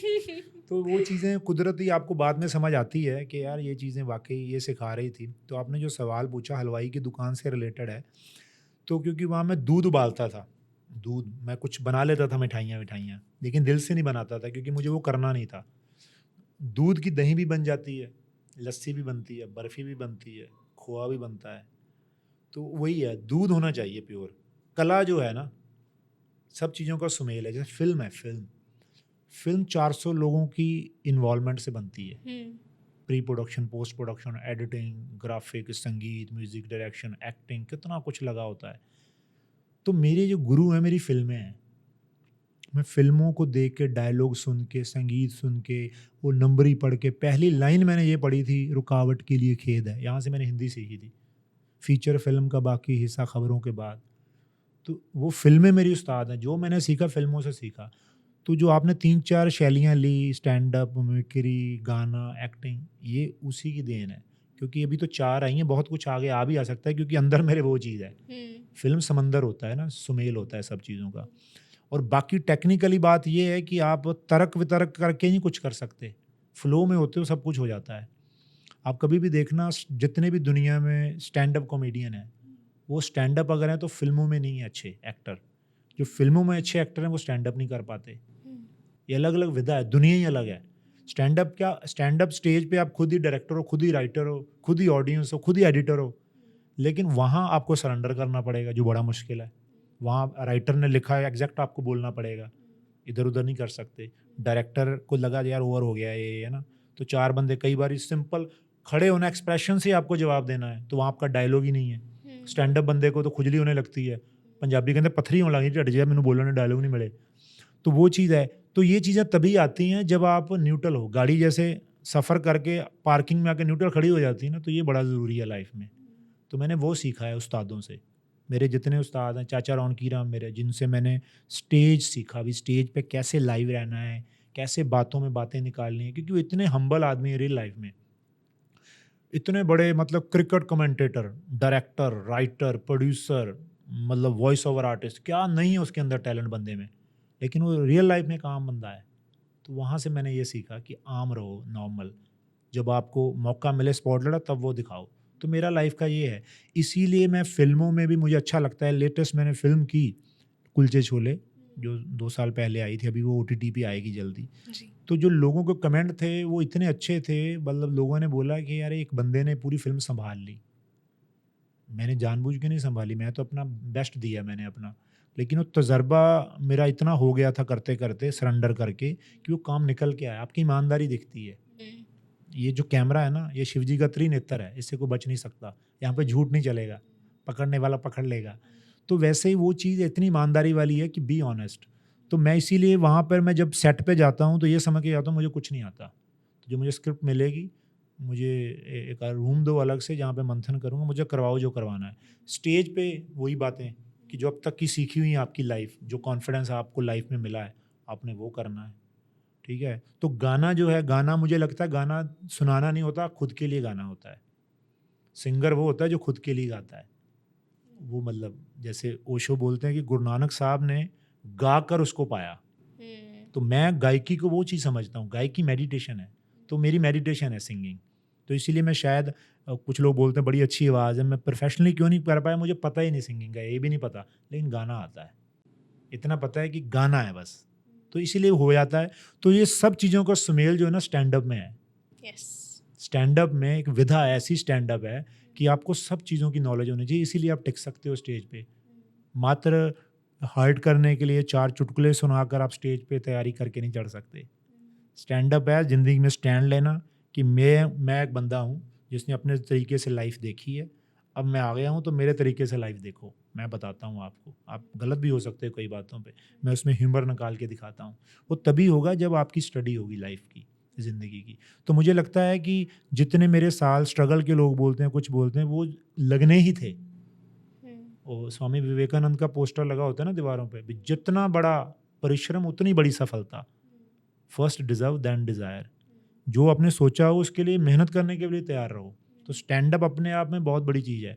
तो वो चीज़ें कुदरती आपको बाद में समझ आती है कि यार ये चीज़ें वाकई ये सिखा रही थी। तो आपने जो सवाल पूछा हलवाई की दुकान से रिलेटेड है, तो क्योंकि वहाँ मैं दूध उबालता था, दूध मैं कुछ बना लेता था, मिठाइयाँ, लेकिन दिल से नहीं बनाता था क्योंकि मुझे वो करना नहीं था। दूध की दही भी बन जाती है, लस्सी भी बनती है, बर्फ़ी भी बनती है, खोआ भी बनता है। तो वही है, दूध होना चाहिए प्योर। कला जो है ना, सब चीज़ों का सुमेल है। जैसे फिल्म है, फिल्म 400 लोगों की इन्वॉल्वमेंट से बनती है। Pre production, post production, editing, graphic, संगीत, म्यूज़िक डायरेक्शन, एक्टिंग, कितना कुछ लगा होता है। तो मेरे जो गुरु हैं मेरी फिल्में हैं। मैं फ़िल्मों को देख के, डायलॉग सुन के, संगीत सुन के, वो नंबरी पढ़ के, पहली लाइन मैंने ये पढ़ी थी, रुकावट के लिए खेद है, यहाँ से मैंने हिंदी सीखी थी। फीचर फिल्म का बाकी हिस्सा खबरों के बाद। तो वो फ़िल्में मेरी उस्ताद हैं, जो मैंने सीखा फ़िल्मों से सीखा। तो जो आपने 3-4 शैलियाँ ली, स्टैंड अप, मिमिक्री, गाना, एक्टिंग, ये उसी की देन है। क्योंकि अभी तो 4 आई हैं, बहुत कुछ आगे आ भी आ सकता है क्योंकि अंदर मेरे वो चीज़ है। फ़िल्म समंदर होता है ना, सुमेल होता है सब चीज़ों का। और बाकी टेक्निकली बात ये है कि आप तर्क-वितर्क करके नहीं कुछ कर सकते। फ़्लो में होते हो, सब कुछ हो जाता है। आप कभी भी देखना, जितने भी दुनिया में स्टैंड अप कॉमेडियन हैं, वो स्टैंड अप अगर हैं तो फ़िल्मों में नहीं है अच्छे एक्टर। जो फ़िल्मों में अच्छे एक्टर हैं वो स्टैंड अप नहीं कर पाते। ये अलग-अलग विधा है, दुनिया ही अलग है। स्टैंड अप स्टेज पे आप खुद ही डायरेक्टर हो, खुद ही राइटर हो, खुद ही ऑडियंस हो, खुद ही एडिटर हो। लेकिन वहाँ आपको सरेंडर करना पड़ेगा, जो बड़ा मुश्किल है। वहाँ राइटर ने लिखा है, एग्ज़ैक्ट आपको बोलना पड़ेगा। इधर-उधर नहीं कर सकते। डायरेक्टर को लगा यार ओवर हो गया ये, है ना? तो 4 बंदे, कई बार सिंपल खड़े होना, एक्सप्रेशन से आपको जवाब देना है, तो वहाँ आपका डायलॉग ही नहीं है। स्टैंड अप बंदे को तो खुजली होने लगती है। पंजाबी कहते पत्थरी होने लगी ढिड च, मैनू बोलने डायलॉग नहीं मिले। तो वो चीज़ है। तो ये चीज़ें तभी आती हैं जब आप न्यूट्रल हो। गाड़ी जैसे सफ़र करके पार्किंग में आके न्यूट्रल खड़ी हो जाती है ना, तो ये बड़ा ज़रूरी है लाइफ में। तो मैंने वो सीखा है उस्तादों से। मेरे जितने उस्ताद हैं, चाचा रौनकी राम मेरे, जिनसे मैंने स्टेज सीखा, अभी स्टेज पे कैसे लाइव रहना है, कैसे बातों में बातें निकालनी है, क्योंकि वो इतने हम्बल आदमी हैं रियल लाइफ में। इतने बड़े मतलब cricket commentator, director, writer, producer, मतलब वॉइस ओवर आर्टिस्ट, क्या नहीं है उसके अंदर टैलेंट बंदे में। लेकिन वो रियल लाइफ में एक आम बंदा है। तो वहाँ से मैंने ये सीखा कि आम रहो, नॉर्मल। जब आपको मौका मिले स्पॉटलाइट तब वो दिखाओ। तो मेरा लाइफ का ये है। इसीलिए मैं फ़िल्मों में भी मुझे अच्छा लगता है। लेटेस्ट मैंने फ़िल्म की कुलचे छोले, जो 2 साल पहले आई थी, अभी वो ओटीटी पे आएगी जल्दी। जी। तो जो लोगों के कमेंट थे वो इतने अच्छे थे, मतलब लोगों ने बोला कि यार एक बंदे ने पूरी फ़िल्म सँभाल ली। मैंने जानबूझ के नहीं सँभाली, मैं तो अपना बेस्ट दिया मैंने अपना। लेकिन वो तज़र्बा मेरा इतना हो गया था करते-करते, सरेंडर करके, कि वो काम निकल के आया। आपकी ईमानदारी दिखती है। ये जो कैमरा है ना, ये शिव जी का त्रिनेत्र है, इससे कोई बच नहीं सकता। यहाँ पे झूठ नहीं चलेगा, पकड़ने वाला पकड़ लेगा। तो वैसे ही वो चीज़ इतनी ईमानदारी वाली है कि बी ऑनेस्ट। तो मैं इसीलिए वहाँ पर मैं जब सेट पे जाता हूँ तो ये समझ के जाता हूँ मुझे कुछ नहीं आता। तो जो मुझे स्क्रिप्ट मिलेगी, मुझे एक रूम दो अलग से, जहाँ पे मंथन करूँगा, मुझे करवाओ जो करवाना है। स्टेज पे वही बातें कि जो अब तक की सीखी हुई है आपकी लाइफ, जो कॉन्फिडेंस आपको लाइफ में मिला है, आपने वो करना है। ठीक है? तो गाना जो है, गाना मुझे लगता है गाना सुनाना नहीं होता, खुद के लिए गाना होता है। सिंगर वो होता है जो खुद के लिए गाता है। वो मतलब जैसे ओशो बोलते हैं कि गुरु नानक साहब ने गाकर उसको पाया। तो मैं गायकी को वो चीज़ समझता हूँ, गायकी मेडिटेशन है। तो मेरी मेडिटेशन है सिंगिंग। तो इसीलिए मैं शायद कुछ लोग बोलते हैं बड़ी अच्छी आवाज़ है, मैं प्रोफेशनली क्यों नहीं कर पाया, मुझे पता ही नहीं सिंगिंग का, ये भी नहीं पता, लेकिन गाना आता है। इतना पता है कि गाना है बस, तो इसीलिए हो जाता है। तो ये सब चीज़ों का सुमेल जो है ना स्टैंड अप में है। यस। स्टैंड अप में एक विधा ऐसी स्टैंड अप है कि आपको सब चीज़ों की नॉलेज होनी चाहिए, इसीलिए आप टिक सकते हो स्टेज पे। मात्र हर्ट करने के लिए 4 चुटकुले सुनाकर आप स्टेज पे तैयारी करके नहीं चढ़ सकते। स्टैंड अप है ज़िंदगी में स्टैंड लेना कि मैं एक बंदा हूँ जिसने अपने तरीके से लाइफ देखी है। अब मैं आ गया हूँ तो मेरे तरीके से लाइफ देखो। मैं बताता हूँ आपको, आप गलत भी हो सकते हो कई बातों पे। मैं उसमें ह्यूमर निकाल के दिखाता हूँ। वो तभी होगा जब आपकी स्टडी होगी लाइफ की, ज़िंदगी की। तो मुझे लगता है कि जितने मेरे साल स्ट्रगल के लोग बोलते हैं, कुछ बोलते हैं, वो लगने ही थे। और स्वामी विवेकानंद का पोस्टर लगा होता है ना दीवारों पे, भी जितना बड़ा परिश्रम उतनी बड़ी सफलता। First deserve then desire. जो आपने सोचा हो उसके लिए मेहनत करने के लिए तैयार रहो। तो स्टैंड अप अपने आप में बहुत बड़ी चीज़ है।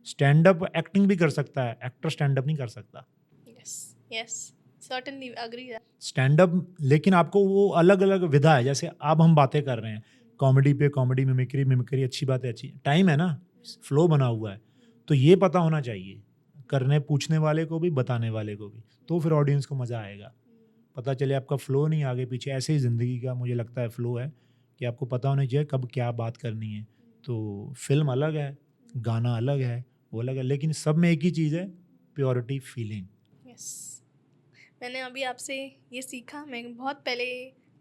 स्टैंड अप एक्टिंग भी कर सकता है, एक्टर स्टैंड अप नहीं कर सकता। Yes, yes, certainly agree. Stand up लेकिन आपको वो अलग अलग विधा है। जैसे अब हम बातें कर रहे हैं कॉमेडी पे, कॉमेडी, मिमिक्री, मिमिक्री अच्छी बात है, अच्छी टाइम है ना, फ्लो बना हुआ है। तो ये पता होना चाहिए करने, पूछने वाले को भी, बताने वाले को भी, तो फिर ऑडियंस को मज़ा आएगा। पता चले आपका फ्लो नहीं आगे पीछे, ऐसे ही ज़िंदगी का मुझे लगता है फ्लो है कि आपको पता होना चाहिए कब क्या बात करनी है। तो फिल्म अलग है, गाना अलग है, वो अलग है, लेकिन सब में एक ही चीज़ है, प्योरिटी फीलिंग। यस। मैंने अभी आपसे ये सीखा, मैं बहुत पहले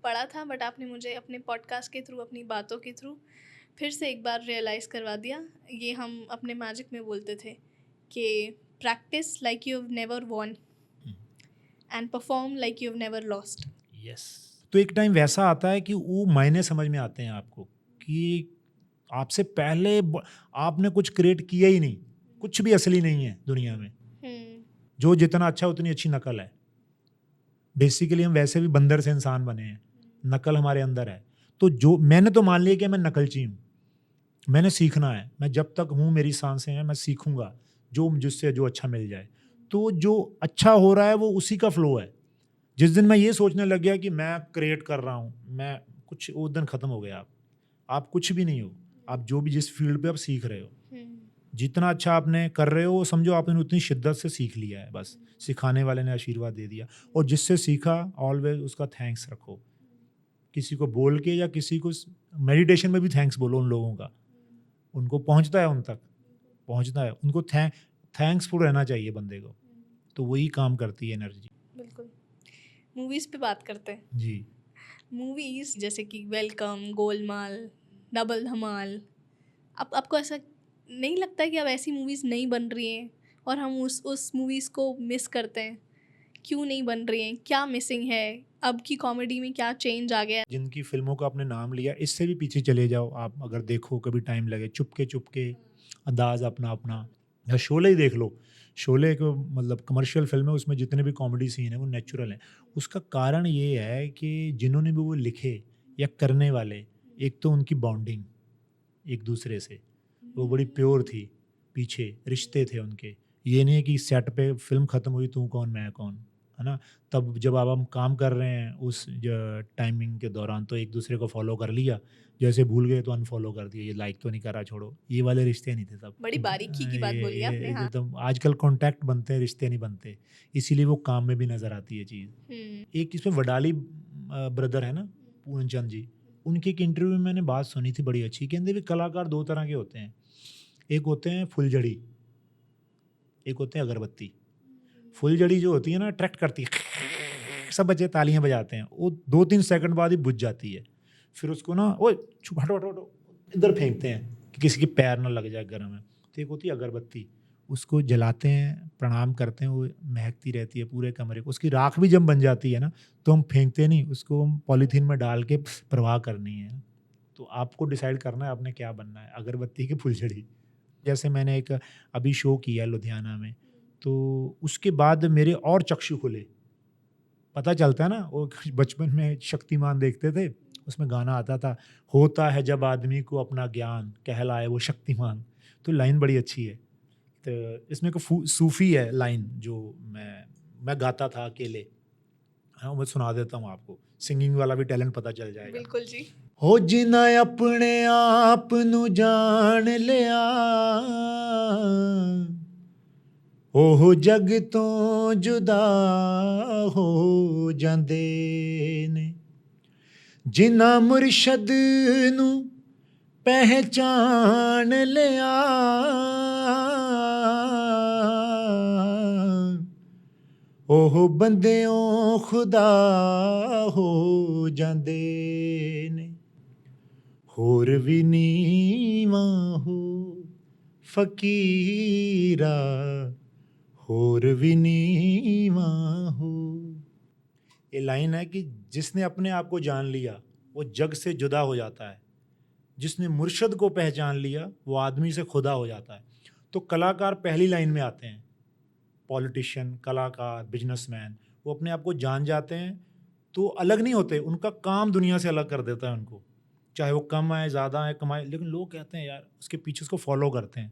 पढ़ा था, बट आपने मुझे अपने पॉडकास्ट के थ्रू, अपनी बातों के थ्रू फिर से एक बार रियलाइज़ करवा दिया। ये हम अपने मैजिक में बोलते थे कि practice like you have never won and perform like you have never lost. Yes. तो एक टाइम वैसा आता है कि वो मायने समझ में आते हैं आपको कि आपसे पहले आपने कुछ क्रिएट किया ही नहीं, कुछ भी असली नहीं है दुनिया में। जो जितना अच्छा उतनी अच्छी नकल है। बेसिकली हम वैसे भी बंदर से इंसान बने हैं, नकल हमारे अंदर है। तो जो मैंने तो मान लिया कि मैं नकलची हूँ, मैंने सीखना है, मैं जब तक हूँ मेरी सांसें हैं मैं सीखूंगा जो मुझसे जो अच्छा मिल जाए। तो जो अच्छा हो रहा है वो उसी का फ्लो है। जिस दिन मैं ये सोचने लग गया कि मैं क्रिएट कर रहा हूँ, मैं कुछ, वो दिन खत्म हो गया। आप कुछ भी नहीं हो, आप जो भी जिस फील्ड पे आप सीख रहे हो, जितना अच्छा आपने कर रहे हो वो समझो आपने उतनी शिद्दत से सीख लिया है, बस सिखाने वाले ने आशीर्वाद दे दिया। और जिससे सीखा ऑलवेज उसका थैंक्स रखो, किसी को बोल के या किसी को मेडिटेशन में भी थैंक्स बोलो उन लोगों का, उनको पहुंचता है, उन तक पहुंचता है, उनको थैंक्सफुल रहना चाहिए बंदे को, तो वही काम करती है एनर्जी। बिल्कुल। मूवीज पे बात करते हैं। जी। मूवीज जैसे कि वेलकम, गोलमाल, डबल धमाल, अब आपको ऐसा नहीं लगता कि अब ऐसी मूवीज नहीं बन रही हैं और हम उस मूवीज को मिस करते हैं? क्यों नहीं बन रही हैं? क्या मिसिंग है? अब की कॉमेडी में क्या चेंज आ गया है? जिनकी फिल्मों का आपने नाम लिया, इससे भी पीछे चले जाओ आप, अगर देखो कभी टाइम लगे, चुपके चुपके, अंदाज अपना अपना, या शोले ही देख लो। शोले एक मतलब कमर्शियल फिल्म है, उसमें जितने भी कॉमेडी सीन है वो नेचुरल हैं। उसका कारण ये है कि जिन्होंने भी वो लिखे या करने वाले, एक तो उनकी बॉन्डिंग एक दूसरे से वो बड़ी प्योर थी, पीछे रिश्ते थे उनके। ये नहीं है कि सेट पे फिल्म ख़त्म हुई तू कौन मैं कौन, है ना? तब जब अब हम काम कर रहे हैं उस टाइमिंग के दौरान तो एक दूसरे को फॉलो कर लिया, जैसे भूल गए तो अनफॉलो कर दिया, ये लाइक तो नहीं करा छोड़ो, ये वाले रिश्ते नहीं थे तब। बड़ी बारीकी की बात बोली आपने। हाँ। तो आजकल कॉन्टैक्ट बनते हैं, रिश्ते नहीं बनते, इसीलिए वो काम में भी नज़र आती है चीज़। एक इसमें वडाली ब्रदर है ना, पूरन चंद जी, उनके एक इंटरव्यू में मैंने बात सुनी थी बड़ी अच्छी, कहते भी कलाकार दो तरह के होते हैं, एक होते हैं फुलझड़ी, एक होते हैं अगरबत्ती। फुलझड़ी जो होती है ना अट्रैक्ट करती है, सब बच्चे तालियां बजाते हैं, वो 2-3 सेकंड बाद ही बुझ जाती है, फिर उसको ना ओ हटो हटो हटो इधर फेंकते हैं कि किसी के पैर ना लग जाए गर्म है। तो एक होती है अगरबत्ती, उसको जलाते हैं, प्रणाम करते हैं, वो महकती रहती है पूरे कमरे को। उसकी राख भी जब बन जाती है ना तो हम फेंकते नहीं, उसको हम पॉलीथीन में डाल के प्रवाह करनी है। तो आपको डिसाइड करना है आपने क्या बनना है, अगरबत्ती की फुलझड़ी। जैसे मैंने एक अभी शो किया लुधियाना में, तो उसके बाद मेरे और चक्षु खुले। पता चलता है ना, वो बचपन में शक्तिमान देखते थे, उसमें गाना आता था, होता है जब आदमी को अपना ज्ञान, कहलाए वो शक्तिमान। तो लाइन बड़ी अच्छी है। तो इसमें एक सूफी है लाइन जो मैं गाता था अकेले, हाँ मैं सुना देता हूँ आपको, सिंगिंग वाला भी टैलेंट पता चल जाएगा। बिल्कुल जी। हो जिन्ना अपने आप नू जान लिया, ਉਹ ਜਗ ਤੋਂ ਜੁਦਾ ਹੋ ਜਾਂਦੇ ਨੇ, ਜਿਨ੍ਹਾਂ ਮੁਰਸ਼ਦ ਨੂੰ ਪਹਿਚਾਨ ਲਿਆ, ਉਹ ਬੰਦਿਓਂ ਖੁਦਾ ਹੋ ਜਾਂਦੇ ਨੇ। ਹੋਰ ਵੀ ਨੀਵਾਂ ਹੋ ਫਕੀਰਾ, और भी नीवा हो। ये लाइन है कि जिसने अपने आप को जान लिया वो जग से जुदा हो जाता है, जिसने मुर्शद को पहचान लिया वो आदमी से खुदा हो जाता है। तो कलाकार पहली लाइन में आते हैं, पॉलिटिशियन, कलाकार, बिजनेसमैन, वो अपने आप को जान जाते हैं तो अलग नहीं होते, उनका काम दुनिया से अलग कर देता है उनको, चाहे वो कम आए ज़्यादा आए कमाए, लेकिन लोग कहते हैं यार उसके पीछे उसको फॉलो करते हैं।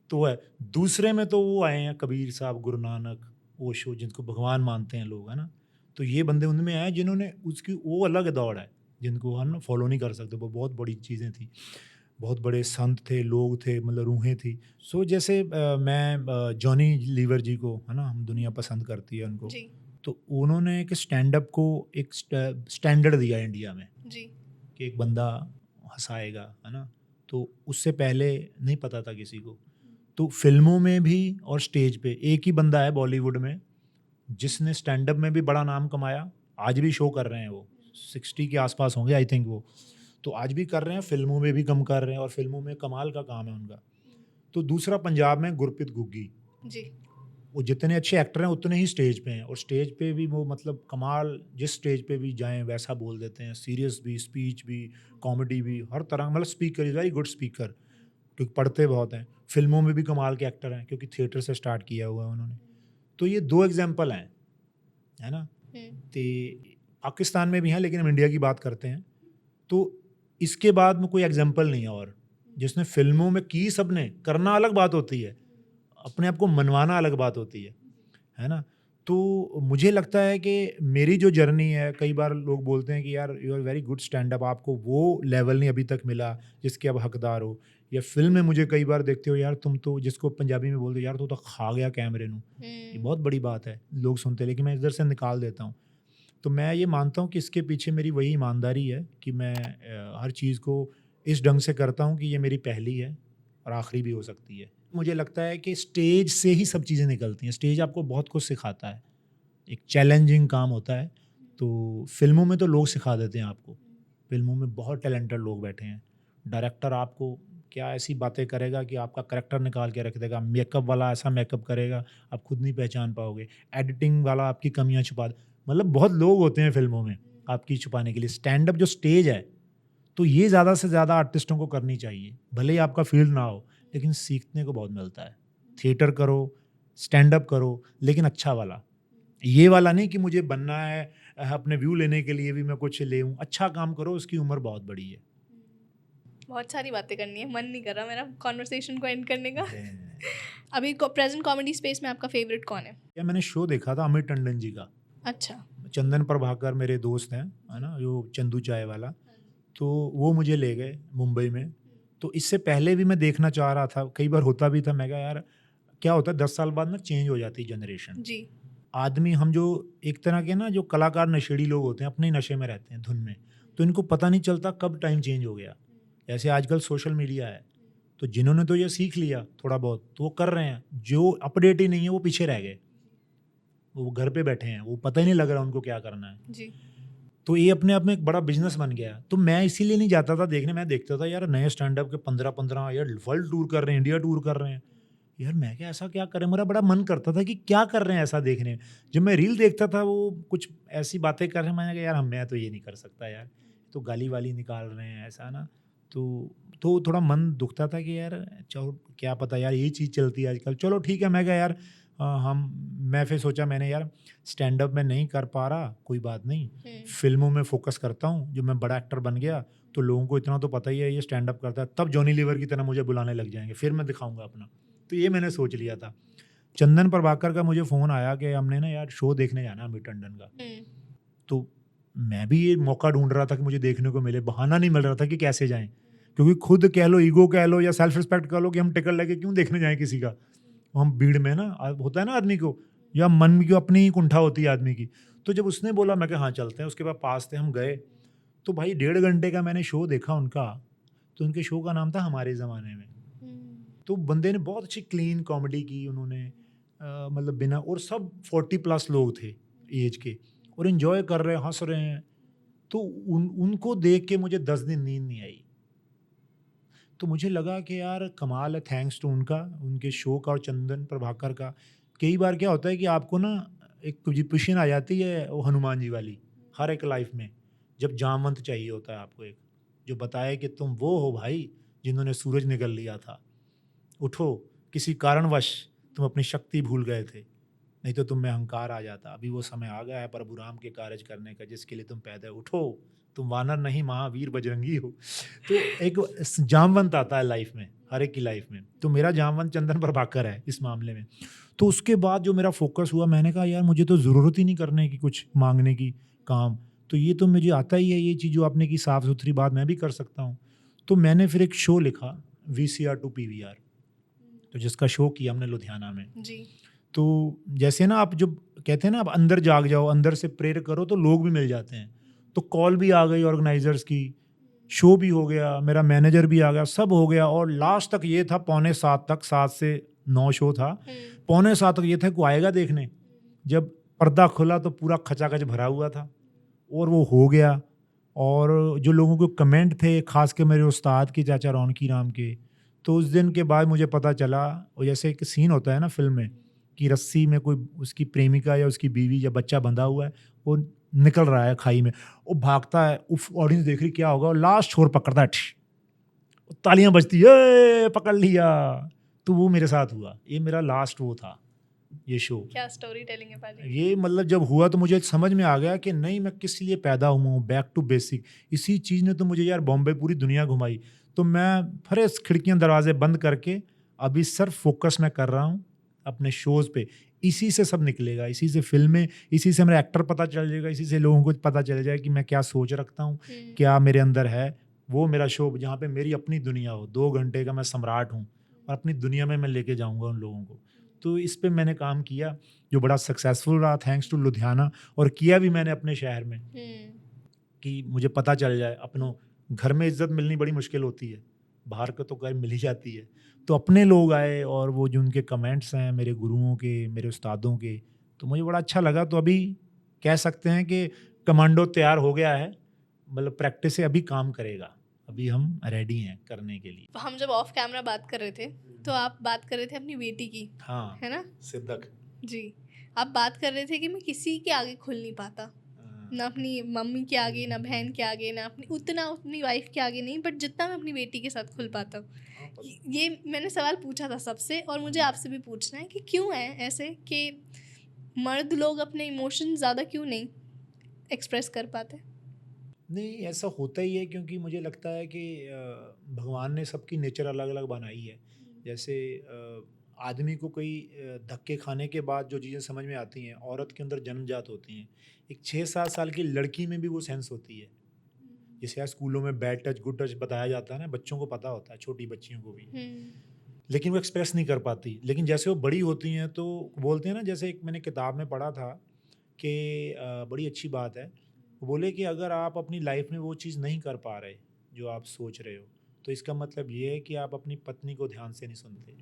तो है दूसरे में तो वो आए हैं कबीर साहब, गुरु नानक, ओशो, जिनको भगवान मानते हैं लोग, है ना। तो ये बंदे उनमें आए जिन्होंने उसकी वो अलग दौड़ है, जिनको हम फॉलो नहीं कर सकते, वो बहुत बड़ी चीज़ें थी, बहुत बड़े संत थे, लोग थे, मतलब रूहें थी। सो जैसे मैं जॉनी लीवर जी को, है ना, हम दुनिया पसंद करती है उनको जी। तो उन्होंने एक स्टैंड अप को एक स्टैंडर्ड दिया इंडिया में जी। कि एक बंदा हंसाएगा, है ना। तो उससे पहले नहीं पता था किसी को। तो फिल्मों में भी और स्टेज पे एक ही बंदा है बॉलीवुड में जिसने स्टैंड अप में भी बड़ा नाम कमाया, आज भी शो कर रहे हैं, वो 60 के आसपास होंगे आई थिंक वो, तो आज भी कर रहे हैं, फिल्मों में भी कम कर रहे हैं और फिल्मों में कमाल का काम है उनका। तो दूसरा पंजाब में गुरप्रीत गुग्गी जी। वो जितने अच्छे एक्टर हैं उतने ही स्टेज पे हैं, और स्टेज पे भी वो मतलब कमाल, जिस स्टेज पे भी जाएं वैसा बोल देते हैं, सीरियस भी, स्पीच भी, कॉमेडी भी, हर तरह, मतलब speaker is very good speaker, क्योंकि पढ़ते बहुत हैं। फिल्मों में भी कमाल के एक्टर हैं क्योंकि थिएटर से स्टार्ट किया हुआ है उन्होंने। तो ये 2 एग्जाम्पल हैं, है ना। तो पाकिस्तान में भी हैं, लेकिन हम इंडिया की बात करते हैं। तो इसके बाद में कोई एग्जाम्पल नहीं है और जिसने फिल्मों में की, सबने करना अलग बात होती है, अपने आप को मनवाना अलग बात होती है ना। तो मुझे लगता है कि मेरी जो जर्नी है, कई बार लोग बोलते हैं कि यार you are very good stand up, आपको वो लेवल नहीं अभी तक मिला जिसके आप हकदार हो। या फिल्म में मुझे कई बार देखते हो यार तुम तो, जिसको पंजाबी में बोलते हो यार तू तो खा गया कैमरे नू, ये बहुत बड़ी बात है, लोग सुनते, लेकिन मैं इधर से निकाल देता हूँ। तो मैं ये मानता हूँ कि इसके पीछे मेरी वही ईमानदारी है कि मैं हर चीज़ को इस ढंग से करता हूँ कि ये मेरी पहली है और आखिरी भी हो सकती है। मुझे लगता है कि स्टेज से ही सब चीज़ें निकलती हैं, स्टेज आपको बहुत कुछ सिखाता है, एक चैलेंजिंग काम होता है। तो फिल्मों में तो लोग सिखा देते हैं आपको, फिल्मों में बहुत टैलेंटेड लोग बैठे हैं, डायरेक्टर आपको क्या ऐसी बातें करेगा कि आपका करैक्टर निकाल के रख देगा, मेकअप वाला ऐसा मेकअप करेगा आप खुद नहीं पहचान पाओगे, एडिटिंग वाला आपकी कमियां छुपा, मतलब बहुत लोग होते हैं फिल्मों में आपकी छुपाने के लिए। स्टैंड अप जो स्टेज है, तो ये ज़्यादा से ज़्यादा आर्टिस्टों को करनी चाहिए, भले ही आपका फील्ड ना हो, लेकिन सीखने को बहुत मिलता है। थिएटर करो, स्टैंड अप करो, लेकिन अच्छा वाला, ये वाला नहीं कि मुझे बनना है अपने व्यू लेने के लिए भी मैं कुछ ले हूँ। अच्छा काम करो, उसकी उम्र बहुत बड़ी है। बहुत सारी बातें करनी है, मन नहीं कर रहा मेरा कॉन्वर्सेशन को एंड करने का। अभी प्रेजेंट कॉमेडी स्पेस में आपका फेवरेट कौन है? या मैंने शो देखा था अमित टंडन जी का। अच्छा। चंदन प्रभाकर मेरे दोस्त हैं, है ना, जो चंदू चाय वाला, तो वो मुझे ले गए मुंबई में। तो इससे पहले भी मैं देखना चाह रहा था, कई बार होता भी था, मैं कहा यार क्या होता है 10 साल बाद ना चेंज हो जाती है जनरेशन जी। आदमी, हम जो एक तरह के ना जो कलाकार नशेड़ी लोग होते हैं, अपने ही नशे में रहते हैं, धुन में, तो इनको पता नहीं चलता कब टाइम चेंज हो गया। जैसे आजकल सोशल मीडिया है, तो जिन्होंने तो ये सीख लिया थोड़ा बहुत तो वो कर रहे हैं, जो अपडेट ही नहीं है वो पीछे रह गए, वो घर पे बैठे हैं, वो पता ही नहीं लग रहा उनको क्या करना है जी। तो ये अपने आप में एक बड़ा बिजनेस बन गया। तो मैं इसीलिए नहीं जाता था देखने, मैं देखता था यार नए स्टैंड अप के 15-15 यार वर्ल्ड टूर कर रहे हैं, इंडिया टूर कर रहे हैं, यार मैं क्या ऐसा क्या करें, मेरा बड़ा मन करता था कि क्या कर रहे हैं ऐसा देखने। जब मैं रील देखता था वो कुछ ऐसी बातें कर रहे हैं, मैंने कहा यार मैं तो ये नहीं कर सकता यार, तो गाली वाली निकाल रहे हैं ऐसा ना। तो थोड़ा मन दुखता था कि यार चलो क्या पता यार ये चीज़ चलती है आजकल, चलो ठीक है। मैं कहा यार मैं फिर सोचा, मैंने यार स्टैंड अप में नहीं कर पा रहा, कोई बात नहीं, फिल्मों में फोकस करता हूँ। जब मैं बड़ा एक्टर बन गया तो लोगों को इतना तो पता ही है ये स्टैंड अप करता है, तब जॉनी लीवर की तरह मुझे बुलाने लग जाएंगे, फिर मैं दिखाऊंगा अपना। तो ये मैंने सोच लिया था। चंदन प्रभाकर का मुझे फ़ोन आया कि हमने ना यार शो देखने जाना अमित टंडन का। तो मैं भी ये मौका ढूंढ रहा था कि मुझे देखने को मिले, बहाना नहीं मिल रहा था कि कैसे जाएं, क्योंकि खुद कह लो, ईगो कह लो या सेल्फ रिस्पेक्ट कह लो कि हम टिकट लेके क्यों देखने जाएं किसी का, हम भीड़ में ना होता है ना आदमी को, या मन की अपनी ही कुंठा होती है आदमी की। तो जब उसने बोला मैं कहा हाँ चलते हैं, उसके बाद पास थे, हम गए। तो भाई 1.5 घंटे का मैंने शो देखा उनका। तो उनके शो का नाम था हमारे ज़माने में। तो बंदे ने बहुत अच्छी क्लीन कॉमेडी की उन्होंने, मतलब बिना, और सब 40+ लोग थे एज के, और इन्जॉय कर रहे हैं, हंस रहे हैं। तो उनको देख के मुझे 10 दिन नींद नहीं आई। तो मुझे लगा कि यार कमाल है, थैंक्स टू उनका, उनके शो का और चंदन प्रभाकर का। कई बार क्या होता है कि आपको ना एक पोजीशन आ जाती है वो हनुमान जी वाली हर एक लाइफ में, जब जामवंत चाहिए होता है आपको एक, जो बताए कि तुम वो हो भाई जिन्होंने सूरज निकल लिया था, उठो, किसी कारणवश तुम अपनी शक्ति भूल गए थे, नहीं तो तुम में अहंकार आ जाता। अभी वो समय आ गया है प्रभु राम के कार्य करने का, जिसके लिए तुम पैदा उठो, तुम वानर नहीं महावीर बजरंगी हो। तो एक जामवंत आता है लाइफ में, हर एक की लाइफ में। तो मेरा जामवंत चंदन प्रभाकर है इस मामले में। तो उसके बाद जो मेरा फोकस हुआ, मैंने कहा यार मुझे तो ज़रूरत ही नहीं करने की, कुछ मांगने की काम, तो ये तो मुझे आता ही है, ये चीज़ जो आपने की साफ़ सुथरी बात मैं भी कर सकता हूँ। तो मैंने फिर एक शो लिखा VCR to PVR, तो जिसका शो किया हमने लुधियाना में जी। तो जैसे ना आप जब कहते हैं ना आप अंदर जाग जाओ, अंदर से प्रेयर करो तो लोग भी मिल जाते हैं। तो कॉल भी आ गई ऑर्गेनाइजर्स की, शो भी हो गया, मेरा मैनेजर भी आ गया, सब हो गया। और लास्ट तक ये था 6:45 तक, 7 से 9 शो था, 6:45 तक ये था को आएगा देखने। जब पर्दा खुला तो पूरा खचाखच भरा हुआ था और वो हो गया। और जो लोगों को कमेंट थे, खास के मेरे उस्ताद के चाचा रौनकी राम के, तो उस दिन के बाद मुझे पता चला, और जैसे एक सीन होता है ना फिल्म में कि रस्सी में कोई उसकी प्रेमिका या उसकी बीवी या बच्चा बंधा हुआ है, वो निकल रहा है खाई में, वो भागता है, उफ ऑडियंस देख रही क्या होगा, और लास्ट छोर पकड़ता है, तालियां बजती है, पकड़ लिया। तो वो मेरे साथ हुआ, ये मेरा लास्ट वो था ये शो। क्या स्टोरी टेलिंग है पाजी। ये मतलब जब हुआ तो मुझे समझ में आ गया कि नहीं, मैं किस लिए पैदा हुआ हूँ, बैक टू बेसिक। इसी चीज़ ने तो मुझे यार बॉम्बे पूरी दुनिया घुमाई। तो मैं फ्रेश खिड़कियाँ दरवाजे बंद करके अभी सिर्फ फोकस मैं कर रहा हूँ अपने शोज़ पे। इसी से सब निकलेगा, इसी से फिल्में, इसी से मेरा एक्टर पता चल जाएगा, इसी से लोगों को पता चल जाएगा कि मैं क्या सोच रखता हूँ, क्या मेरे अंदर है। वो मेरा शो जहाँ पे मेरी अपनी दुनिया हो, 2 घंटे का मैं सम्राट हूँ और अपनी दुनिया में मैं लेके जाऊँगा उन लोगों को। तो इस पे मैंने काम किया जो बड़ा सक्सेसफुल रहा थैंक्स टू लुधियाना, और किया भी मैंने अपने शहर में कि मुझे पता चल जाए। अपनों घर में इज्जत मिलनी बड़ी मुश्किल होती है, बाहर को तो घर मिल ही जाती है। तो अपने लोग आए और वो जो उनके कमेंट्स हैं मेरे गुरुओं के, मेरे उस्तादों के, तो मुझे बड़ा अच्छा लगा। तो अभी कह सकते हैं कि कमांडो तैयार हो गया है, मतलब प्रैक्टिस से अभी काम करेगा, अभी हम रेडी हैं करने के लिए। हम जब ऑफ कैमरा बात कर रहे थे तो आप बात कर रहे थे अपनी बेटी की, हाँ, है ना सिद्दक जी। आप बात कर रहे थे कि मैं किसी के आगे खुल नहीं पाता, ना अपनी मम्मी के आगे, ना बहन के आगे, ना अपनी वाइफ के आगे नहीं, बट जितना मैं अपनी बेटी के साथ खुल पाता हूँ। ये मैंने सवाल पूछा था सबसे, और मुझे आपसे भी पूछना है कि क्यों है ऐसे कि मर्द लोग अपने इमोशन ज़्यादा क्यों नहीं एक्सप्रेस कर पाते। नहीं, ऐसा होता ही है क्योंकि मुझे लगता है कि भगवान ने सबकी नेचर अलग अलग बनाई है। जैसे आदमी को कई धक्के खाने के बाद जो चीज़ें समझ में आती हैं, औरत के अंदर जन्मजात होती हैं। एक 6-7 साल की लड़की में भी वो सेंस होती है। जैसे यार स्कूलों में बैड टच गुड टच बताया जाता है ना, बच्चों को पता होता है, छोटी बच्चियों को भी, लेकिन वो एक्सप्रेस नहीं कर पाती। लेकिन जैसे वो बड़ी होती हैं तो बोलते हैं ना, जैसे एक मैंने किताब में पढ़ा था कि बड़ी अच्छी बात है, वो बोले कि अगर आप अपनी लाइफ में वो चीज़ नहीं कर पा रहे जो आप सोच रहे हो, तो इसका मतलब ये है कि आप अपनी पत्नी को ध्यान से नहीं सुनते,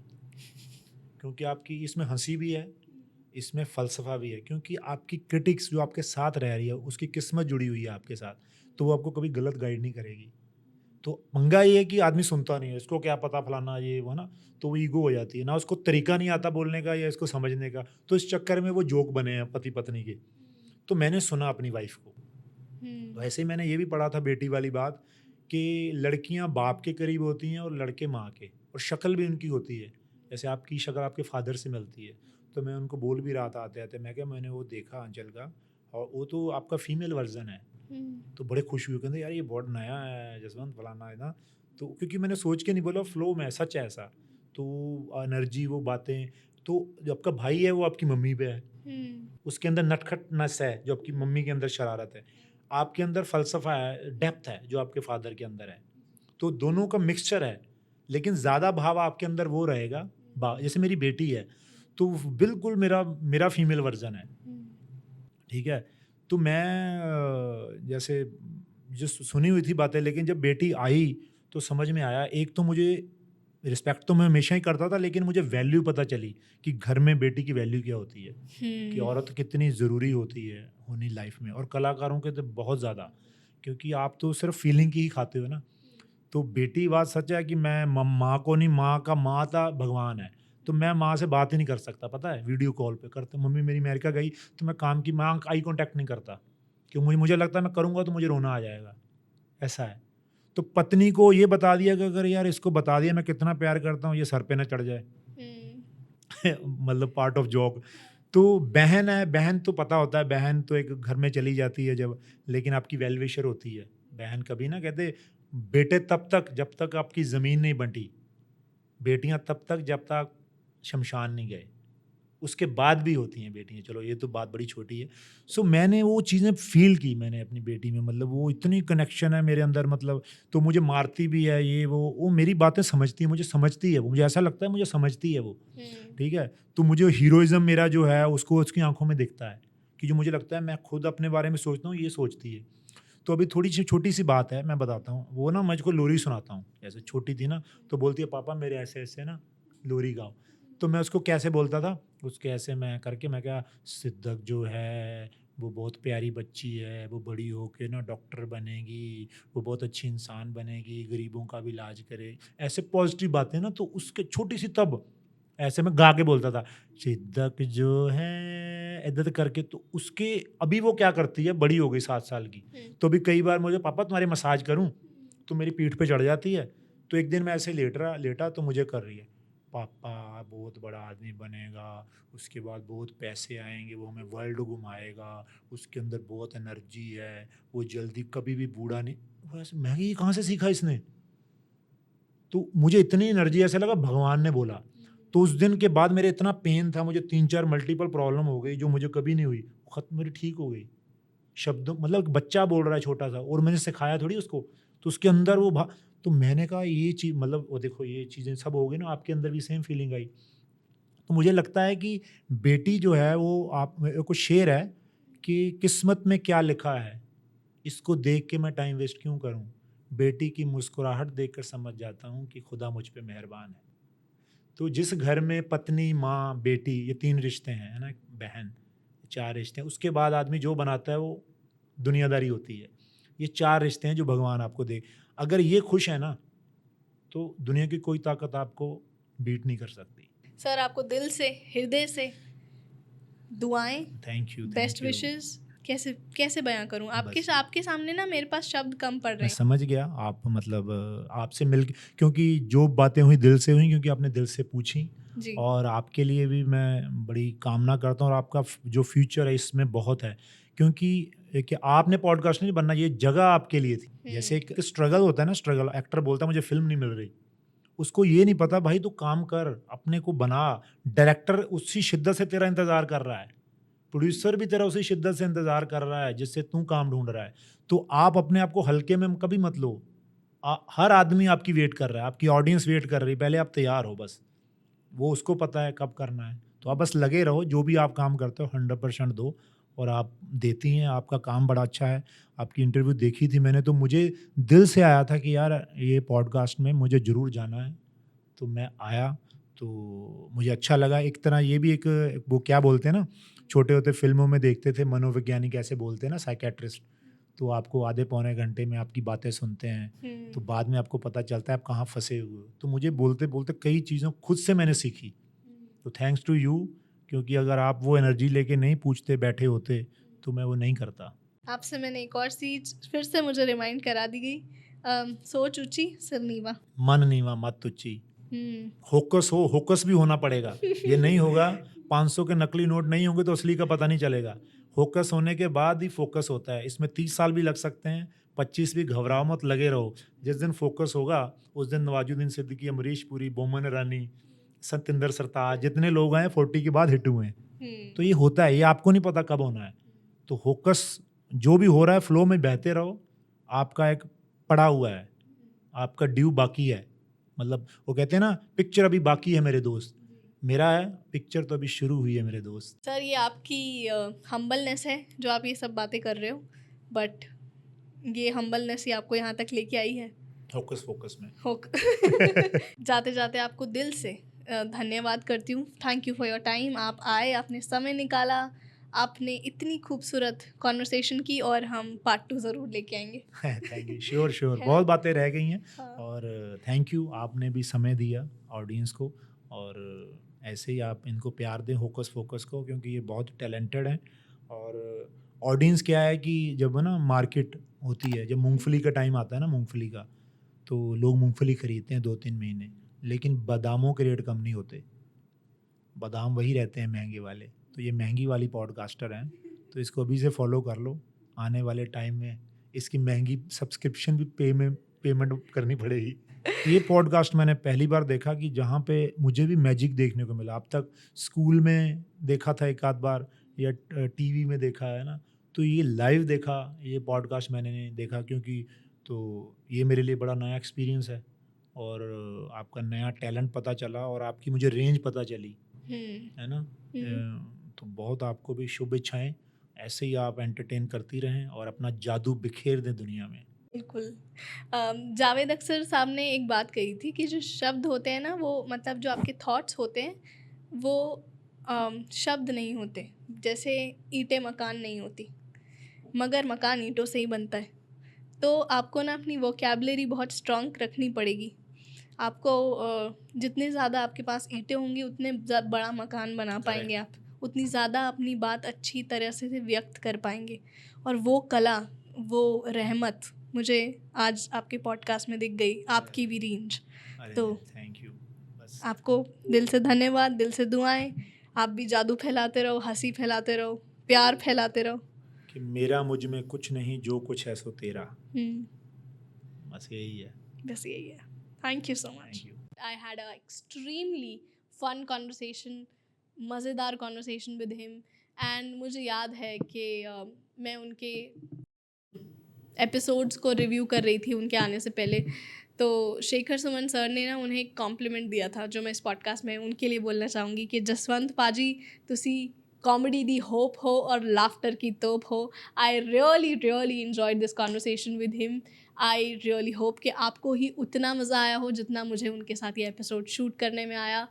क्योंकि आपकी इसमें हंसी भी है, इसमें फ़लसफ़ा भी है। क्योंकि आपकी क्रिटिक्स जो आपके साथ रह रही है, उसकी किस्मत जुड़ी हुई है आपके साथ, तो वो आपको कभी गलत गाइड नहीं करेगी। तो पंगा ये है कि आदमी सुनता नहीं है, इसको क्या पता फलाना ये वो ना, तो वो ईगो हो जाती है ना, उसको तरीका नहीं आता बोलने का या इसको समझने का, तो इस चक्कर में वो जोक बने हैं पति पत्नी के। तो मैंने सुना अपनी वाइफ को। तो ऐसे ही मैंने ये भी पढ़ा था बेटी वाली बात कि लड़कियां बाप के करीब होती हैं और लड़के माँ के, और शक्ल भी उनकी होती है। जैसे आपकी शक्ल आपके फादर से मिलती है। तो मैं उनको बोल भी रहा था आते आते, मैं क्या मैंने वो देखा अंचल का, और वो तो आपका फीमेल वर्जन है। तो बड़े खुश हुए, कहते यार ये बहुत नया है जसवंत फलाना है ना। तो क्योंकि मैंने सोच के नहीं बोला, फ्लो में सच है ऐसा। तो एनर्जी वो बातें, तो जो आपका भाई है वो आपकी मम्मी पे है, उसके अंदर नटखट नस है जो आपकी मम्मी के अंदर शरारत है, आपके अंदर फ़लसफ़ा है, डेप्थ है जो आपके फादर के अंदर है। तो दोनों का मिक्सचर है, लेकिन ज़्यादा भाव आपके अंदर वो रहेगा। जैसे मेरी बेटी है तो बिल्कुल मेरा मेरा फीमेल वर्जन है, ठीक है। तो मैं जैसे जो सुनी हुई थी बातें, लेकिन जब बेटी आई तो समझ में आया। एक तो मुझे रिस्पेक्ट तो मैं हमेशा ही करता था, लेकिन मुझे वैल्यू पता चली कि घर में बेटी की वैल्यू क्या होती है, कि औरत कितनी ज़रूरी होती है होनी लाइफ में, और कलाकारों के तो बहुत ज़्यादा, क्योंकि आप तो सिर्फ फीलिंग की ही खाते हो ना। तो बेटी बात सच है कि मैं माँ को नहीं, माँ का माता भगवान है, तो मैं माँ से बात ही नहीं कर सकता, पता है। वीडियो कॉल पे करते, मम्मी मेरी अमेरिका गई तो मैं काम की माँ आई कांटेक्ट नहीं करता, क्यों मुझे लगता है मैं करूँगा तो मुझे रोना आ जाएगा, ऐसा है। तो पत्नी को ये बता दिया कि अगर यार इसको बता दिया मैं कितना प्यार करता हूँ, ये सर पे ना चढ़ जाए मतलब पार्ट ऑफ जॉब। तो बहन है, बहन तो पता होता है, बहन तो एक घर में चली जाती है जब, लेकिन आपकी वेल विशर होती है बहन। कभी ना कहते बेटे तब तक जब तक आपकी ज़मीन नहीं बंटी, बेटियां तब तक जब तक शमशान नहीं गए, उसके बाद भी होती हैं बेटियां। चलो ये तो बात बड़ी छोटी है। सो मैंने वो चीज़ें फील की मैंने अपनी बेटी में, मतलब वो इतनी कनेक्शन है मेरे अंदर, मतलब तो मुझे मारती भी है ये वो मेरी बातें समझती है, मुझे समझती है वो, मुझे ऐसा लगता है मुझे समझती है वो, ठीक है। तो मुझे हीरोइज्म मेरा जो है उसको उसकी आंखों में दिखता है, कि जो मुझे लगता है मैं खुद अपने बारे में सोचता हूँ ये सोचती है। तो अभी थोड़ी सी छोटी सी बात है, मैं बताता हूँ। वो ना मुझको लोरी सुनाता हूँ, जैसे छोटी थी ना तो बोलती है पापा मेरे ऐसे ऐसे ना लोरी गाओ। तो मैं उसको कैसे बोलता था, उसके ऐसे मैं करके मैं क्या, सिद्दक जो है वो बहुत प्यारी बच्ची है, वो बड़ी होके ना डॉक्टर बनेगी, वो बहुत अच्छी इंसान बनेगी, गरीबों का भी इलाज करे, ऐसे पॉजिटिव बातें ना। तो उसके छोटी सी तब ऐसे मैं गा के बोलता था, सिद्दक जो है इधर करके। तो उसके अभी वो क्या करती है, बड़ी हो गई 7 साल की, तो अभी कई बार मुझे पापा तुम्हारी मसाज करूं, तो मेरी पीठ पे चढ़ जाती है। तो एक दिन मैं ऐसे लेटा तो मुझे कर रही है, पापा बहुत बड़ा आदमी बनेगा, उसके बाद बहुत पैसे आएंगे, वो हमें वर्ल्ड घुमाएगा, उसके अंदर बहुत एनर्जी है, वो जल्दी कभी भी बूढ़ा नहीं। वैसे मैगी ये कहाँ से सीखा इसने? तो मुझे इतनी एनर्जी, ऐसा लगा भगवान ने बोला। तो उस दिन के बाद मेरे इतना पेन था, मुझे 3-4 मल्टीपल प्रॉब्लम हो गई जो मुझे कभी नहीं हुई, खत्म, मेरी ठीक हो गई। शब्दों मतलब बच्चा बोल रहा है छोटा सा, और मैंने सिखाया थोड़ी उसको, तो उसके अंदर वो तो मैंने कहा ये चीज़ मतलब वो देखो ये चीज़ें सब हो गई ना, आपके अंदर भी सेम फीलिंग आई। तो मुझे लगता है कि बेटी जो है वो आप मेरे को शेर है कि किस्मत में क्या लिखा है, इसको देख के मैं टाइम वेस्ट क्यों करूं, बेटी की मुस्कुराहट देखकर समझ जाता हूं कि खुदा मुझ पे मेहरबान है। तो जिस घर में पत्नी, माँ, बेटी, ये 3 रिश्ते हैं, है ना, बहन, 4 रिश्ते हैं, उसके बाद आदमी जो बनाता है वो दुनियादारी होती है। ये 4 रिश्ते हैं जो भगवान आपको दे। अगर ये खुश है ना, तो दुनिया की कोई ताकत आपको बीट नहीं कर सकती। सर आपको दिल से, हृदय से दुआएं, thank you, best thank you. Wishes कैसे कैसे बयां करूं? आपके बस आपके सामने ना मेरे पास शब्द कम पड़ रहे मैं हैं। समझ गया, आप मतलब आपसे मिल के, क्योंकि जो बातें हुई दिल से हुई, क्योंकि आपने दिल से पूछी, जी। और आपके लिए भी मैं बड़ी कामना करता हूँ, और आपका जो फ्यूचर है इसमें बहुत है, क्योंकि कि आपने पॉडकास्ट नहीं बनना, ये जगह आपके लिए थी। जैसे एक स्ट्रगल होता है ना, स्ट्रगल, एक्टर बोलता है मुझे फिल्म नहीं मिल रही, उसको ये नहीं पता भाई तू काम कर, अपने को बना, डायरेक्टर उसी शिद्दत से तेरा इंतजार कर रहा है, प्रोड्यूसर भी तेरा उसी शिद्दत से इंतजार कर रहा है जिससे तू काम ढूंढ रहा है। तो आप अपने आप को हल्के में कभी मत लो। हर आदमी आपकी वेट कर रहा है, आपकी ऑडियंस वेट कर रही है, पहले आप तैयार हो बस, वो उसको पता है कब करना है। तो आप बस लगे रहो, जो भी आप काम करते हो 100% दो, और आप देती हैं, आपका काम बड़ा अच्छा है। आपकी इंटरव्यू देखी थी मैंने, तो मुझे दिल से आया था कि यार ये पॉडकास्ट में मुझे ज़रूर जाना है, तो मैं आया, तो मुझे अच्छा लगा। एक तरह ये भी एक वो क्या बोलते हैं ना, छोटे होते फिल्मों में देखते थे मनोवैज्ञानिक ऐसे बोलते हैं ना, साइकेट्रिस्ट, तो आपको आधे पौने घंटे में आपकी बातें सुनते हैं, तो बाद में आपको पता चलता है आप कहाँ फंसे हुए हो। तो मुझे बोलते बोलते कई चीज़ों खुद से मैंने सीखी, तो थैंक्स टू यू, क्योंकि अगर आप वो एनर्जी लेके नहीं पूछते बैठे होते तो मैं वो नहीं करता। आपसे मैंने एक और चीज फिर से मुझे रिमाइंड करा दी गई, सोच ऊंची सिर नीवा। मन नीवा मत तुच्ची, होकस हो, होकस भी होना पड़ेगा, ये नहीं होगा, 500 के नकली नोट नहीं होंगे तो असली का पता नहीं चलेगा। फोकस होने के बाद ही फोकस होता है, इसमें 30 साल भी लग सकते हैं, 25 भी, घबराओ मत, लगे रहो। जिस दिन फोकस होगा उस दिन नवाजुद्दीन सिद्दीकी, अमरीश पुरी, बोमन ईरानी, सत्येंद्र सरताज, जितने लोग आए 40 के बाद हिट हुए हैं। तो ये होता है, ये आपको नहीं पता कब होना है। तो फोकस जो भी हो रहा है फ्लो में बहते रहो, आपका एक पड़ा हुआ है, आपका ड्यू बाकी है। मतलब वो कहते हैं ना, पिक्चर अभी बाकी है मेरे दोस्त, मेरा है पिक्चर तो अभी शुरू हुई है मेरे दोस्त। सर ये आपकी हम्बलनेस है जो आप ये सब बातें कर रहे हो, बट ये हम्बलनेस ही आपको यहाँ तक लेके आई है। फोकस फोकस में जाते जाते आपको दिल से धन्यवाद करती हूँ। Thank you for your time. आप आए, आपने समय निकाला, आपने इतनी खूबसूरत कॉन्वर्सेशन की, और हम पार्ट 2 ज़रूर लेके आएंगे। थैंक यू, श्योर श्योर, है बहुत ना? बातें रह गई हैं। हाँ। और थैंक यू, आपने भी समय दिया ऑडियंस को, और ऐसे ही आप इनको प्यार दें होकस फोकस को, क्योंकि ये बहुत टैलेंटेड हैं। और ऑडियंस क्या है कि जब ना मार्केट होती है, जब मूंगफली का टाइम आता है ना, मूंगफली का, तो लोग मूंगफली खरीदते हैं 2-3 महीने, लेकिन बादामों के रेट कम नहीं होते, बादाम वही रहते हैं महंगे वाले। तो ये महंगी वाली पॉडकास्टर हैं, तो इसको अभी से फॉलो कर लो, आने वाले टाइम में इसकी महंगी सब्सक्रिप्शन भी पेमेंट करनी पड़ेगी। ये पॉडकास्ट मैंने पहली बार देखा कि जहाँ पे मुझे भी मैजिक देखने को मिला। अब तक स्कूल में देखा था एक आध बार, या टीवी में देखा है ना, तो ये लाइव देखा, ये पॉडकास्ट मैंने नहीं देखा, क्योंकि तो ये मेरे लिए बड़ा नया एक्सपीरियंस है, और आपका नया टैलेंट पता चला, और आपकी मुझे रेंज पता चली, है ना। तो बहुत आपको भी शुभ इच्छाएं, ऐसे ही आप एंटरटेन करती रहें और अपना जादू बिखेर दें दुनिया में। बिल्कुल। जावेद अख्तर साहब ने एक बात कही थी कि जो शब्द होते हैं ना, वो मतलब जो आपके थॉट्स होते हैं वो शब्द नहीं होते। जैसे ईंटें मकान नहीं होती, मगर मकान ईंटों से ही बनता है। तो आपको ना अपनी वोकैबुलरी बहुत स्ट्रॉन्ग रखनी पड़ेगी। आपको जितने ज़्यादा आपके पास ईंटें होंगी उतने बड़ा मकान बना पाएंगे आप, उतनी ज़्यादा अपनी बात अच्छी तरह से व्यक्त कर पाएंगे। और वो कला, वो रहमत मुझे आज आपके पॉडकास्ट में दिख गई, आपकी भी रेंज। अरे तो थैंक यू, बस आपको दिल से धन्यवाद, दिल से दुआएं। आप भी जादू फैलाते रहो, हंसी फैलाते रहो, प्यार फैलाते रहो। कि मेरा मुझ में कुछ नहीं, जो कुछ है सो तेरा, बस यही है। बस यही है। Thank you so much. Thank you. I had a extremely fun conversation, मज़ेदार conversation with him, and मुझे याद है कि मैं उनके एपिसोड्स को रिव्यू कर रही थी उनके आने से पहले, तो शेखर सुमन सर ने ना उन्हें एक कॉम्प्लीमेंट दिया था जो मैं इस पॉडकास्ट में उनके लिए बोलना चाहूँगी कि जसवंत पाजी तुसी कॉमेडी दी होप हो और लाफ्टर की तोप हो। I really enjoyed this conversation with him. I really hope कि आपको ही उतना मज़ा आया हो जितना मुझे उनके साथ ये एपिसोड शूट करने में आया।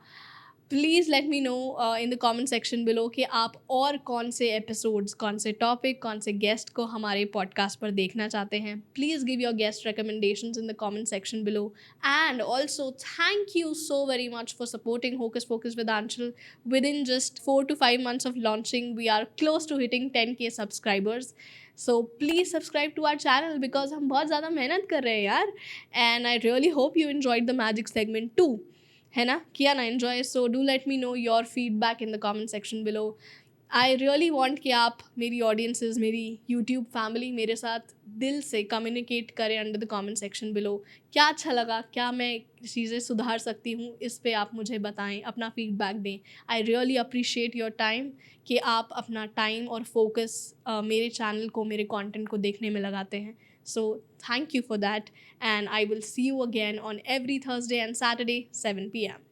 Please let me know in the comment section below कि आप और कौन से एपिसोड्स, कौन से टॉपिक, कौन से गेस्ट को हमारे पॉडकास्ट पर देखना चाहते हैं। Please give your guest recommendations in the comment section below. And also thank you so very much for supporting Hocus Pocus with Anshul. Within just 4 to 5 months of launching, we are close to hitting 10K subscribers. So please subscribe to our channel because हम बहुत ज़्यादा मेहनत कर रहे हैं यार। And I really hope you enjoyed the magic segment too. है ना, किया ना enjoy? So do let me know your feedback in the comment section below. I really want कि आप, मेरी ऑडियंसेस, मेरी यूट्यूब फैमिली मेरे साथ दिल से कम्युनिकेट करें under the comment section below. क्या अच्छा लगा, क्या मैं चीज़ें सुधार सकती हूँ, इस पे आप मुझे बताएं, अपना फीडबैक दें। I really appreciate your time कि आप अपना टाइम और फोकस मेरे चैनल को, मेरे कंटेंट को देखने में लगाते हैं। So thank you for that, and I will see you again on every Thursday and Saturday 7 p.m.